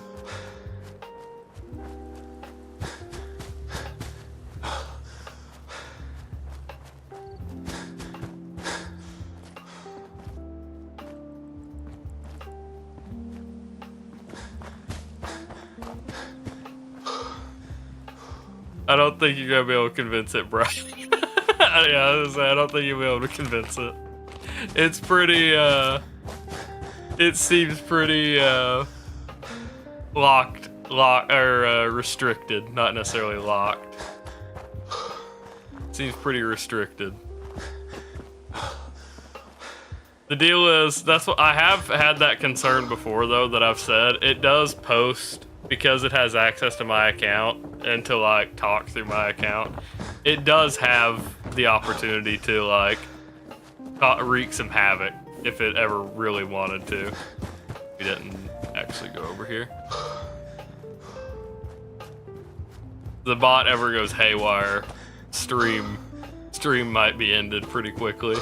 I don't think you're gonna be able to convince it, bro. Yeah, I was gonna say, I don't think you'll be able to convince it. It's pretty, it seems pretty, restricted, not necessarily locked. Seems pretty restricted. The deal is, that's what I have had that concern before, though, that I've said. It does post, because it has access to my account and to, like, talk through my account. It does have the opportunity to, like, wreak some havoc if it ever really wanted to. We didn't actually go over here. The bot ever goes haywire, stream might be ended pretty quickly.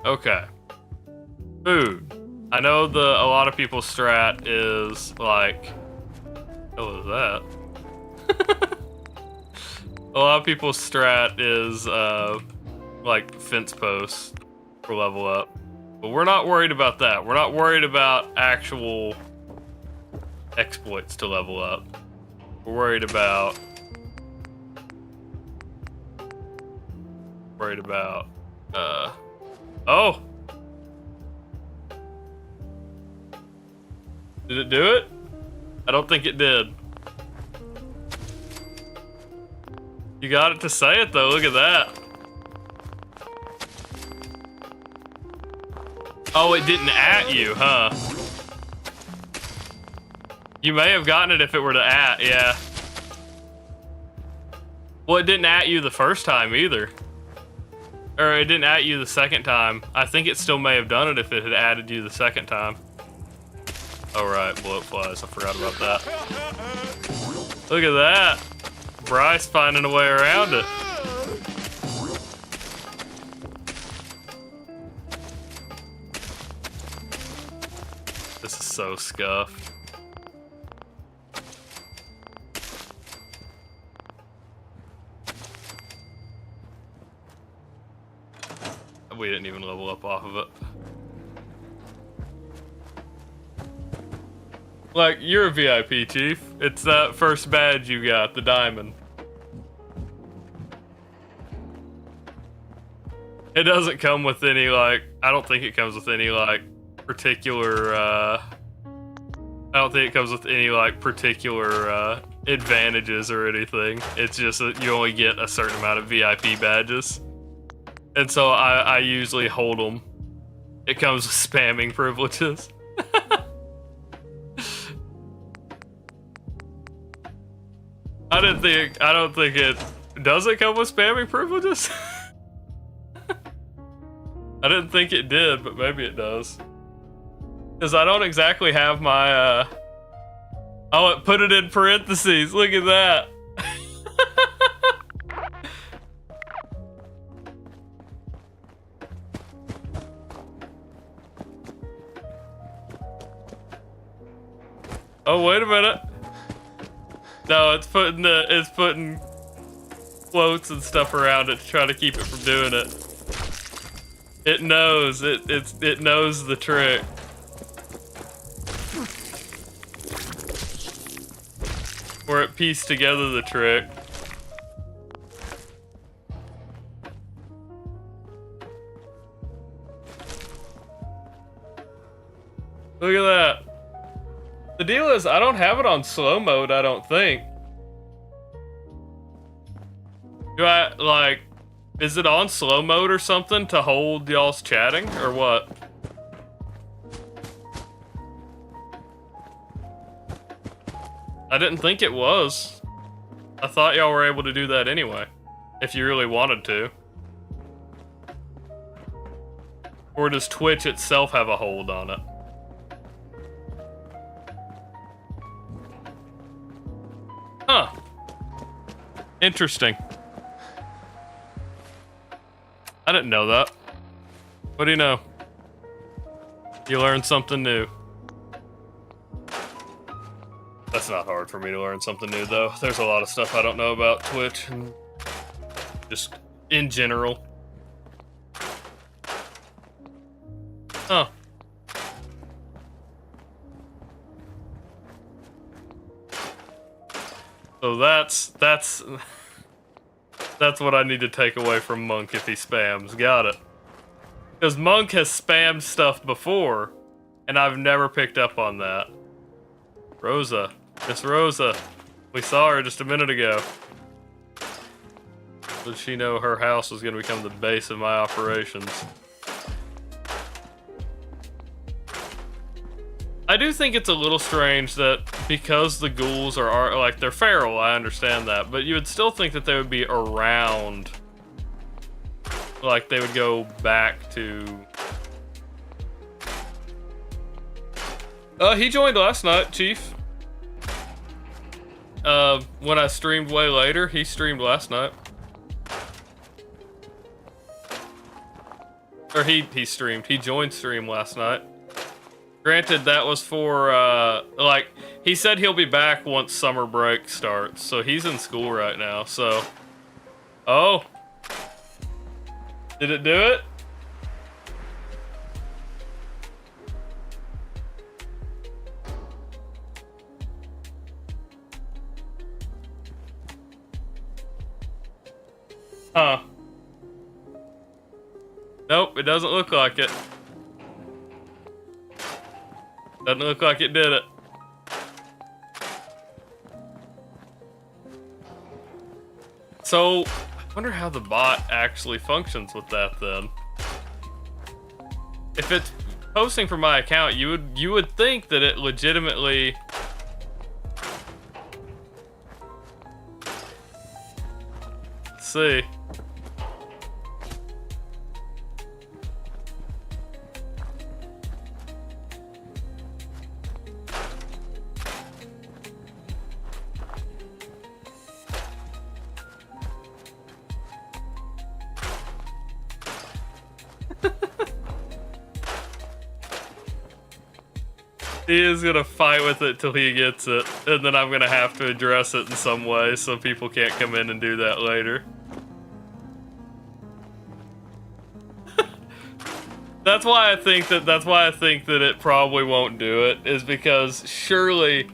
Okay. Food. I know a lot of people's strat is like, what was that? A lot of people's strat is like fence posts for level up. But we're not worried about that. We're not worried about actual exploits to level up. We're worried about oh! Did it do it? I don't think it did. You got it to say it though, look at that. Oh, it didn't at you, huh? You may have gotten it if it were to at, yeah. Well, it didn't at you the first time either. Or it didn't at you the second time. I think it still may have done it if it had added you the second time. Oh right, blow up flies, I forgot about that. Look at that. Bryce finding a way around it. This is so scuffed. We didn't even level up off of it. Like, you're a VIP, Chief. It's that first badge you got, the diamond. It doesn't come with any, like, I don't think it comes with any, like, particular, I don't think it comes with any, like, particular, advantages or anything. It's just that you only get a certain amount of VIP badges. And so I usually hold them. It comes with spamming privileges. I don't think it, does it come with spamming privileges? I didn't think it did, but maybe it does. Because I don't exactly have my, oh, it put it in parentheses, look at that. Oh, wait a minute. No, it's putting quotes and stuff around it to try to keep it from doing it. It knows, it knows the trick. Where it pieced together the trick. Look at that. The deal is, I don't have it on slow mode, I don't think. Do I, like, is it on slow mode or something to hold y'all's chatting, or what? I didn't think it was. I thought y'all were able to do that anyway, if you really wanted to. Or does Twitch itself have a hold on it? Huh. Interesting. I didn't know that. What do you know? You learned something new. That's not hard for me to learn something new, though. There's a lot of stuff I don't know about Twitch, and just in general. Huh. So that's what I need to take away from Monk if he spams. Got it. Because Monk has spammed stuff before, and I've never picked up on that. Rosa. Miss Rosa. We saw her just a minute ago. Did she know her house was going to become the base of my operations? I do think it's a little strange that because the ghouls are like, they're feral, I understand that, but you would still think that they would be around. Like, they would go back to... He joined last night, Chief. When I streamed way later, he streamed last night. Or he streamed. He joined stream last night. Granted, that was for, like, he said he'll be back once summer break starts. So he's in school right now, so... Oh! Did it do it? Huh. Nope, it doesn't look like it. Doesn't look like it did it. So, I wonder how the bot actually functions with that then. If it's posting from my account, you would think that it legitimately... Let's see. He is gonna fight with it till he gets it, and then I'm gonna have to address it in some way so people can't come in and do that later. That's why I think that it probably won't do it, is because surely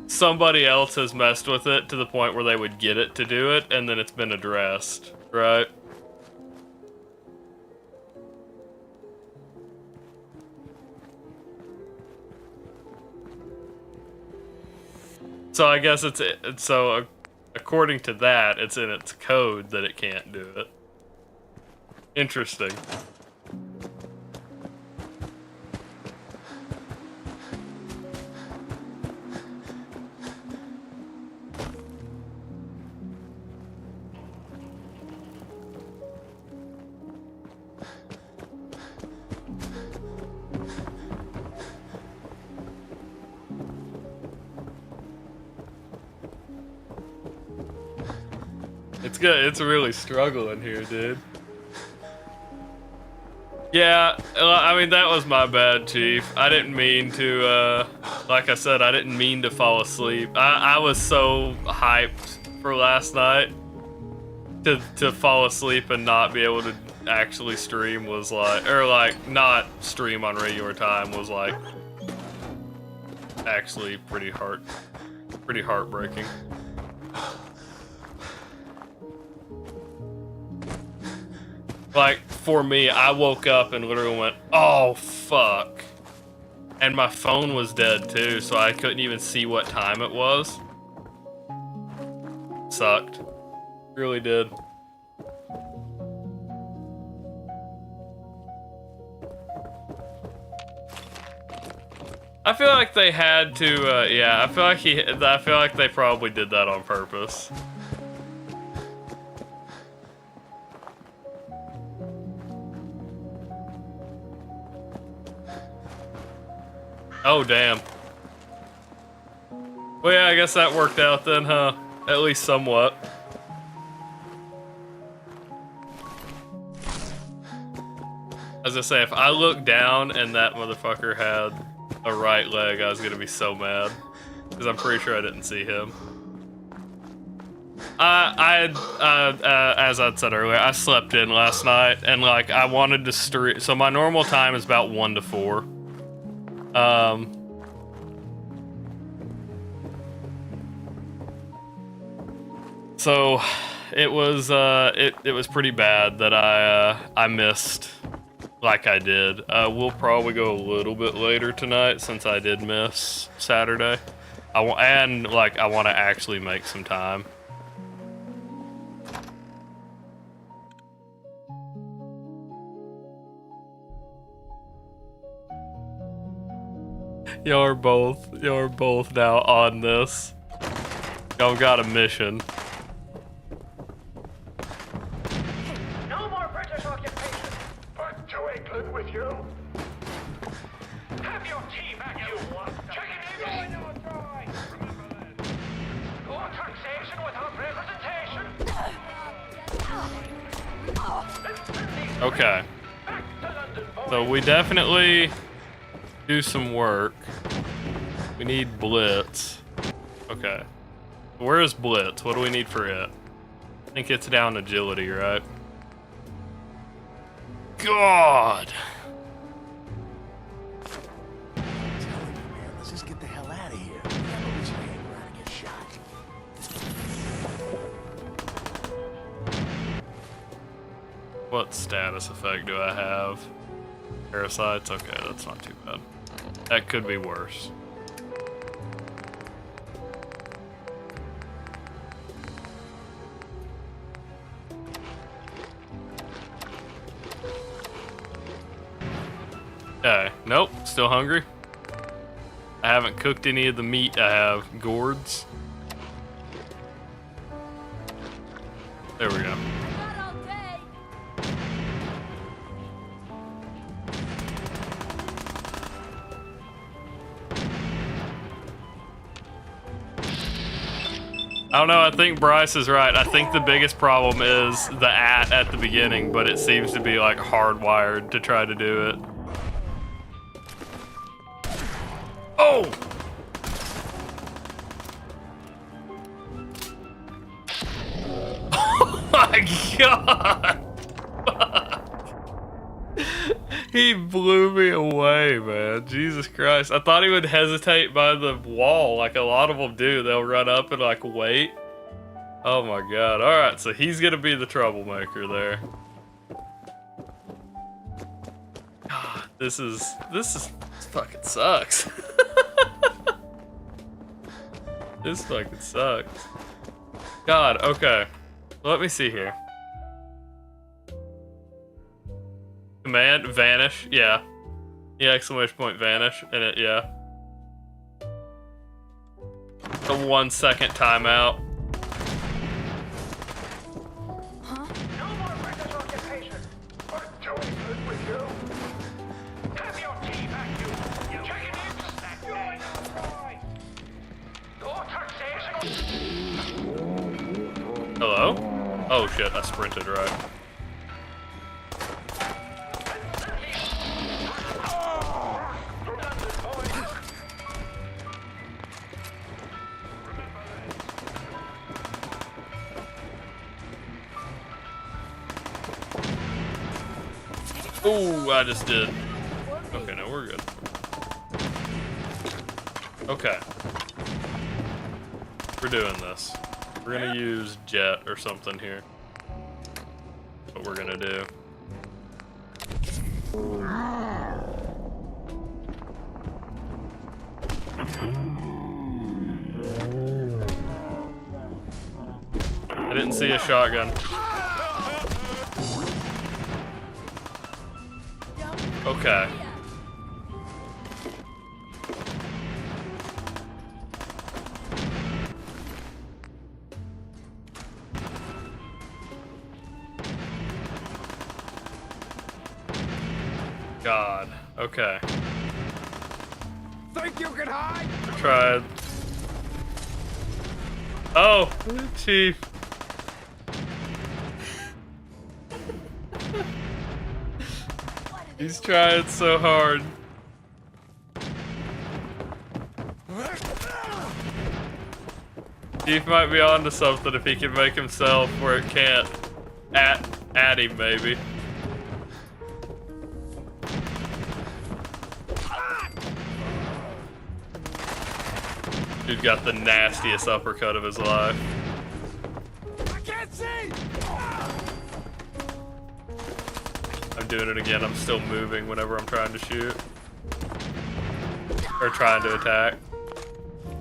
somebody else has messed with it to the point where they would get it to do it, and then it's been addressed, right? So I guess so according to that, it's in its code that it can't do it. Interesting. It's good. It's really struggling here, dude. Yeah, I mean, that was my bad, Chief. I didn't mean to, like I said, I didn't mean to fall asleep. I was so hyped for last night. To fall asleep and not be able to actually stream was like, or like, not stream on regular time was like, actually pretty heartbreaking. Like, for me, I woke up and literally went, oh, fuck. And my phone was dead, too, so I couldn't even see what time it was. Sucked. Really did. I feel like they had to, yeah, I feel like they probably did that on purpose. Oh, damn. Well, yeah, I guess that worked out then, huh? At least somewhat. As I say, if I looked down and that motherfucker had a right leg, I was gonna be so mad. Because I'm pretty sure I didn't see him. As I'd said earlier, I slept in last night, and, like, I wanted to stream. So my normal time is about 1 to 4. So it was pretty bad that I missed like I did. We'll probably go a little bit later tonight since I did miss Saturday. I want to actually make some time. Y'all are both now on this. Y'all got a mission.
No more British occupation. Put to England with you. Have your tea back, you chicken eating. More taxation without representation.
Okay. So we definitely do some work. We need Blitz. Okay. Where is Blitz? What do we need for it? I think it's down agility, right? God!
Let's just get the hell out of here. We got no reason to hang around and get shot.
What status effect do I have? Parasites? Okay, that's not too bad. That could be worse. Okay, nope, still hungry. I haven't cooked any of the meat I have. Gourds. There we go. I don't know, I think Bryce is right. I think the biggest problem is the at the beginning, but it seems to be like hardwired to try to do it. Oh! Oh my god! He blew me away, man. Jesus Christ. I thought he would hesitate by the wall like a lot of them do. They'll run up and like wait. Oh my god. Alright, so he's gonna be the troublemaker there. God, this fucking sucks. This fucking sucks. God, okay. Let me see here. Command, vanish, yeah. The exclamation point vanish, and it, yeah. A 1 second timeout.
Huh? No more British occupation. Put to England with you. Have your tea back, you chicken eats. You're right. More taxation.
Hello? Oh shit, I sprinted right. Ooh, I just did. Okay, no, we're good. Okay. We're doing this. We're gonna use jet or something here. What we're gonna do. I didn't see a shotgun. Okay. God. Okay.
Think you can hide?
Tried. Oh, Chief. He's trying so hard. Chief might be onto something if he can make himself where it can't at him, maybe. Dude got the nastiest uppercut of his life.
I can't see.
I'm doing it again. I'm still moving whenever I'm trying to shoot. Or trying to attack.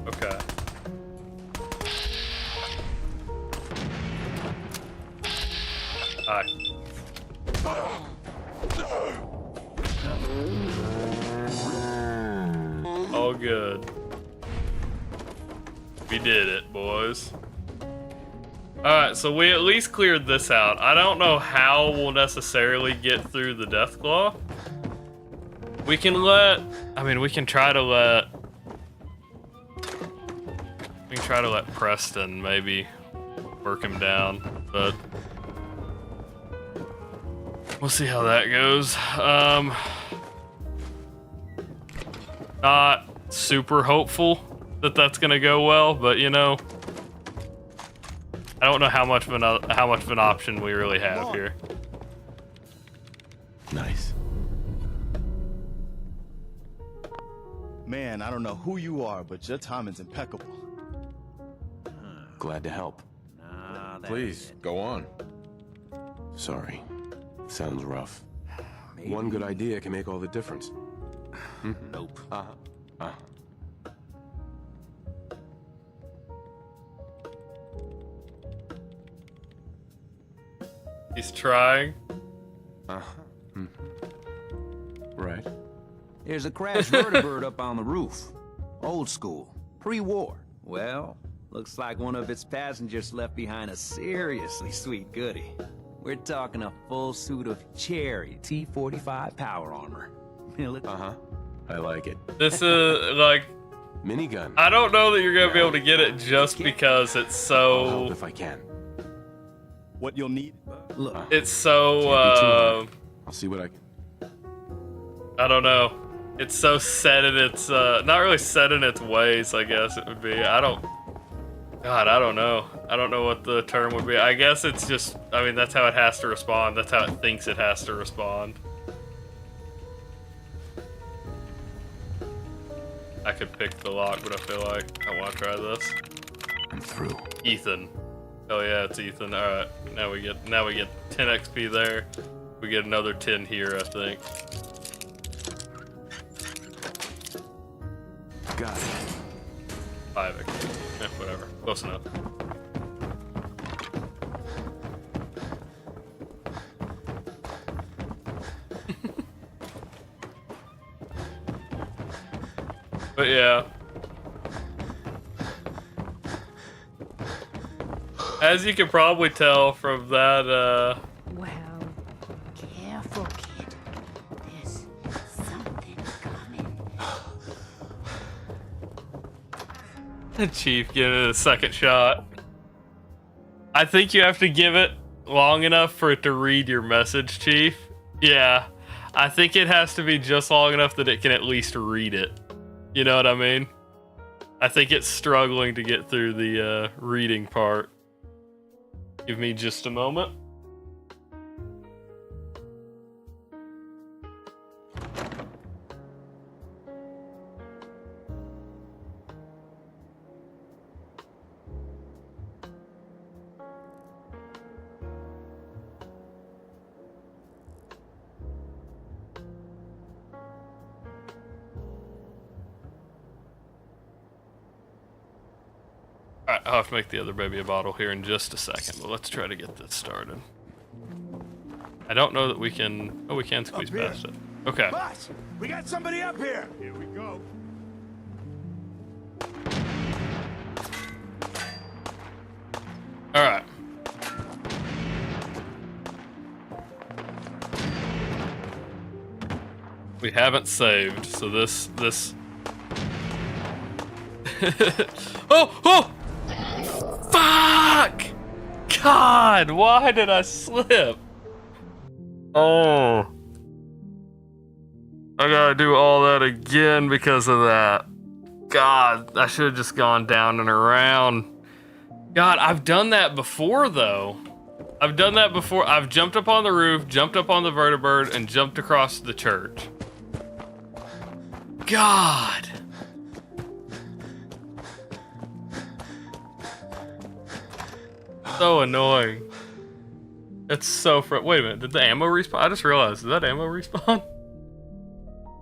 Okay. Hi. All We did it, boys. Alright, so we at least cleared this out. I don't know how we'll necessarily get through the Deathclaw. We can let... I mean, we can try to let... We can try to let Preston maybe work him down, but... We'll see how that goes. Not super hopeful that that's gonna go well, but you know, I don't know how much of an option we really have here.
Nice.
Man, I don't know who you are, but your timing's impeccable.
Glad to help.
Please, go on.
Sorry. Sounds rough.
One good idea can make all the difference.
Nope.
He's trying.
Right.
There's a crashed vertibird up on the roof. Old school. Pre-war. Well, looks like one of its passengers left behind a seriously sweet goodie. We're talking a full suit of cherry T-45 power armor.
I like it.
This is like
minigun.
I don't know that you're gonna be able to get it just because it's so.
I'll help if I can.
What you'll need?
Look,
it's so.
I'll see what I can.
I don't know. It's so set in its not really set in its ways. I guess it would be. God, I don't know. I don't know what the term would be. I guess it's just. I mean, that's how it has to respond. That's how it thinks it has to respond. I could pick the lock, but I feel like I want to try this.
I'm through.
Ethan. Oh yeah, it's Ethan. All right, now we get 10 XP there. We get another 10 here, I think.
Got it.
5 XP. Whatever. Close enough. But yeah. As you can probably tell from that,
Well, careful, kid. There's something coming.
Chief giving it a second shot. I think you have to give it long enough for it to read your message, Chief. Yeah. I think it has to be just long enough that it can at least read it. You know what I mean? I think it's struggling to get through the reading part. Give me just a moment. Alright, I'll have to make the other baby a bottle here in just a second, but let's try to get this started. I don't know that we can... Oh, we can squeeze past it. Okay.
Boss, we got somebody up here. Here we go.
Alright. We haven't saved, so this... Oh! Fuck! God, why did I slip? Oh. I gotta do all that again because of that. God, I should have just gone down and around. God, I've done that before, though. I've done that before. I've jumped up on the roof, jumped up on the vertibird, and jumped across the church. God. So annoying. It's so wait a minute, did the ammo respawn? I just realized, did that ammo respawn?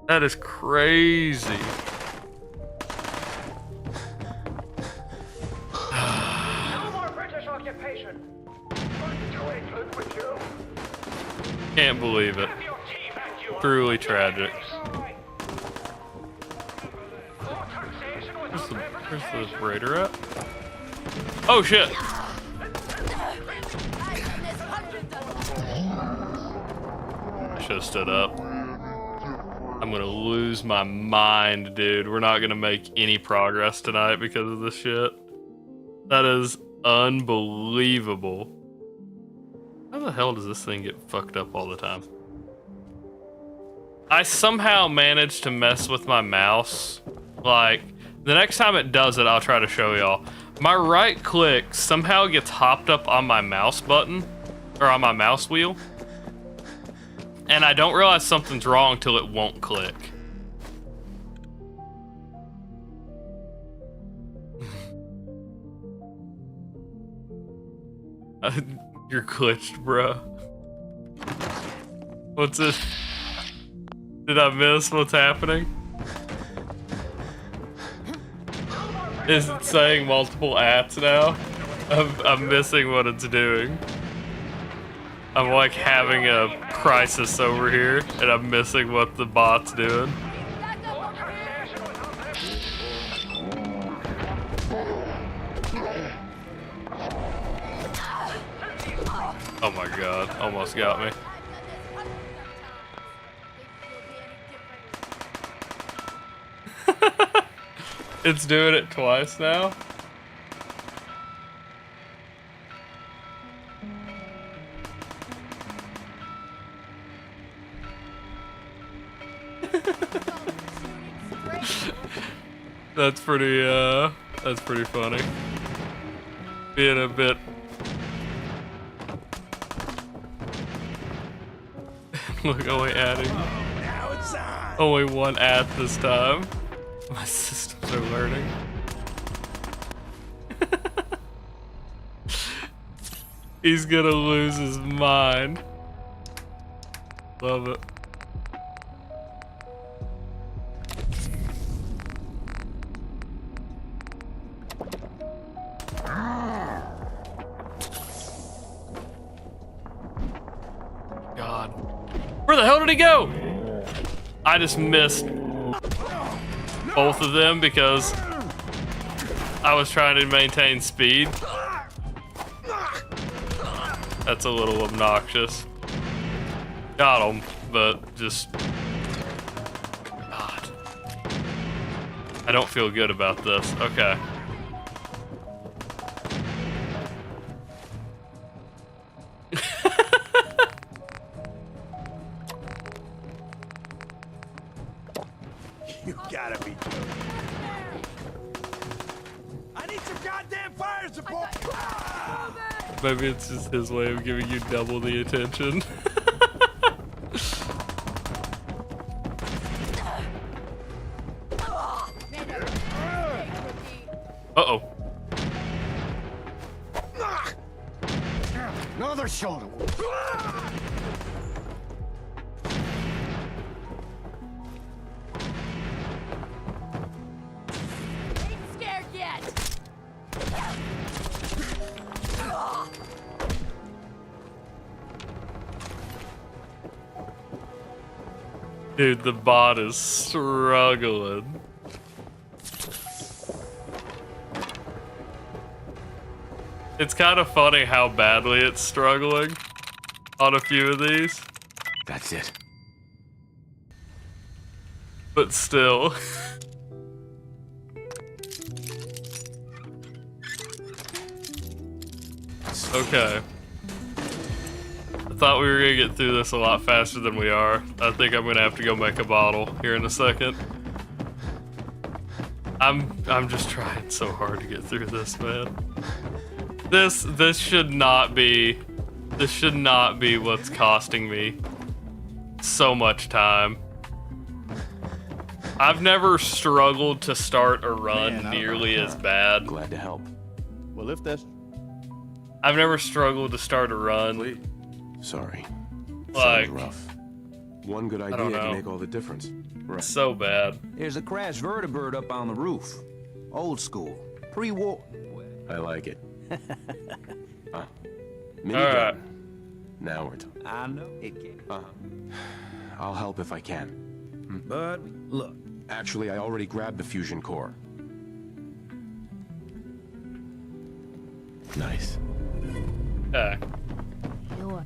That is crazy.
No more British occupation. To England with you.
Can't believe it. Truly tragic.
More taxation with the
Where's the raider at? Oh shit! I should have stood up. I'm gonna lose my mind, dude. We're not gonna make any progress tonight because of this shit. That is unbelievable. How the hell does this thing get fucked up all the time? I somehow managed to mess with my mouse. Like, the next time it does it, I'll try to show y'all. My right click somehow gets hopped up on my mouse button, or on my mouse wheel. And I don't realize something's wrong till it won't click. You're glitched, bro. What's this? Did I miss what's happening? Is it saying multiple ats now? I'm missing what it's doing. I'm like having a crisis over here, and I'm missing what the bot's doing. Oh my god, almost got me. It's doing it twice now. That's pretty funny. Being a bit look, only adding only one at this time. My systems are learning. He's gonna lose his mind. Love it. God. Where the hell did he go? I just missed both of them because I was trying to maintain speed. That's a little obnoxious. Got him, but just... God. I don't feel good about this. Okay.
You gotta be joking. I need some goddamn fire support!
Maybe it's just his way of giving you double the attention. Uh-oh.
Another shoulder.
Scared yet?
Dude, the bot is struggling. It's kind of funny how badly it's struggling on a few of these.
That's it.
But still. Okay. I thought we were gonna get through this a lot faster than we are. I think I'm gonna have to go make a bottle here in a second. I'm just trying so hard to get through this, man. This should not be what's costing me so much time. I've never struggled to start a run nearly as bad.
Glad to help.
Well, if that's...
I've never struggled to start a run.
Sorry.
Like,
Sounds rough. One good idea can make all the difference.
Right. So bad.
There's a crashed vertibird up on the roof. Old school. Pre-war.
I like it.
All
Minigun. Now we're talking.
I know it can.
I'll help if I can.
But look.
Actually, I already grabbed the fusion core.
Nice.
Okay.
You're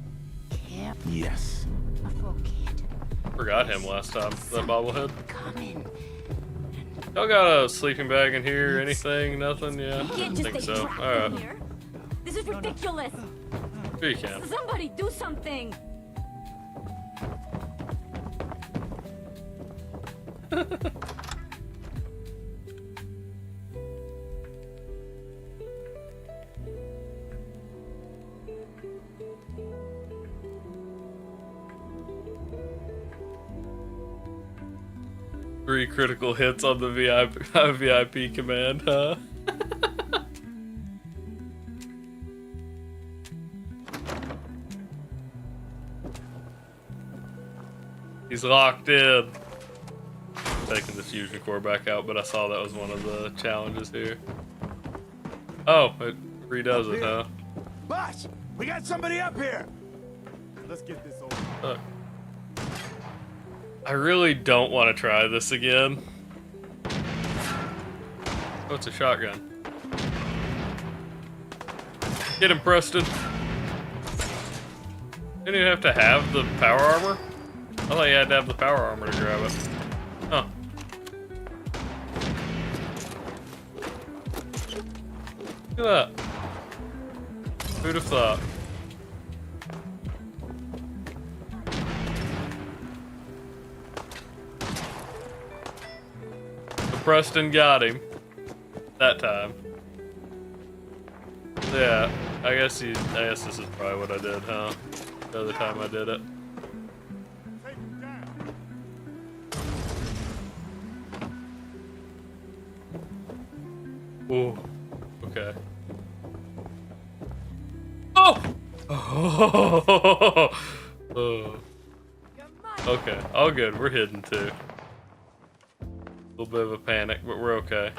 Yes.
careful, kid.
Forgot him last time. That bobblehead.
Coming.
Y'all got a sleeping bag in here? Anything? Nothing? Yeah. I
Can't
didn't
just
think
stay
so.
trapped
All right.
in here. This is ridiculous.
Sure you can.
Somebody do something.
Three critical hits on the VIP command, huh? He's locked in. I'm taking the fusion core back out, but I saw that was one of the challenges here. Oh, it redoes it, huh?
Boss, we got somebody up here. Let's get this over.
Look. I really don't want to try this again. Oh, it's a shotgun. Get him, Preston. Didn't even have to have the power armor? I thought you had to have the power armor to grab it. Huh. Look at that. Who'd have thought? Preston got him that time. Yeah, I guess this is probably what I did, huh? The other time I did it. Ooh, okay. Oh! Oh. Okay, all good. We're hidden too. A little bit of a panic, but we're okay.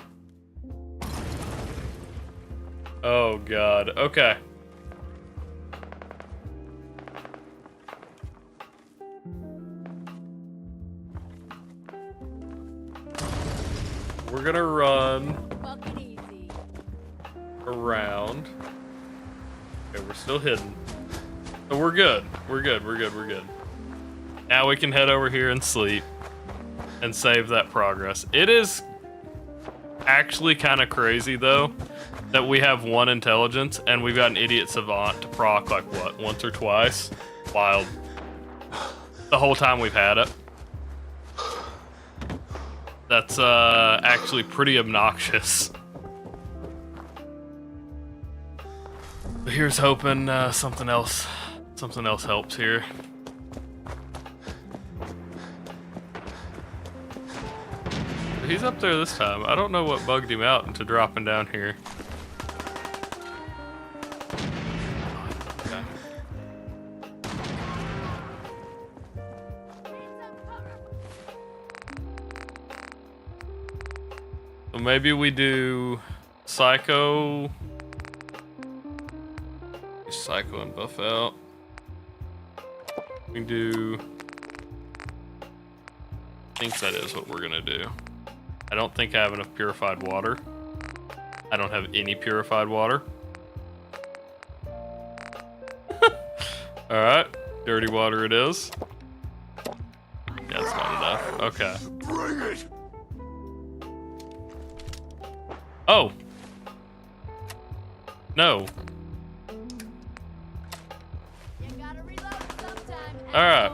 Oh god, okay. We're gonna run around. Okay, we're still hidden. So we're good. We're good, we're good, we're good. Now we can head over here and sleep. And save that progress. It is actually kind of crazy though that we have 1 intelligence and we've got an idiot savant to proc like what, once or twice? Wild. The whole time we've had it. That's actually pretty obnoxious. But here's hoping something else helps here. He's up there this time. I don't know what bugged him out into dropping down here. Okay. So maybe we do Psycho. Psycho and buff out. We can do. I think that is what we're gonna do. I don't think I have enough purified water. I don't have any purified water. Alright, dirty water it is. Yeah, that's not enough. Okay.
Bring it.
Oh! No. Alright.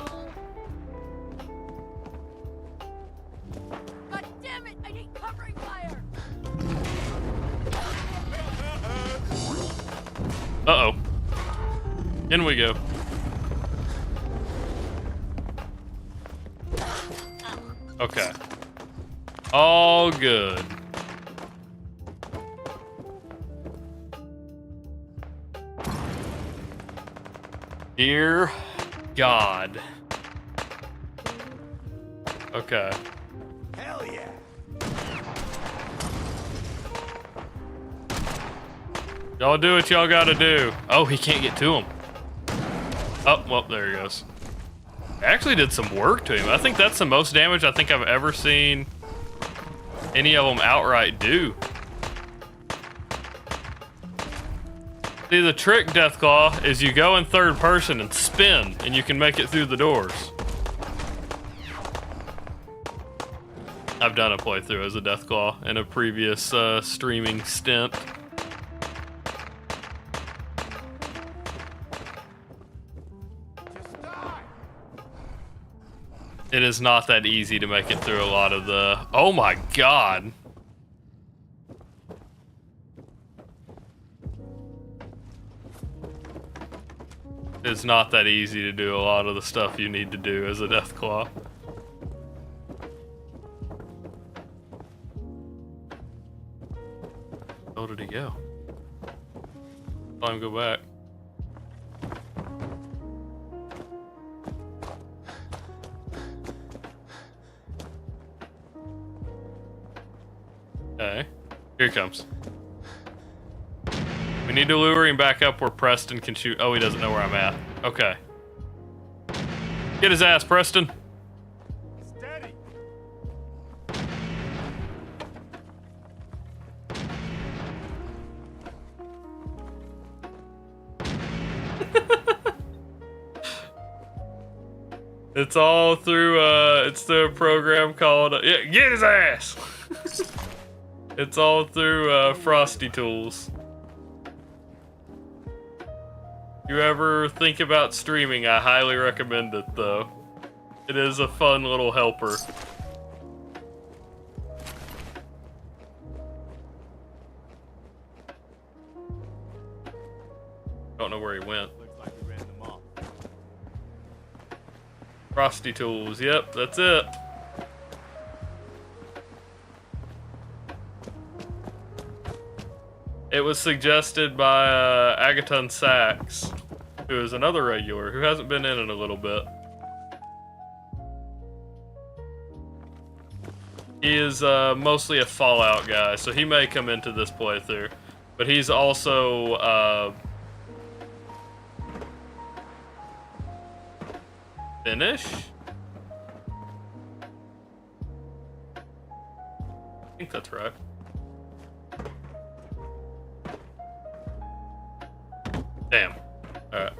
Uh-oh. In we go. Okay. All good. Dear God. Okay.
Hell yeah.
Y'all do what y'all gotta do. Oh, he can't get to him. Oh, well, there he goes. Actually did some work to him. I think that's the most damage I think I've ever seen any of them outright do. See, the trick, Deathclaw, is you go in third person and spin, and you can make it through the doors. I've done a playthrough as a Deathclaw in a previous streaming stint. It is not that easy to make it through a lot of the... Oh my god! It's not that easy to do a lot of the stuff you need to do as a Deathclaw. Where did he go? Saw him go back. Okay, here he comes. We need to lure him back up where Preston can shoot. Oh, he doesn't know where I'm at. Okay. Get his ass, Preston.
Steady.
It's all through, it's through a program called, yeah, get his ass! It's all through, Frosty Tools. You ever think about streaming, I highly recommend it, though. It is a fun little helper. Don't know where he went. Frosty Tools, yep, that's it. It was suggested by Agaton Sachs, who is another regular, who hasn't been in a little bit. He is mostly a Fallout guy, so he may come into this playthrough. But he's also Finnish? I think that's right. Damn. Alright.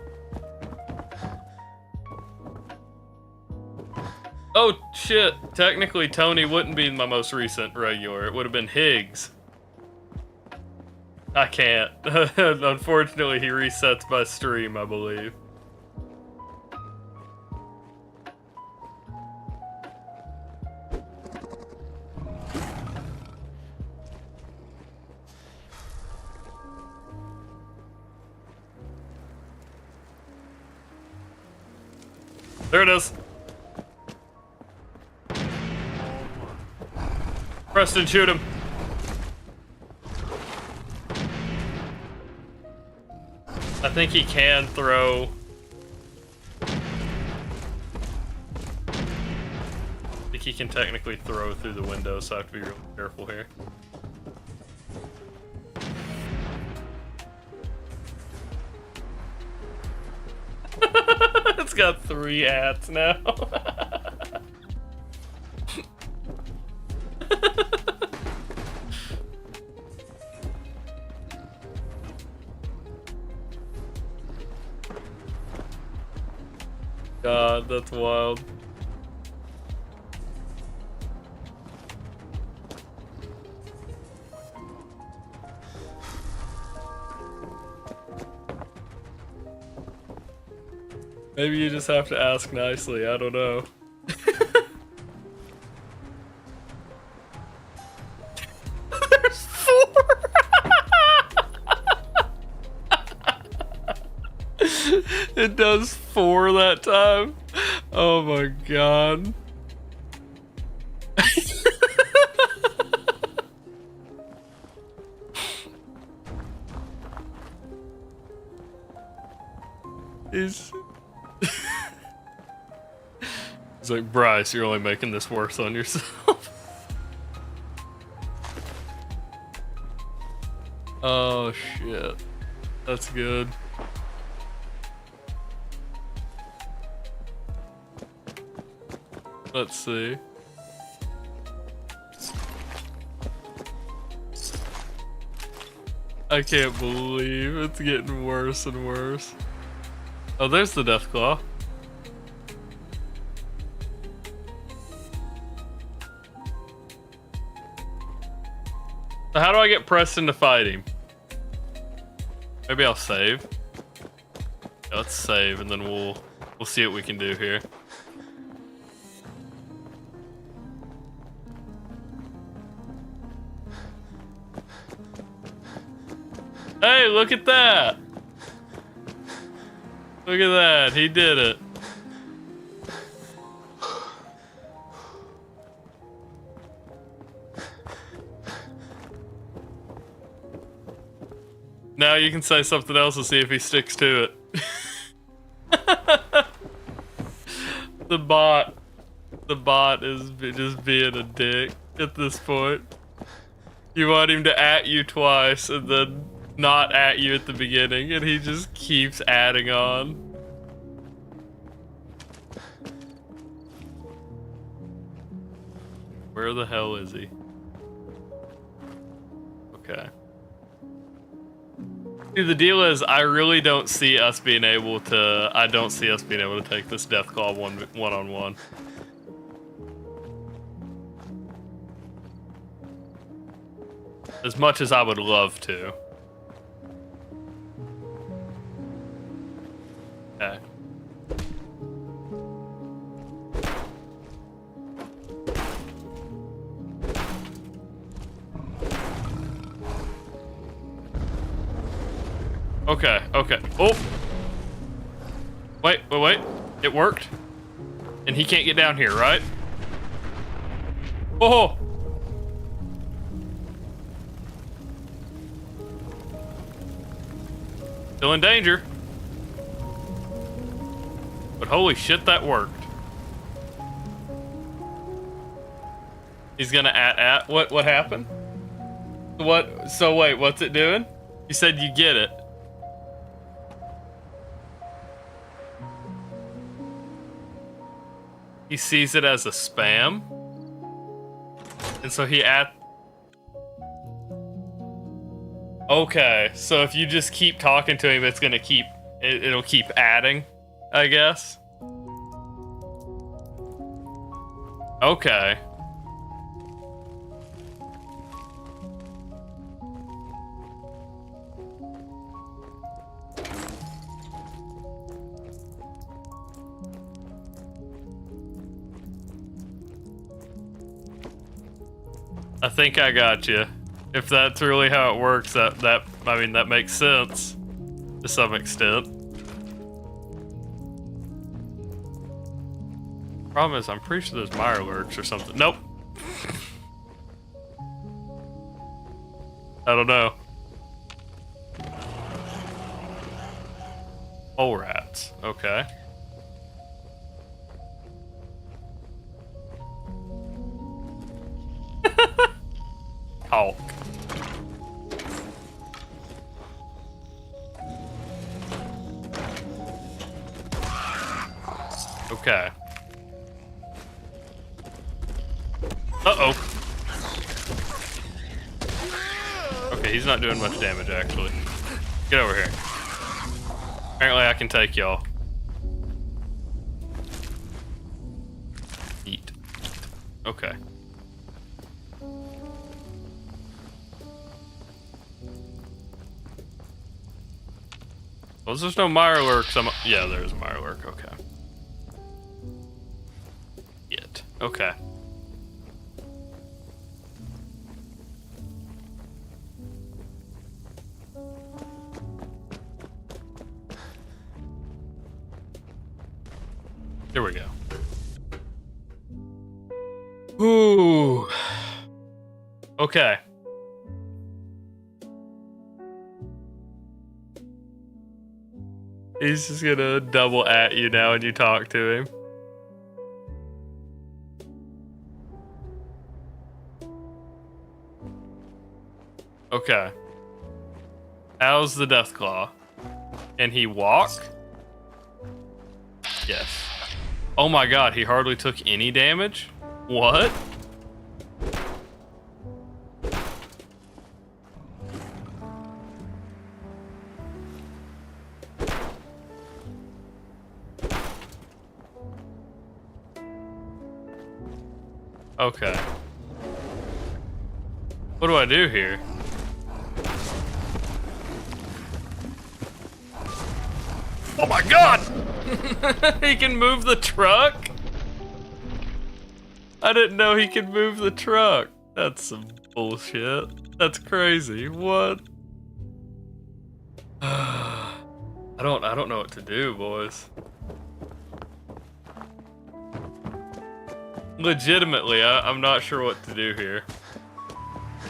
Oh, shit. Technically, Tony wouldn't be my most recent regular. It would have been Higgs. I can't. Unfortunately, he resets by stream, I believe. There it is. Preston, shoot him. I think he can throw. I think he can technically throw through the window, so I have to be real careful here. It's got 3 hats now. God, that's wild. Maybe you just have to ask nicely, I don't know. There's 4! It does 4 that time? Oh my god. He's like, Bryce, you're only making this worse on yourself. Oh shit. That's good. Let's see. I can't believe it's getting worse and worse. Oh, there's the death claw. So how do I get Preston to fight him? Maybe I'll save. Yeah, let's save and then we'll see what we can do here. Hey, look at that! Look at that, he did it. Now you can say something else and see if he sticks to it. The bot is just being a dick at this point. You want him to at you twice and then not at you at the beginning, and he just keeps adding on. Where the hell is he? Okay. Dude, the deal is, I really don't see us being able to. I don't see us being able to take this death claw one-on-one. As much as I would love to. Okay. Okay. Oh! Wait. It worked? And he can't get down here, right? Oh! Still in danger. But holy shit, that worked. He's gonna at. What happened? What? So wait, what's it doing? You said you get it. He sees it as a spam. And so he at. Okay, so if you just keep talking to him, it's gonna keep. It'll keep adding, I guess. Okay. I think I got you. If that's really how it works, that makes sense to some extent. Problem is, I'm pretty sure there's Mirelurks or something. Nope. I don't know. Hole rats. Okay. Hulk. Okay. Uh-oh. Okay, he's not doing much damage, actually. Get over here. Apparently I can take y'all. Eat. Okay. Well, there's no Mirelurks. Yeah, there's a Mirelurk. Okay. It. Okay. Here we go. Ooh. Okay. He's just gonna double at you now when you talk to him. Okay. How's the Deathclaw? Can he walk? Yes. Oh my god, he hardly took any damage? What? Okay. What do I do here? Oh my god! He can move the truck? I didn't know he could move the truck. That's some bullshit. That's crazy. What? I don't know what to do, boys. Legitimately, I'm not sure what to do here.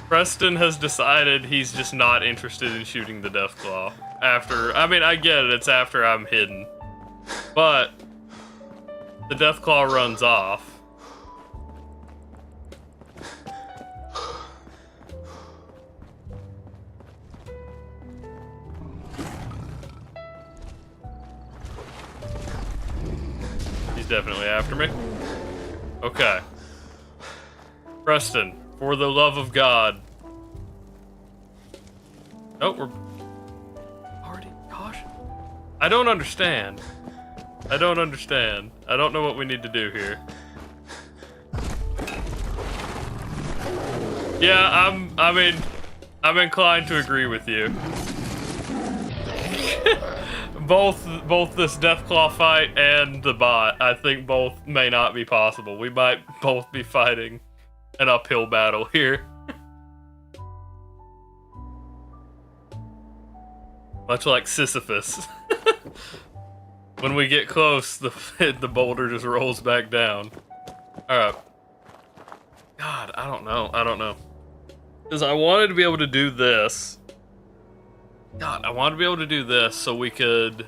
Preston has decided he's just not interested in shooting the Deathclaw. After, I mean, I get it, it's after I'm hidden. But, the Deathclaw runs off. He's definitely after me. Okay. Preston, for the love of God. Oh, we're already caution. I don't understand. I don't understand. I don't know what we need to do here. Yeah, I'm inclined to agree with you. Both this Deathclaw fight and the bot, I think both may not be possible. We might both be fighting an uphill battle here. Much like Sisyphus. When we get close, the boulder just rolls back down. Alright. God, I don't know. Because I wanted to be able to do this. God, I want to be able to do this so we could...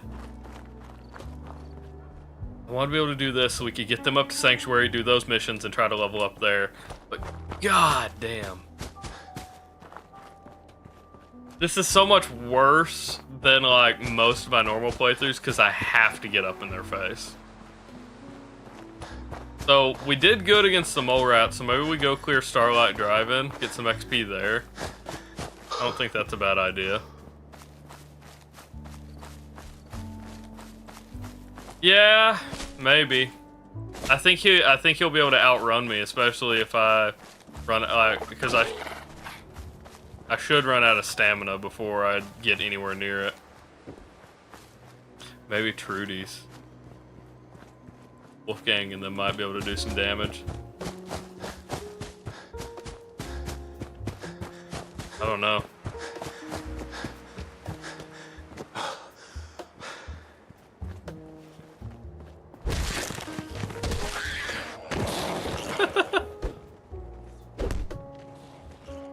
I want to be able to do this so we could get them up to Sanctuary, do those missions, and try to level up there. But god damn. This is so much worse than, like, most of my normal playthroughs because I have to get up in their face. So, we did good against the mole rat, so maybe we go clear Starlight Drive-In, get some XP there. I don't think that's a bad idea. Yeah, maybe. I think he'll be able to outrun me, especially if I run because I should run out of stamina before I get anywhere near it. Maybe Trudy's. Wolfgang and them might be able to do some damage. I don't know.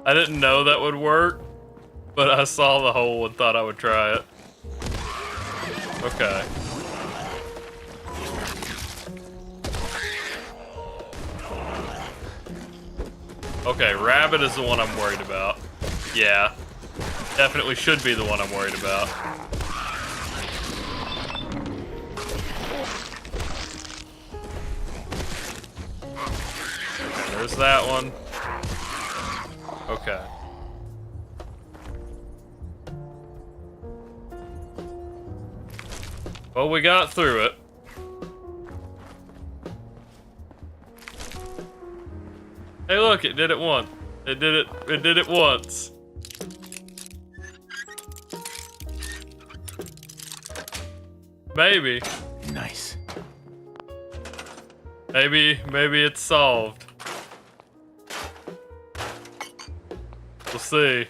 I didn't know that would work, but I saw the hole and thought I would try it. Okay. Okay, Rabbit is the one I'm worried about. Yeah. Definitely should be the one I'm worried about. Okay, there's that one. Okay. Well, we got through it. Hey, look, it did it once. It did it once. Maybe.
Nice.
Maybe it's solved. We'll see.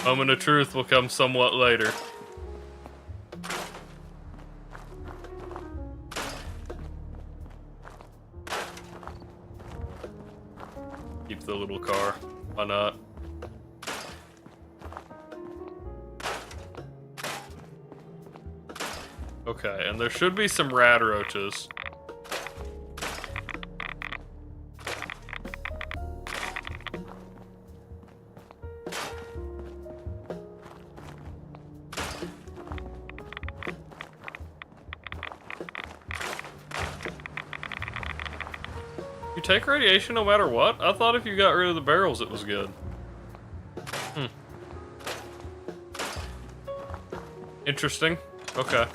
Moment of truth will come somewhat later. Keep the little car. Why not? Okay, and there should be some rad roaches. You take radiation no matter what? I thought if you got rid of the barrels it was good. Interesting. Okay.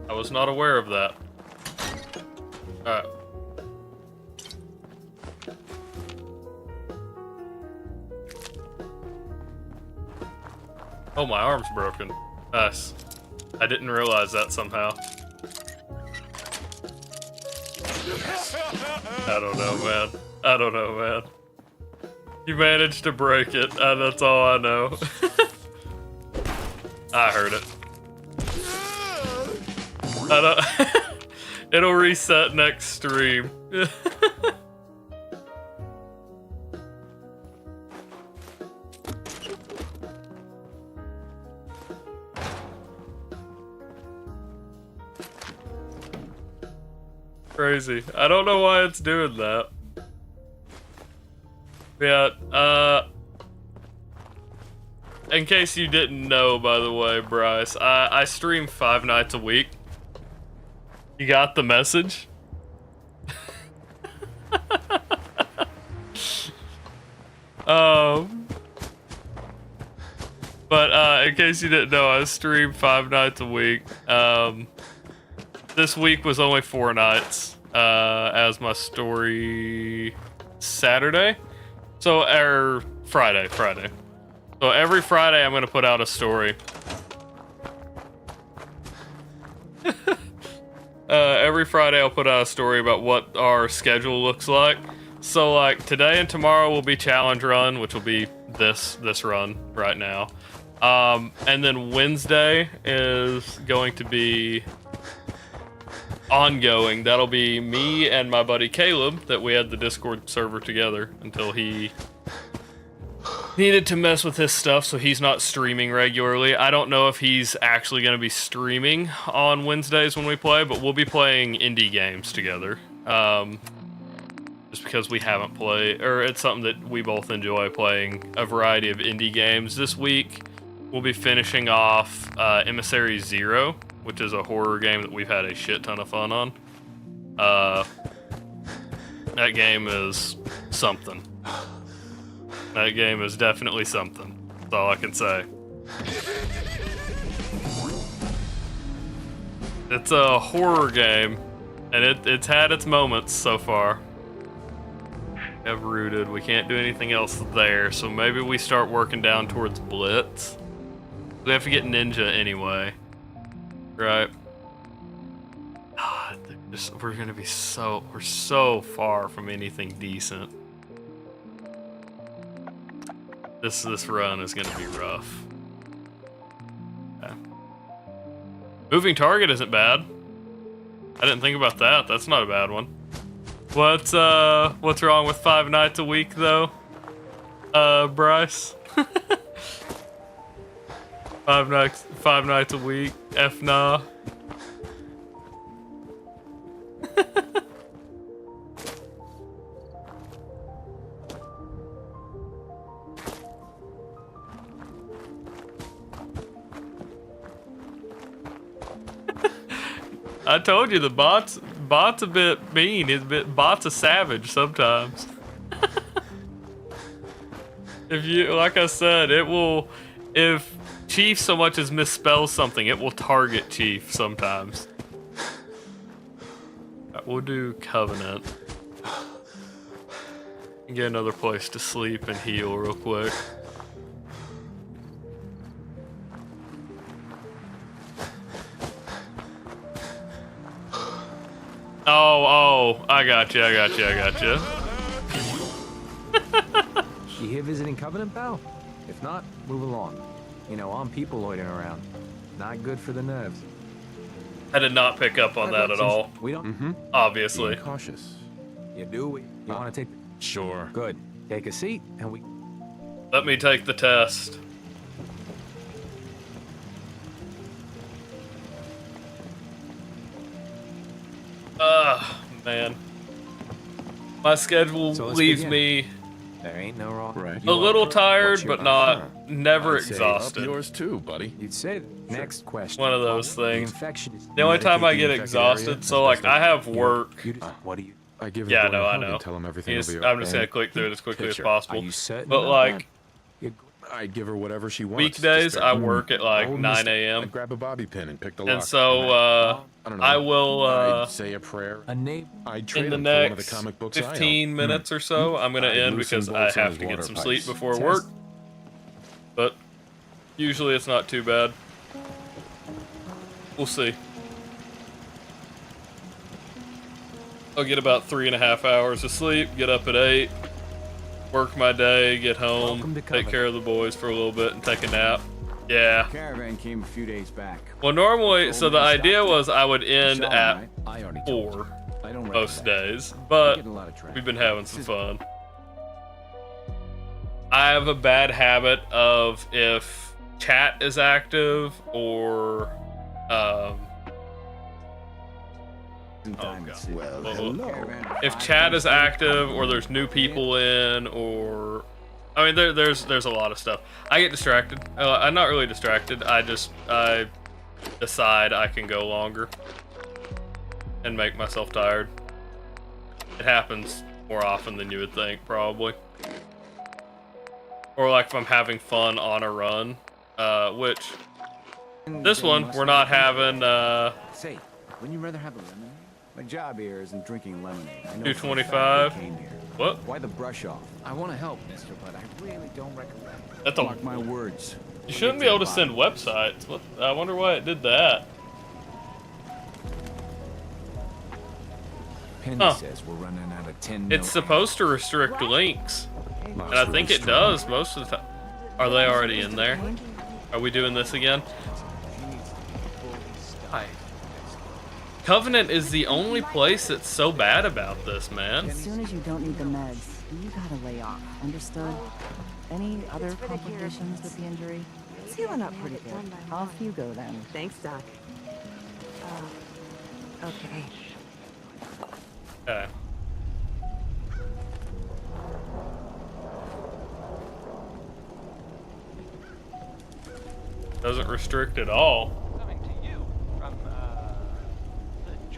I was not aware of that. Alright. Oh, my arm's broken. Nice. I didn't realize that somehow. I don't know, man. I don't know, man. You managed to break it. That's all I know. I heard it. I don't. It'll reset next stream. Crazy. I don't know why it's doing that. Yeah, in case you didn't know, by the way, Bryce, I stream 5 nights a week. You got the message? But in case you didn't know, I stream 5 nights a week. This week was only 4 nights, as my story Saturday. So, Friday. So every Friday I'm gonna put out a story. Every Friday I'll put out a story about what our schedule looks like. So like today and tomorrow will be challenge run, which will be this run right now. And then Wednesday is going to be ongoing. That'll be me and my buddy Caleb that we had the Discord server together until he needed to mess with his stuff, so he's not streaming regularly. I don't know if he's actually going to be streaming on Wednesdays when we play, but we'll be playing indie games together. Just because we haven't played, or it's something that we both enjoy playing, a variety of indie games. This week, we'll be finishing off Emissary Zero, which is a horror game that we've had a shit ton of fun on. That game is something. That game is definitely something. That's all I can say. It's a horror game, and it's had its moments so far. Have rooted. We can't do anything else there, so maybe we start working down towards Blitz. We have to get Ninja anyway, right? God, we're gonna be we're so far from anything decent. This run is gonna be rough. Okay. Moving target isn't bad. I didn't think about that. That's not a bad one. What's wrong with 5 nights a week though? Bryce? 5 nights a week. F nah. I told you the bot's a bit mean. Bot's a savage sometimes. If you, like I said, if Chief so much as misspells something, it will target Chief sometimes. Right, we'll do Covenant. Get another place to sleep and heal real quick. Oh, I got you.
You here visiting Covenant, pal? If not, move along. You know, armed people loitering around. Not good for the nerves.
I did not pick up on that at all.
We don't.
Obviously.
Be cautious.
You do? You want to take?
Sure.
Good. Take a seat, and we.
Let me take the test. Man. My schedule leaves me
There ain't no wrong.
Right.
a little tired, but never exhausted.
Yours too, buddy.
You'd say next question.
One of those things.
Infection is
The only time I
Medicate
get
the infected
exhausted,
area
so like I have work.
What do you?
I give
Yeah,
the boy
no,
a
I
hug
know.
and tell him everything will be okay.
I'm just gonna click through it as quickly as possible.
Are you certain?
But
about
like,
that?
I'd give her whatever she wants.
Weekdays, I work at like 9 a.m.
I'd grab a bobby pin and pick the lock.
And so
I don't know.
I will.
I'd say a prayer.
I'd
in
trade
the
him for one of the
next
comic books I own.
15 minutes or so, I'm gonna
I'd
end
loosen
because I
bolts on
have
his
to get
water
some
pipes.
sleep before
Test.
work. But usually it's not too bad. We'll see. I'll get about 3.5 hours of sleep, get up at 8, work my day, get home, take care of the boys for a little bit, and take a nap. Yeah.
Caravan came a few days back.
Well, normally, so the idea was I would end
It's all
at
right. I already
4
I don't
most
recommend
days, but
getting a lot of traffic.
we've been having some fun. I have a bad habit of if chat is active or if chat is active or there's new people in, or I mean there's a lot of stuff. I get distracted. I'm not really distracted. I decide I can go longer and make myself tired. It happens more often than you would think, probably. Or like if I'm having fun on a run, which this one we're not having.
Say, wouldn't you rather have a lemonade? My job here isn't drinking lemonade. I know
225.
for a fact they came here.
What?
Why the brush off? I want to help, mister, but I really don't recommend it.
That's a-
Mark my words.
You shouldn't be able to send websites. What? I wonder why it did that.
Penny says we're running out of 10
It's supposed to restrict links, and I think it does most of the time. Are they already in there? Are we doing this again? Hi. Covenant is the only place that's so bad about this, man.
As soon as you don't need the meds, you gotta lay off. Understood? Any other complications with the injury? It's healing up pretty good. Off you go then.
Thanks, Doc. Okay.
Okay. Doesn't restrict at all.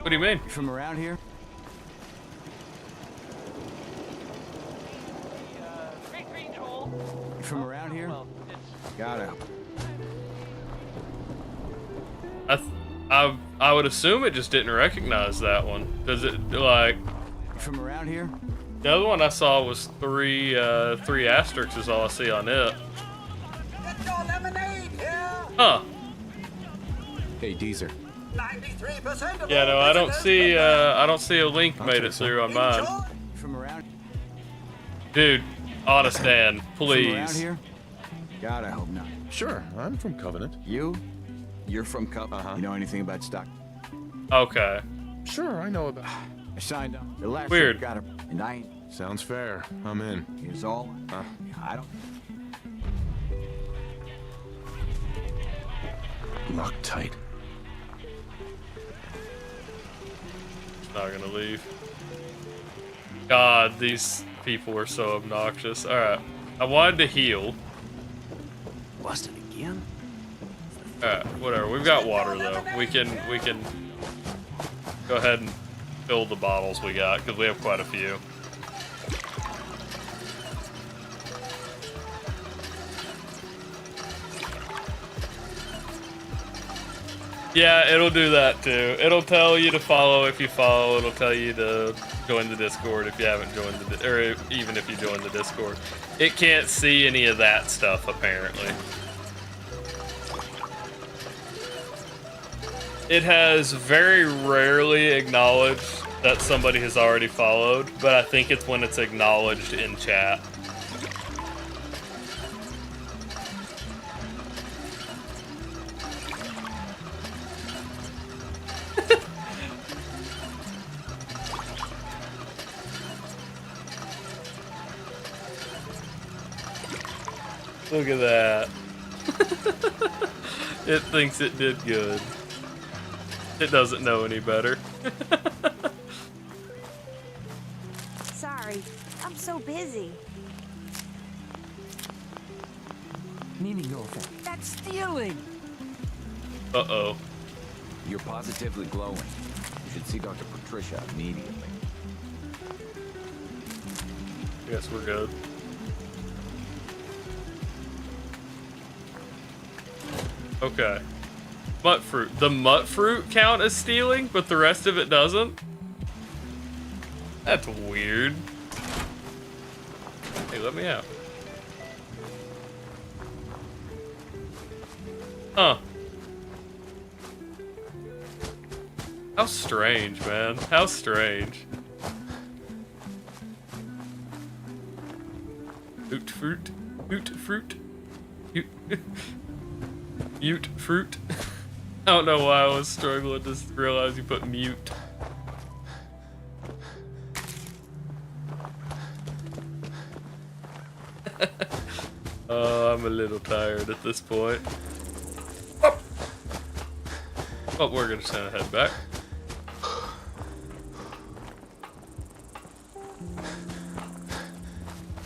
What do you mean?
You from around here? You from around here? Got it.
I would assume it just didn't recognize that one. Does it like?
You from around here?
The other one I saw was three asterisks is all I see on it. Huh.
Hey, Deezer.
Yeah, no, I don't see a link made it through on mine.
From around?
Dude, honest Dan,
From around
please.
here? God, I hope not.
Sure, I'm from Covenant.
You? You're from Covenant. You know anything about stock?
Okay.
Sure, I know about.
I signed up. The last
Weird.
ship got her, and I ain't.
Sounds fair. I'm in.
Here's all. I don't.
Lock tight.
Not gonna leave. God, these people are so obnoxious. Alright. I wanted to heal.
Busted again?
Alright, whatever. We've got water though. We can go ahead and fill the bottles we got, because we have quite a few. Yeah, it'll do that too. It'll tell you to follow if you follow. It'll tell you to join the Discord if you haven't joined or even if you join the Discord. It can't see any of that stuff apparently. It has very rarely acknowledged that somebody has already followed, but I think it's when it's acknowledged in chat. Look at that. It thinks it did good. It doesn't know any better.
Sorry, I'm so busy.
Meaning no offense.
That's stealing.
Uh-oh.
You're positively glowing. You should see Dr. Patricia immediately.
I guess we're good. Okay. Mutt fruit. The mutt fruit count as stealing, but the rest of it doesn't? That's weird. Hey, let me out. Huh. How strange, man. How strange. Oot fruit. Oot fruit. Oot. Mute fruit. I don't know why I was struggling to realize you put mute. I'm a little tired at this point. Oh, we're gonna send a head back.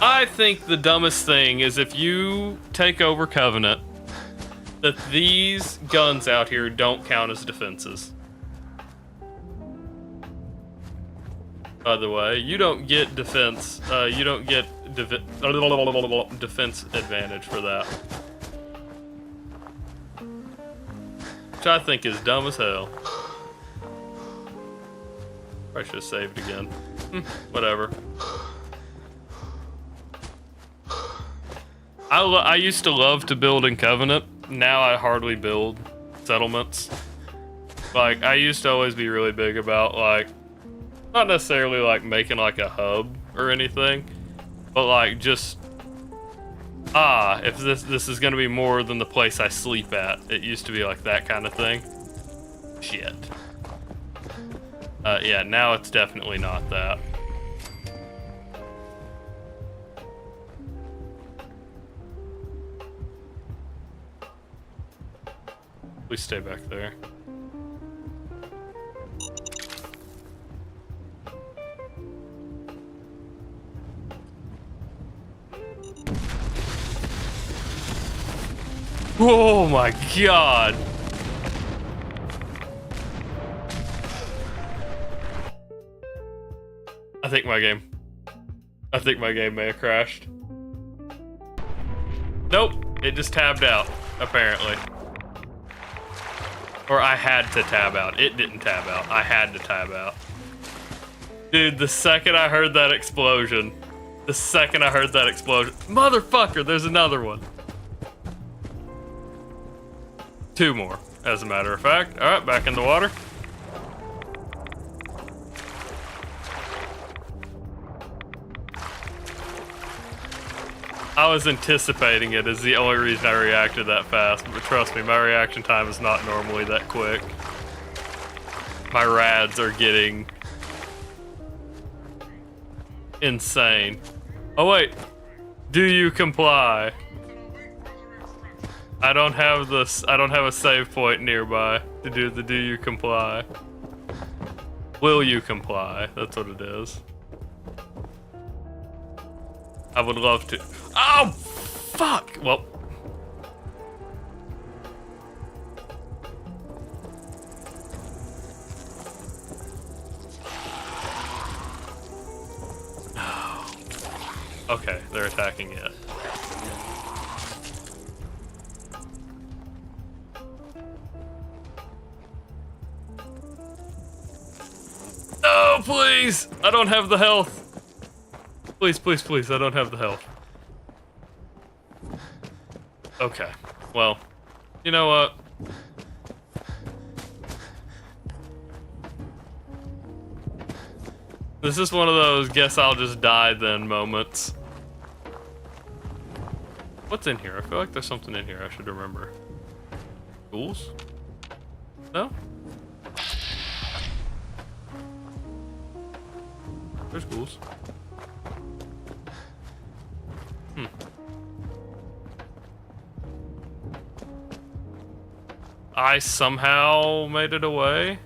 I think the dumbest thing is if you take over Covenant, that these guns out here don't count as defenses. By the way, you don't get defense. You don't get defense advantage for that, which I think is dumb as hell. I should have saved again. Whatever. I used to love to build in Covenant. Now I hardly build settlements. Like, I used to always be really big about, like, not necessarily like making like a hub or anything, but like just, if this is gonna be more than the place I sleep at. It used to be like that kind of thing. Shit. Yeah, now it's definitely not that. Please stay back there. Oh my god! I think my game may have crashed. Nope, it just tabbed out, apparently. Or I had to tab out. It didn't tab out. I had to tab out. Dude, the second I heard that explosion. Motherfucker, there's another one. 2 more, as a matter of fact. Alright, back in the water. I was anticipating it, is the only reason I reacted that fast, but trust me, my reaction time is not normally that quick. My rads are getting insane. Oh wait, do you comply? I don't have a save point nearby to do the do you comply. Will you comply? That's what it is. I would love to. Oh, fuck! Well. Okay, they're attacking it. No, please! I don't have the health. Please, please, please, I don't have the health. Okay, well, you know what? This is one of those guess I'll just die then moments. What's in here? I feel like there's something in here I should remember. Ghouls? No? There's ghouls. I somehow made it away?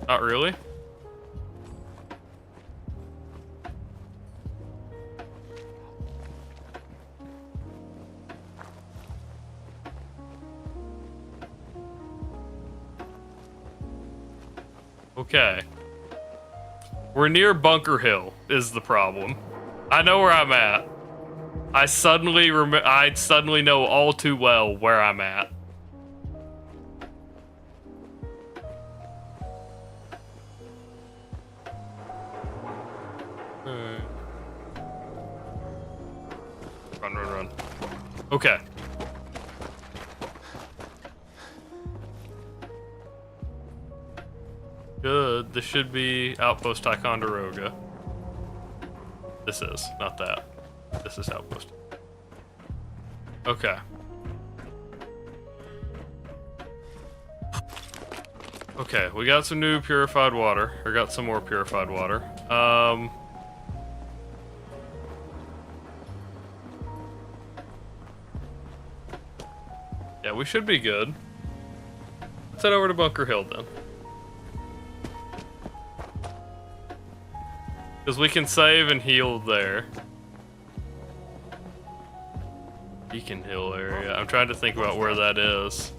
Not really. Okay. We're near Bunker Hill is the problem. I know where I'm at. I suddenly know all too well where I'm at. Run, run, run. Okay. Good. This should be Outpost Ticonderoga. This is, not that. This is Outpost. Okay. Okay, we got some new purified water. Or got some more purified water. Yeah, we should be good. Let's head over to Bunker Hill then. Because we can save and heal there. Beacon Hill area. I'm trying to think about where that is.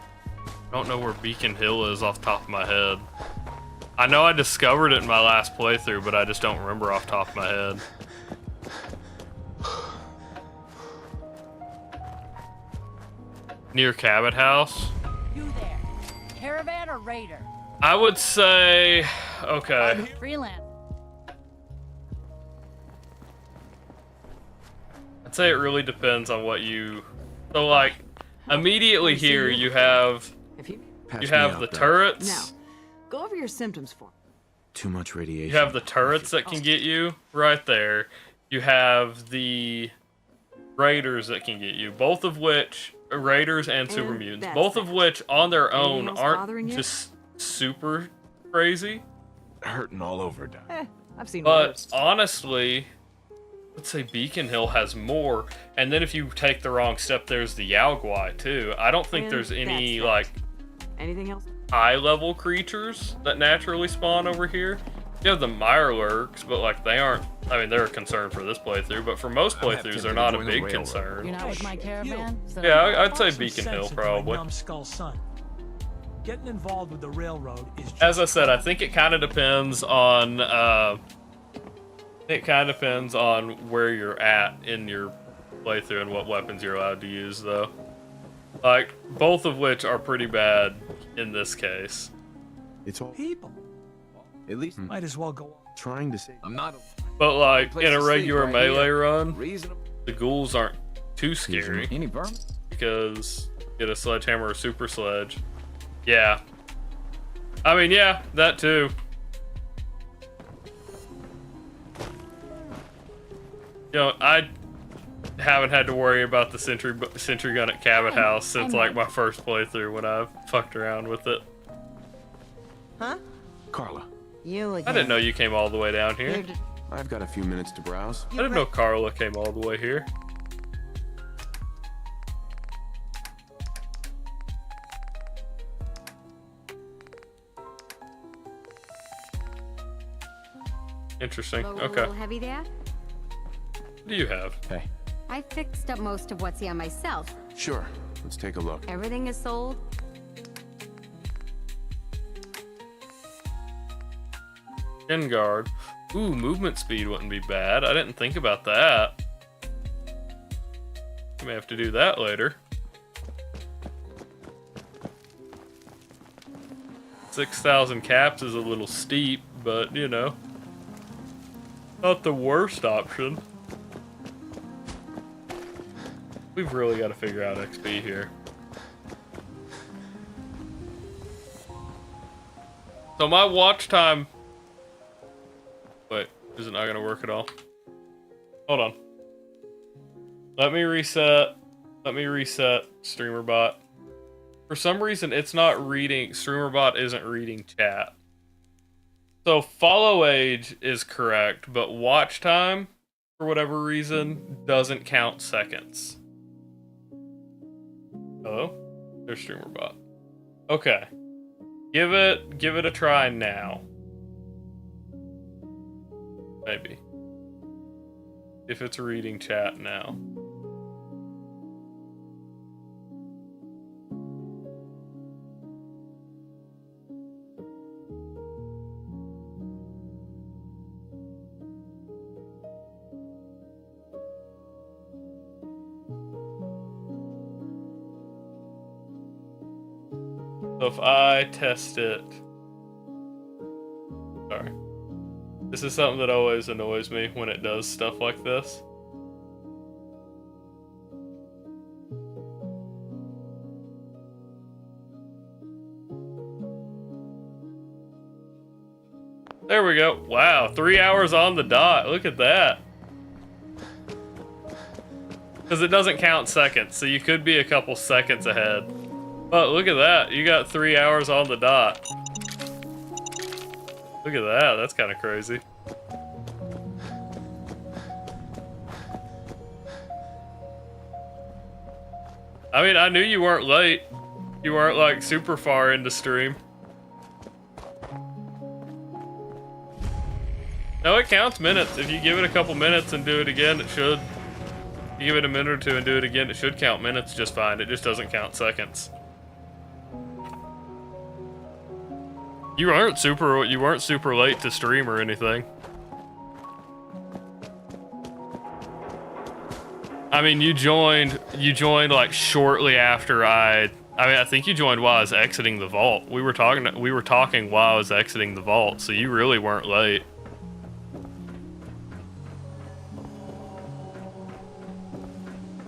I don't know where Beacon Hill is off the top of my head. I know I discovered it in my last playthrough, but I just don't remember off the top of my head. Near Cabot House?
You there. Caravan or raider?
I would say... Okay.
Freelance.
I'd say it really depends on what you... So, like, immediately here you have... You have the turrets.
Now, go over your symptoms for me.
Too much radiation.
You have the turrets that can get you right there. You have the raiders that can get you. Both of which... Raiders and super mutants. Both of which, on their own, aren't just super crazy.
Hurting all over, Doc.
I've seen
But
worse.
honestly, let's say Beacon Hill has more. And then if you take the wrong step, there's the Yaogwai too. I don't think there's any like
Anything else?
high-level creatures that naturally spawn over here. You have the Mirelurks, but like they aren't. I mean, they're a concern for this playthrough, but for most playthroughs, they're not a big concern.
You're not with my caravan? So
Yeah, I'd say
Some
Beacon
sense
Hill
into my
probably.
numbskull son. Getting involved with the railroad is just
As I said, I think it kind of depends on. It kind of depends on where you're at in your playthrough and what weapons you're allowed to use, though. Like both of which are pretty bad in this case.
It's all
people.
At least
Might as well go on.
trying to say.
I'm not.
But like
Place
in a
to sleep
regular
right
melee
here.
run,
Reasonable.
the ghouls aren't too scary
Any vermin?
because you get a sledgehammer or super sledge. Yeah. I mean, yeah, that too. You know, I haven't had to worry about the sentry gun at Cabot House since like my first playthrough when I fucked around with it.
Huh?
Carla,
You again.
I didn't know you came all the way down here.
I've got a few minutes to browse.
I didn't know Carla came all the way here. Interesting.
A
Okay.
little heavy there?
What do you have?
Hey.
I fixed up most of what's here myself.
Sure. Let's take a look.
Everything is sold.
Shin guard. Ooh, movement speed wouldn't be bad. I didn't think about that. I may have to do that later. 6,000 caps is a little steep, but you know, not the worst option. We've really got to figure out XP here. So my watch time... Wait, is it not going to work at all? Hold on. Let me reset StreamerBot. For some reason, it's not reading... StreamerBot isn't reading chat. So follow age is correct, but watch time, for whatever reason, doesn't count seconds. Hello? There's StreamerBot. Okay. Give it a try now. Maybe. If it's reading chat now. So if I test it... Sorry. This is something that always annoys me when it does stuff like this. There we go. Wow, 3 hours on the dot. Look at that. Because it doesn't count seconds, so you could be a couple seconds ahead. But look at that. You got 3 hours on the dot. Look at that. That's kind of crazy. I mean, I knew you weren't late. You weren't like super far into stream. No, it counts minutes. If you give it a couple minutes and do it again, it should. You give it a minute or two and do it again, it should count minutes just fine. It just doesn't count seconds. You weren't super late to stream or anything. I mean, you joined like shortly after I think you joined while I was exiting the vault. We were talking while I was exiting the vault, so you really weren't late.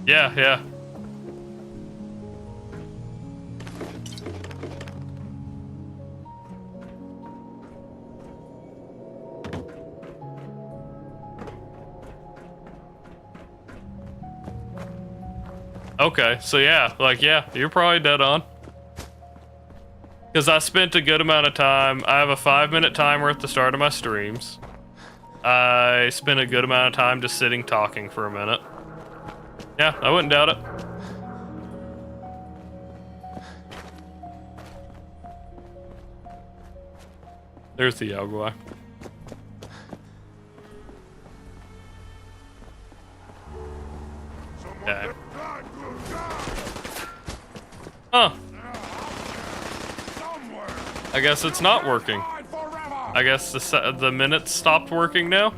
Yeah. Okay, so yeah, you're probably dead on. Because I spent a good amount of time. I have a 5-minute timer at the start of my streams. I spent a good amount of time just sitting talking for a minute. Yeah, I wouldn't doubt it. There's the Yaguai. Okay. Huh. I guess it's not working. I guess the minutes stopped working now?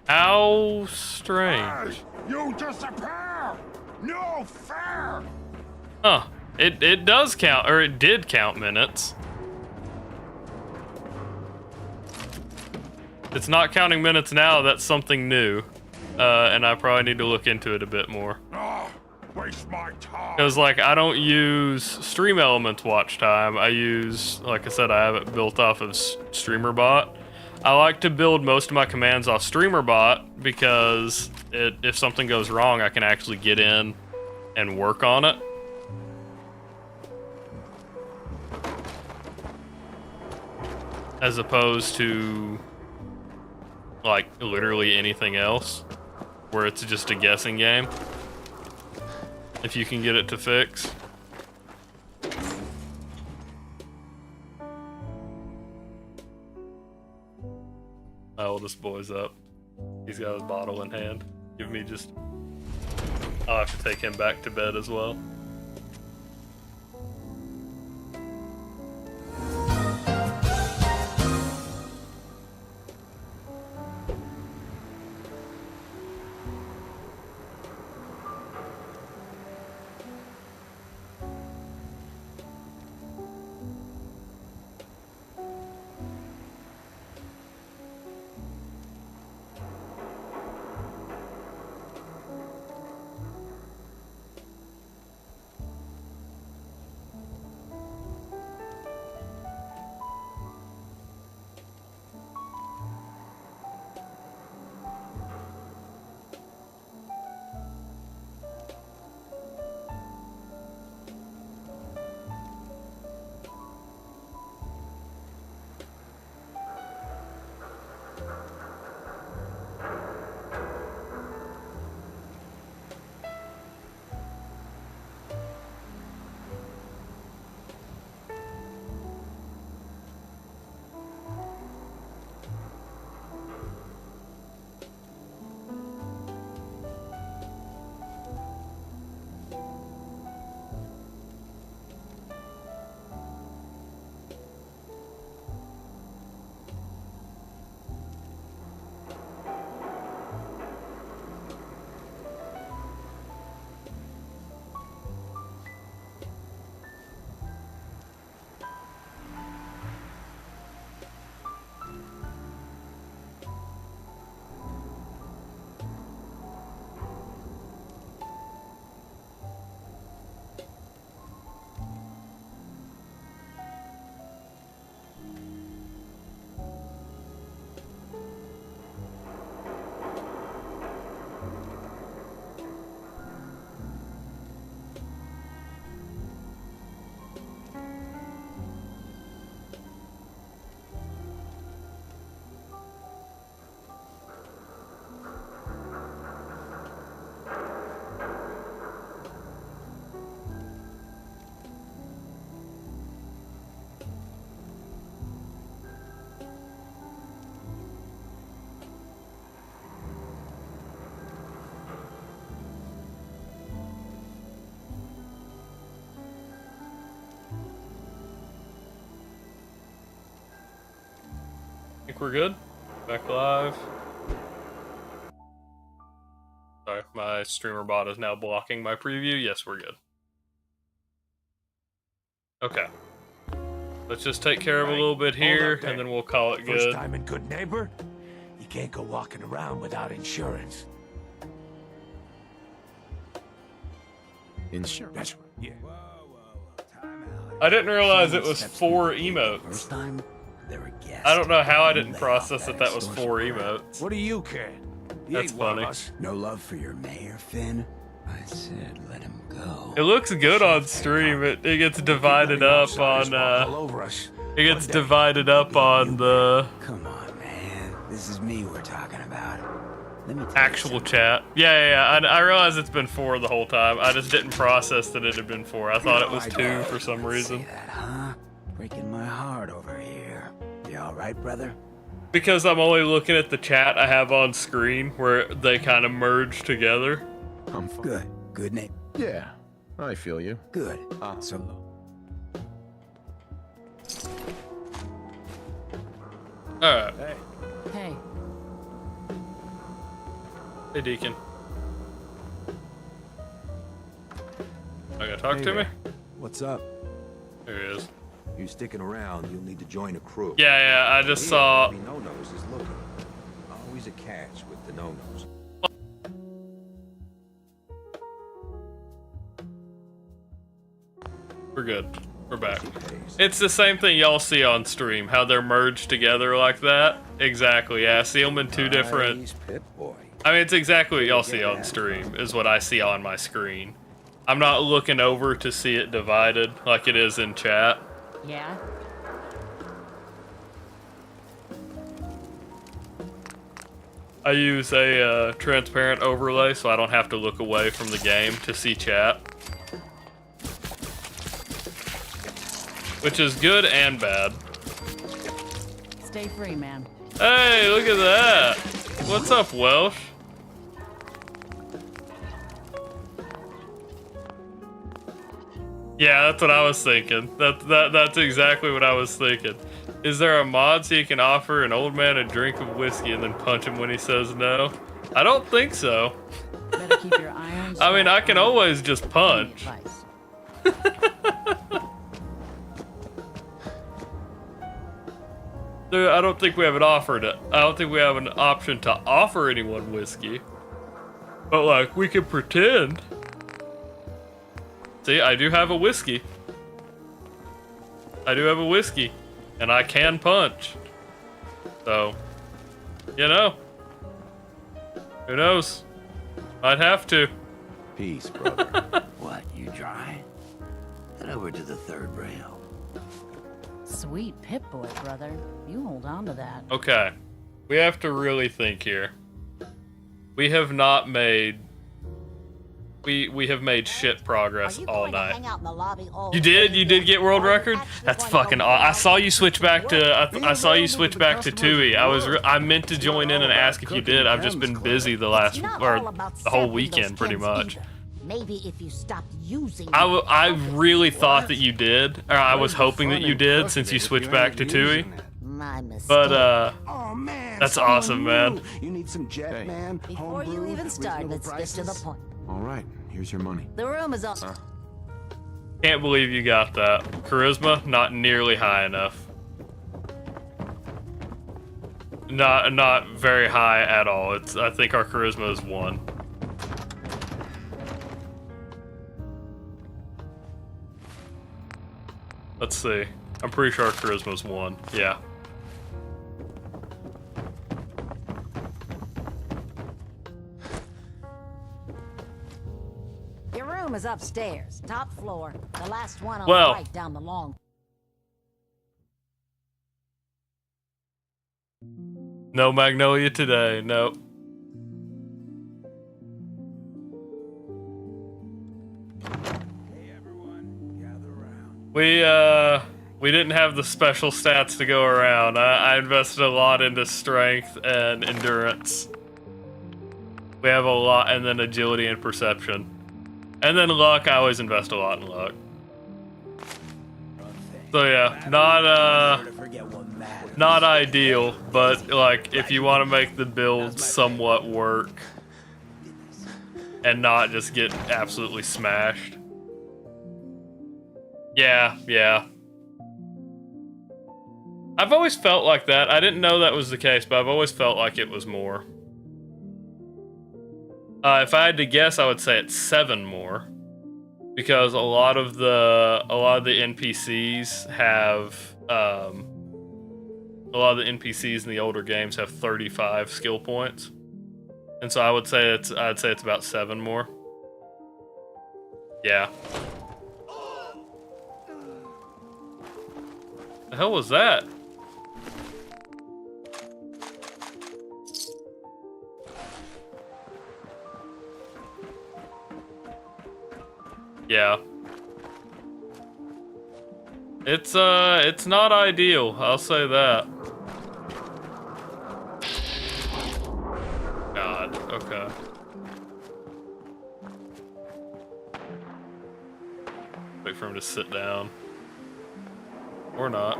How strange.
You disappear! No fair!
Huh. It does count, or it did count minutes. It's not counting minutes now, that's something new. And I probably need to look into it a bit more.
Waste my time.
Because, like, I don't use Stream Elements watch time. I use, like I said, I have it built off of StreamerBot. I like to build most of my commands off StreamerBot because if something goes wrong, I can actually get in and work on it. As opposed to, like, literally anything else, where it's just a guessing game. If you can get it to fix. My oldest boy's up. He's got his bottle in hand. Give me just... I'll have to take him back to bed as well. think we're good. Back live. Sorry, my streamer bot is now blocking my preview. Yes, we're good. Okay. Let's just take care of a little bit here, and then we'll call it good.
First time in Good Neighbor, you can't go walking around without insurance.
Insurance?
That's right, yeah.
I didn't realize it was 4 emotes.
First time, they're a guest.
I don't know how I didn't process that was 4 emotes.
What do you care? He
That's
ain't one of
funny.
us.
No love for your mayor, Finn? I said let him go.
It looks good on stream. It gets divided up on
All over us.
it gets divided up on the
Come on, man. This is me we're talking about. Let me tell
actual chat. Yeah. I realize it's been 4 the whole time. I just didn't process that it had been 4. I thought it was 2 for some reason.
that, huh? Breaking my heart over here. You all right, brother?
Because I'm only looking at the chat I have on screen where they kind of merge together.
I'm fine.
Good. Good name.
Yeah, I feel you.
Good. So
Alright.
Hey.
Hey, Deacon. I gotta talk
Hey
to me?
there. What's up?
There he is.
You sticking around, you'll need to join a crew.
Yeah, I just saw.
Every no-nos is looking. Always a catch with the no-nos.
We're good. We're back. It's the same thing y'all see on stream, how they're merged together like that. Exactly, yeah. See them in 2 different.
Nice, Pip boy.
I mean, it's exactly what y'all see on stream, is what I see on my screen. I'm not looking over to see it divided like it is in chat.
Yeah?
I use a transparent overlay so I don't have to look away from the game to see chat. Which is good and bad.
Stay free, man.
Hey, look at that! What's up, Welsh? Yeah, that's what I was thinking. That's exactly what I was thinking. Is there a mod so you can offer an old man a drink of whiskey and then punch him when he says no? I don't think so.
Better keep your irons.
I mean, I can always just punch. I don't think we have an offer to. I don't think we have an option to offer anyone whiskey. But like, we can pretend. See, I do have a whiskey. I do have a whiskey, and I can punch. So, you know, who knows? I'd have to.
Peace, brother. What, you dry? Head over to the 3rd rail.
Sweet Pip-Boy, brother. You hold on to that.
Okay, we have to really think here. We have not made. We have made shit progress all night. You did? You did get world record? That's fucking awesome. I saw you switch back to. I saw you switch back to Tui. I meant to join in and ask if you did. I've just been busy the last the whole weekend pretty much.
Maybe if you stopped using.
I really thought that you did, or I was hoping that you did since you switched back to Tui.
My mistake.
But that's awesome, man.
You need some jet, man.
Before you even start, let's get to the point.
All right, here's your money.
The room is up.
Can't believe you got that. Charisma, not nearly high enough. Not very high at all. I think our charisma is 1. Let's see. I'm pretty sure our charisma is 1. Yeah.
Your room is upstairs, top floor. The last one on
Well.
the right down the long.
No Magnolia today. Nope. We didn't have the special stats to go around. I invested a lot into strength and endurance. We have a lot, and then agility and perception. And then luck, I always invest a lot in luck. So yeah, not ideal, but like if you want to make the build somewhat work and not just get absolutely smashed. Yeah. I've always felt like that. I didn't know that was the case, but I've always felt like it was more. If I had to guess, I would say it's 7 more, because a lot of the NPCs have a lot of the NPCs in the older games have 35 skill points, and so I'd say it's about 7 more. Yeah. The hell was that? Yeah. It's not ideal, I'll say that. God, okay. Wait for him to sit down. Or not.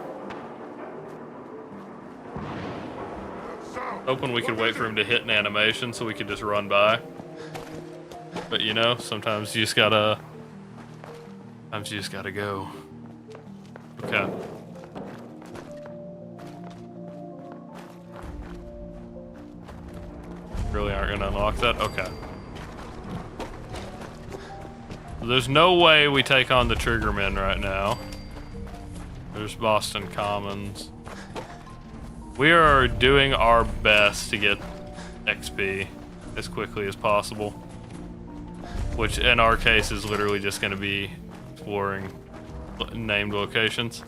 Hoping we could wait for him to hit an animation so we could just run by. But you know, sometimes you just gotta go. Okay. Really aren't gonna unlock that? Okay. There's no way we take on the Triggermen right now. There's Boston Commons. We are doing our best to get XP as quickly as possible. Which in our case is literally just gonna be exploring named locations.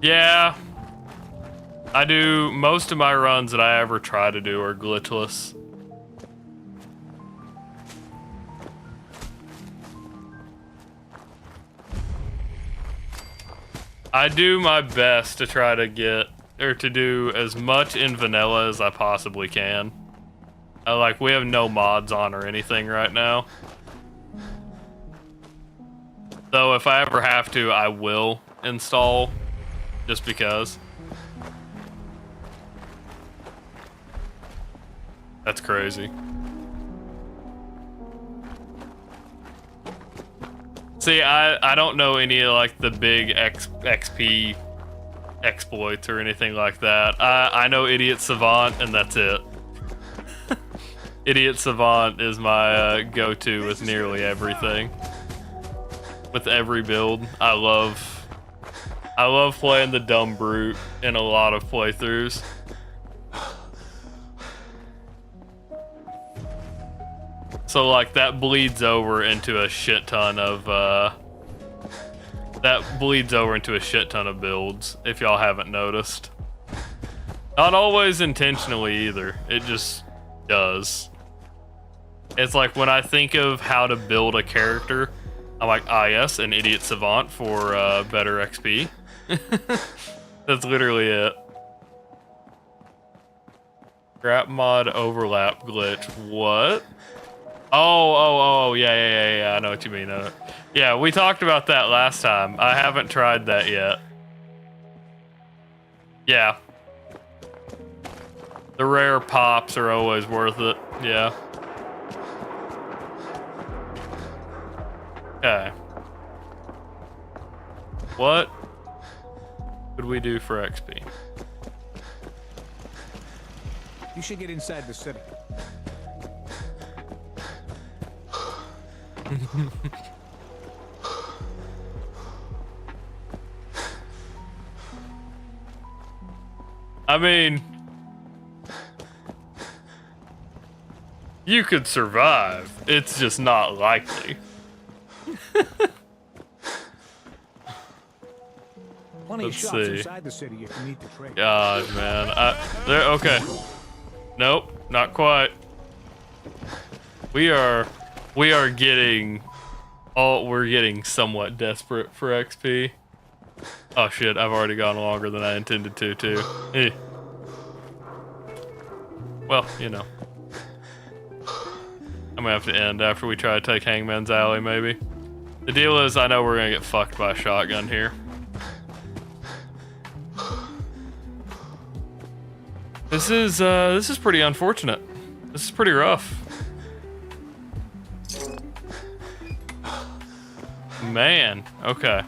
Yeah. I do, most of my runs that I ever try to do are glitchless. I do my best to try to get, or to do as much in vanilla as I possibly can. Like, we have no mods on or anything right now. Though if I ever have to, I will install, just because. That's crazy. See, I don't know any of like the big XP exploits or anything like that. I know Idiot Savant, and that's it. Idiot Savant is my go-to with nearly everything. With every build, I love playing the Dumb Brute in a lot of playthroughs. So like that bleeds over into a shit ton of builds, if y'all haven't noticed. Not always intentionally either, it just does. It's like when I think of how to build a character, I'm like, ah yes, an Idiot Savant for better XP. That's literally it. Scrap mod overlap glitch, what? Oh, yeah, I know what you mean. Yeah, we talked about that last time. I haven't tried that yet. Yeah. The rare pops are always worth it, yeah. Okay. What could we do for XP?
You should get inside the city.
I mean, you could survive. It's just not likely.
Plenty of
Let's
shops
see.
inside the city if you need to trade.
God, man. Okay. Nope, not quite. We're getting somewhat desperate for XP. Oh shit, I've already gone longer than I intended to, too. Eh. Well, you know. How gonna have to end after we try to take Hangman's Alley, maybe. The deal is, I know we're gonna get fucked by a shotgun here. This is pretty unfortunate. This is pretty rough. Man, okay.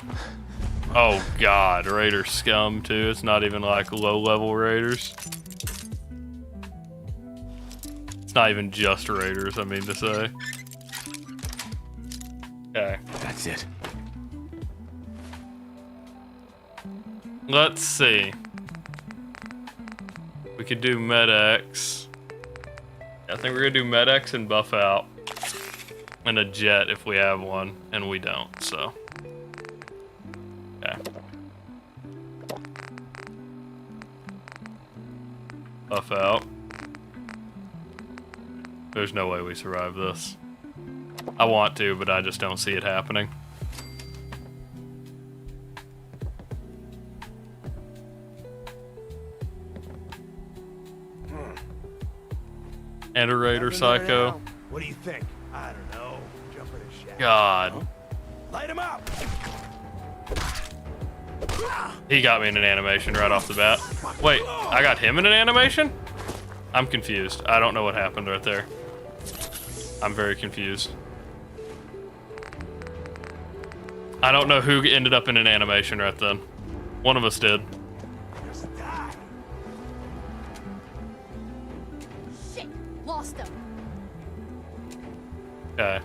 Oh god, Raider scum too. It's not even like low-level Raiders. It's not even just Raiders, I mean to say. Okay.
That's it.
Let's see. We could do Med-X. I think we're gonna do Med-X and buff out. And a jet if we have one, and we don't, so. Okay. Buff out. There's no way we survive this. I want to, but I just don't see it happening. And a Raider Psycho.
What do you think? I don't know. Jump in a shaft.
God.
Light him up!
He got me in an animation right off the bat. Wait, I got him in an animation? I'm confused. I don't know what happened right there. I'm very confused. I don't know who ended up in an animation right then. One of us did.
Shit, lost him.
Okay.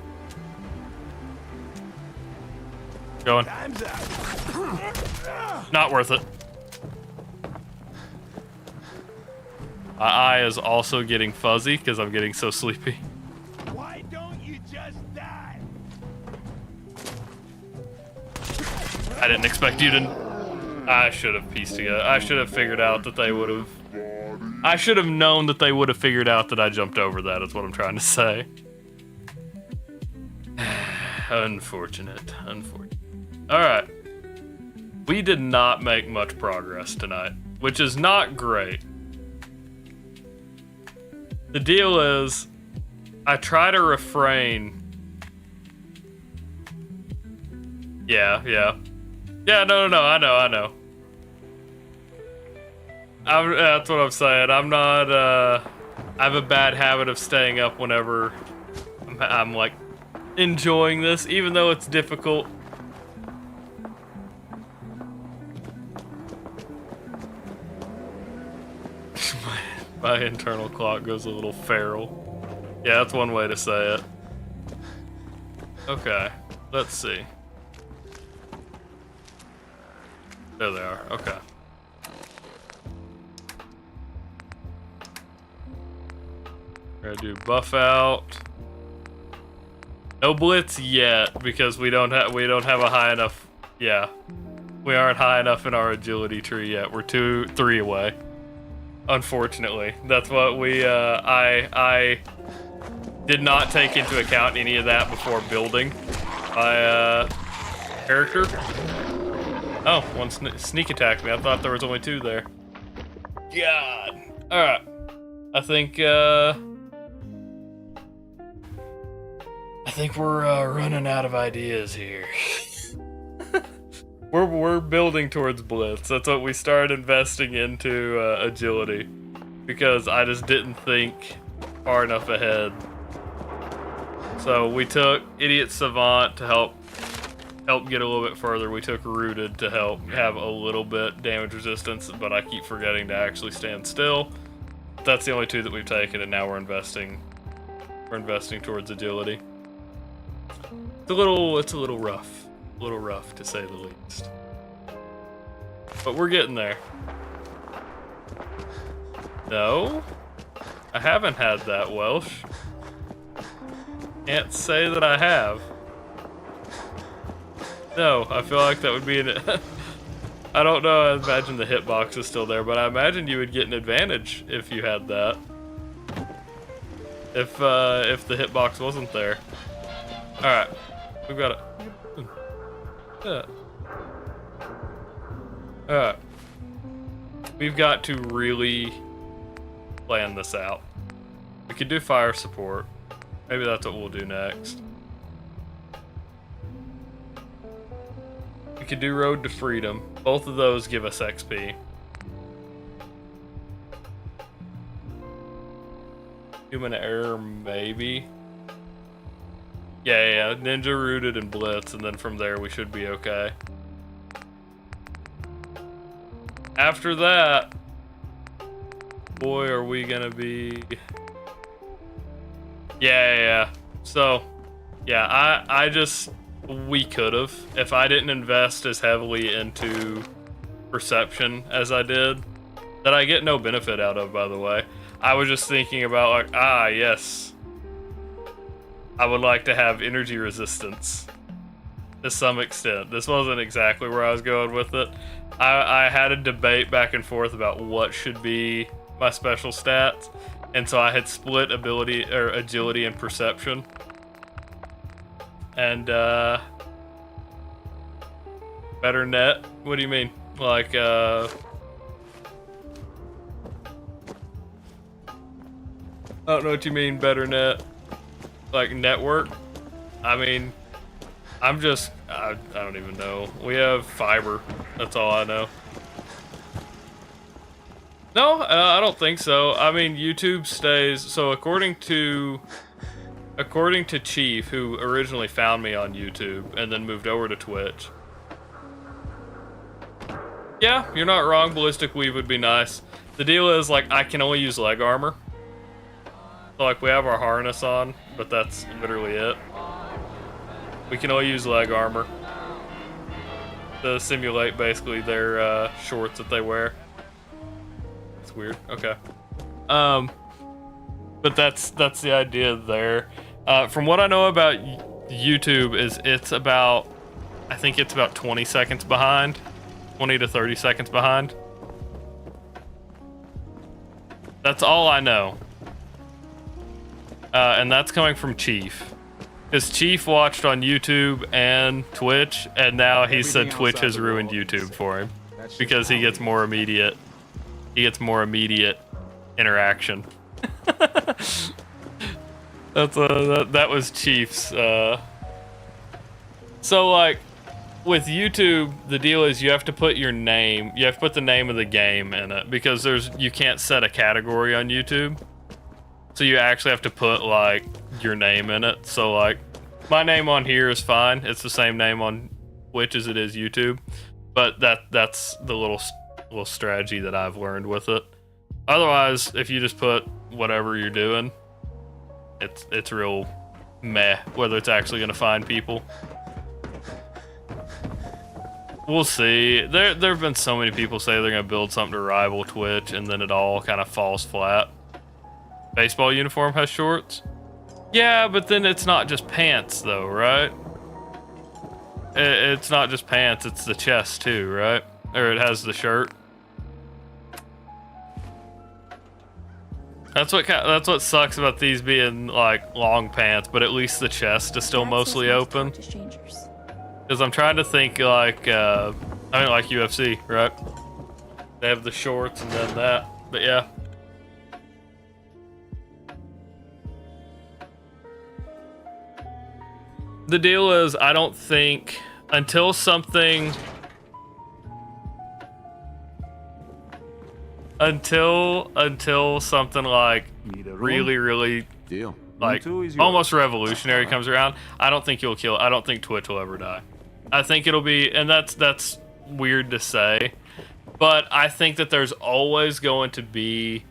Going. Not worth it. My eye is also getting fuzzy because I'm getting so sleepy.
Why don't you just die?
I didn't expect you to... I should have pieced together. I should have figured out that they would have... I should have known that they would have figured out that I jumped over that, is what I'm trying to say. Unfortunate. Unfortunate. Alright. We did not make much progress tonight, which is not great. The deal is, I try to refrain. Yeah, no, I know. That's what I'm saying. I'm not, I have a bad habit of staying up whenever I'm like, enjoying this, even though it's difficult. My internal clock goes a little feral. Yeah, that's one way to say it. Okay, let's see. There they are, okay. We're gonna do buff out. No blitz yet because we don't have a high enough. Yeah, we aren't high enough in our agility tree yet. We're 3 away. Unfortunately, that's what we. I did not take into account any of that before building my character. Oh, one sneak attacked me. I thought there was only 2 there. God. All right. I think we're running out of ideas here. We're building towards blitz. That's what we started investing into agility, because I just didn't think far enough ahead. So we took Idiot Savant to help get a little bit further. We took Rooted to help have a little bit damage resistance, but I keep forgetting to actually stand still. That's the only 2 that we've taken, and now we're investing towards agility. It's a little rough. A little rough, to say the least. But we're getting there. No, I haven't had that, Welsh. Can't say that I have. No, I feel like that would be an... I don't know, I imagine the hitbox is still there, but I imagine you would get an advantage if you had that. If the hitbox wasn't there. Alright, we've got it. Yeah. Alright. We've got to really plan this out. We could do fire support. Maybe that's what we'll do next. We could do Road to Freedom. Both of those give us XP. Human error, maybe. Yeah, Ninja, Rooted, and Blitz, and then from there we should be okay. After that, boy, are we gonna be... Yeah. So, yeah, I just... We could've. If I didn't invest as heavily into perception as I did, that I get no benefit out of, by the way. I was just thinking about, like, yes. I would like to have energy resistance. To some extent. This wasn't exactly where I was going with it. I had a debate back and forth about what should be my special stats. And so I had split ability, or agility and perception. And, better net? What do you mean? Like, I don't know what you mean, better net. Like, network? I mean, I'm just, I don't even know. We have fiber. That's all I know. No, I don't think so. I mean, YouTube stays, so according to Chief, who originally found me on YouTube and then moved over to Twitch. Yeah, you're not wrong. Ballistic Weave would be nice. The deal is, like, I can only use leg armor. So, like, we have our harness on, but that's literally it. We can only use leg armor to simulate, basically, their shorts that they wear. It's weird. Okay. But that's the idea there. From what I know about YouTube is I think it's about 20 seconds behind. 20 to 30 seconds behind. That's all I know. And that's coming from Chief. Because Chief watched on YouTube and Twitch, and now he said Twitch has ruined YouTube for him. Because he gets more immediate interaction. That was Chief's. So, like, with YouTube, the deal is you have to put your name, you have to put the name of the game in it, because you can't set a category on YouTube. So you actually have to put, like, your name in it. So, like, my name on here is fine. It's the same name on Twitch as it is YouTube. But that's the little strategy that I've learned with it. Otherwise, if you just put whatever you're doing, it's real meh whether it's actually gonna find people. We'll see. There have been so many people say they're gonna build something to rival Twitch, and then it all kind of falls flat. Baseball uniform has shorts? Yeah, but then it's not just pants though, right? It's not just pants, it's the chest too, right? Or it has the shirt. That's what sucks about these being like long pants, but at least the chest is still mostly open. Because I'm trying to think like like UFC, right? They have the shorts and then that, but yeah. The deal is, I don't think until something like really
deal,
like almost revolutionary comes around, I don't think Twitch will ever die. I think it'll be, and that's weird to say, but I think that there's always going to be,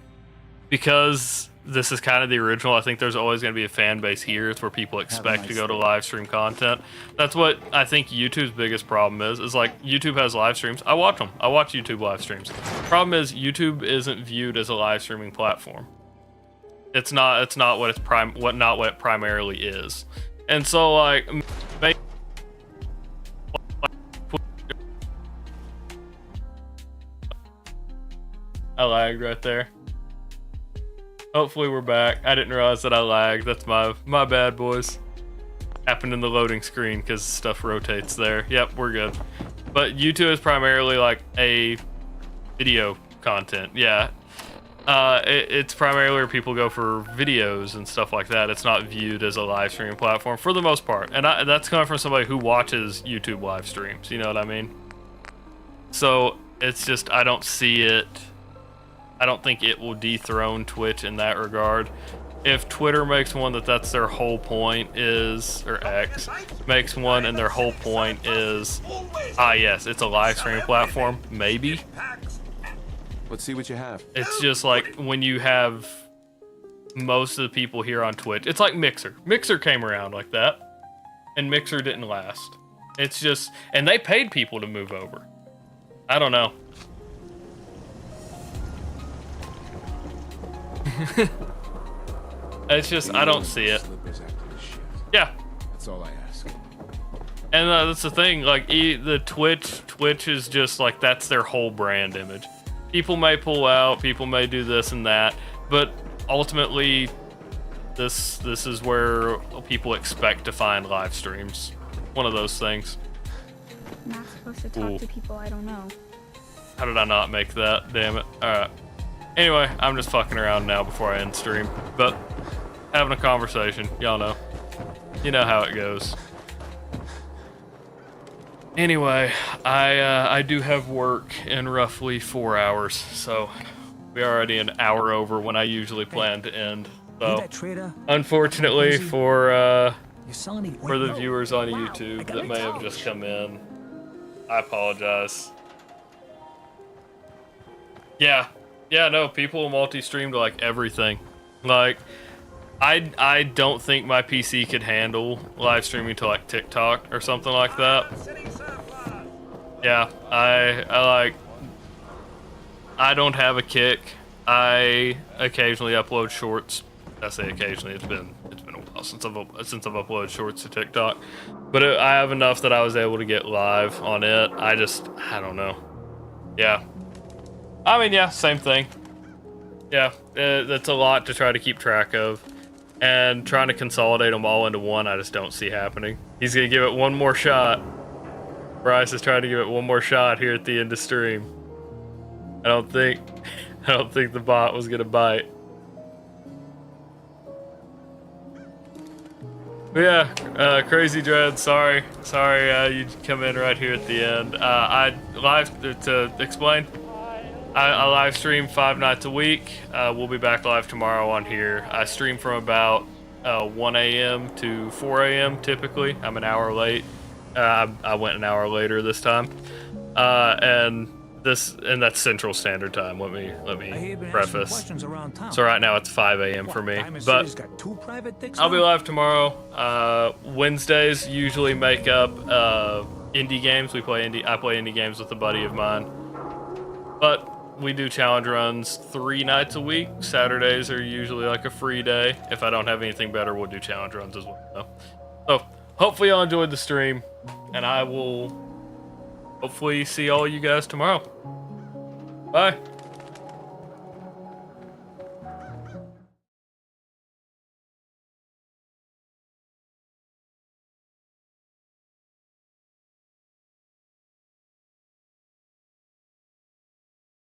because this is kind of the original, I think there's always going to be a fan base here. It's where people expect to go to live stream content. That's what I think YouTube's biggest problem is like YouTube has live streams. I watch them. I watch YouTube live streams. Problem is YouTube isn't viewed as a live streaming platform. It's not what it primarily is. And so like I lagged right there. Hopefully we're back. I didn't realize that I lagged. That's my bad, boys. Happened in the loading screen because stuff rotates there. Yep, we're good. But YouTube is primarily like a video content. Yeah. It's primarily where people go for videos and stuff like that. It's not viewed as a live streaming platform for the most part. And that's coming from somebody who watches YouTube live streams. You know what I mean? So it's just, I don't see it. I don't think it will dethrone Twitch in that regard. If Twitter makes one that's their whole point is, or X makes one and their whole point is, yes, it's a live streaming platform, maybe.
Let's see what you have.
It's just like when you have most of the people here on Twitch, it's like Mixer. Mixer came around like that, and Mixer didn't last. It's just, and they paid people to move over. I don't know. It's just, I don't see it. Yeah.
That's all I ask.
And that's the thing, like, the Twitch is just like, that's their whole brand image. People may pull out, people may do this and that, but ultimately, this is where people expect to find live streams. One of those things.
I'm not supposed to talk to people I don't know.
How did I not make that? Damn it. Alright. Anyway, I'm just fucking around now before I end stream. But, having a conversation. Y'all know. You know how it goes. Anyway, I do have work in roughly 4 hours, so we're already an hour over when I usually plan to end. So, unfortunately for the viewers on YouTube that may have just come in, I apologize. Yeah, no, people multi-stream to like everything. Like, I don't think my PC could handle live streaming to like TikTok or something like that. Yeah, I don't have a Kick. I occasionally upload shorts. I say occasionally. It's been a while since I've uploaded shorts to TikTok, but I have enough that I was able to get live on it. I don't know. Yeah. I mean, yeah, same thing. Yeah, that's a lot to try to keep track of. And trying to consolidate them all into one, I just don't see happening. He's going to give it one more shot. Bryce is trying to give it one more shot here at the end of stream. I don't think the bot was going to bite. But yeah, Crazy Dread, sorry you come in right here at the end. To explain, I live stream 5 nights a week. We'll be back live tomorrow on here. I stream from about 1 a.m. to 4 a.m. typically. I'm an hour late. I went an hour later this time. And that's Central Standard Time. Let me preface. So right now it's 5 a.m. for me. But I'll be live tomorrow. Wednesdays usually make up indie games. I play indie games with a buddy of mine. But we do challenge runs 3 nights a week. Saturdays are usually like a free day. If I don't have anything better, we'll do challenge runs as well. So hopefully y'all enjoyed the stream, and I will hopefully see all you guys tomorrow. Bye.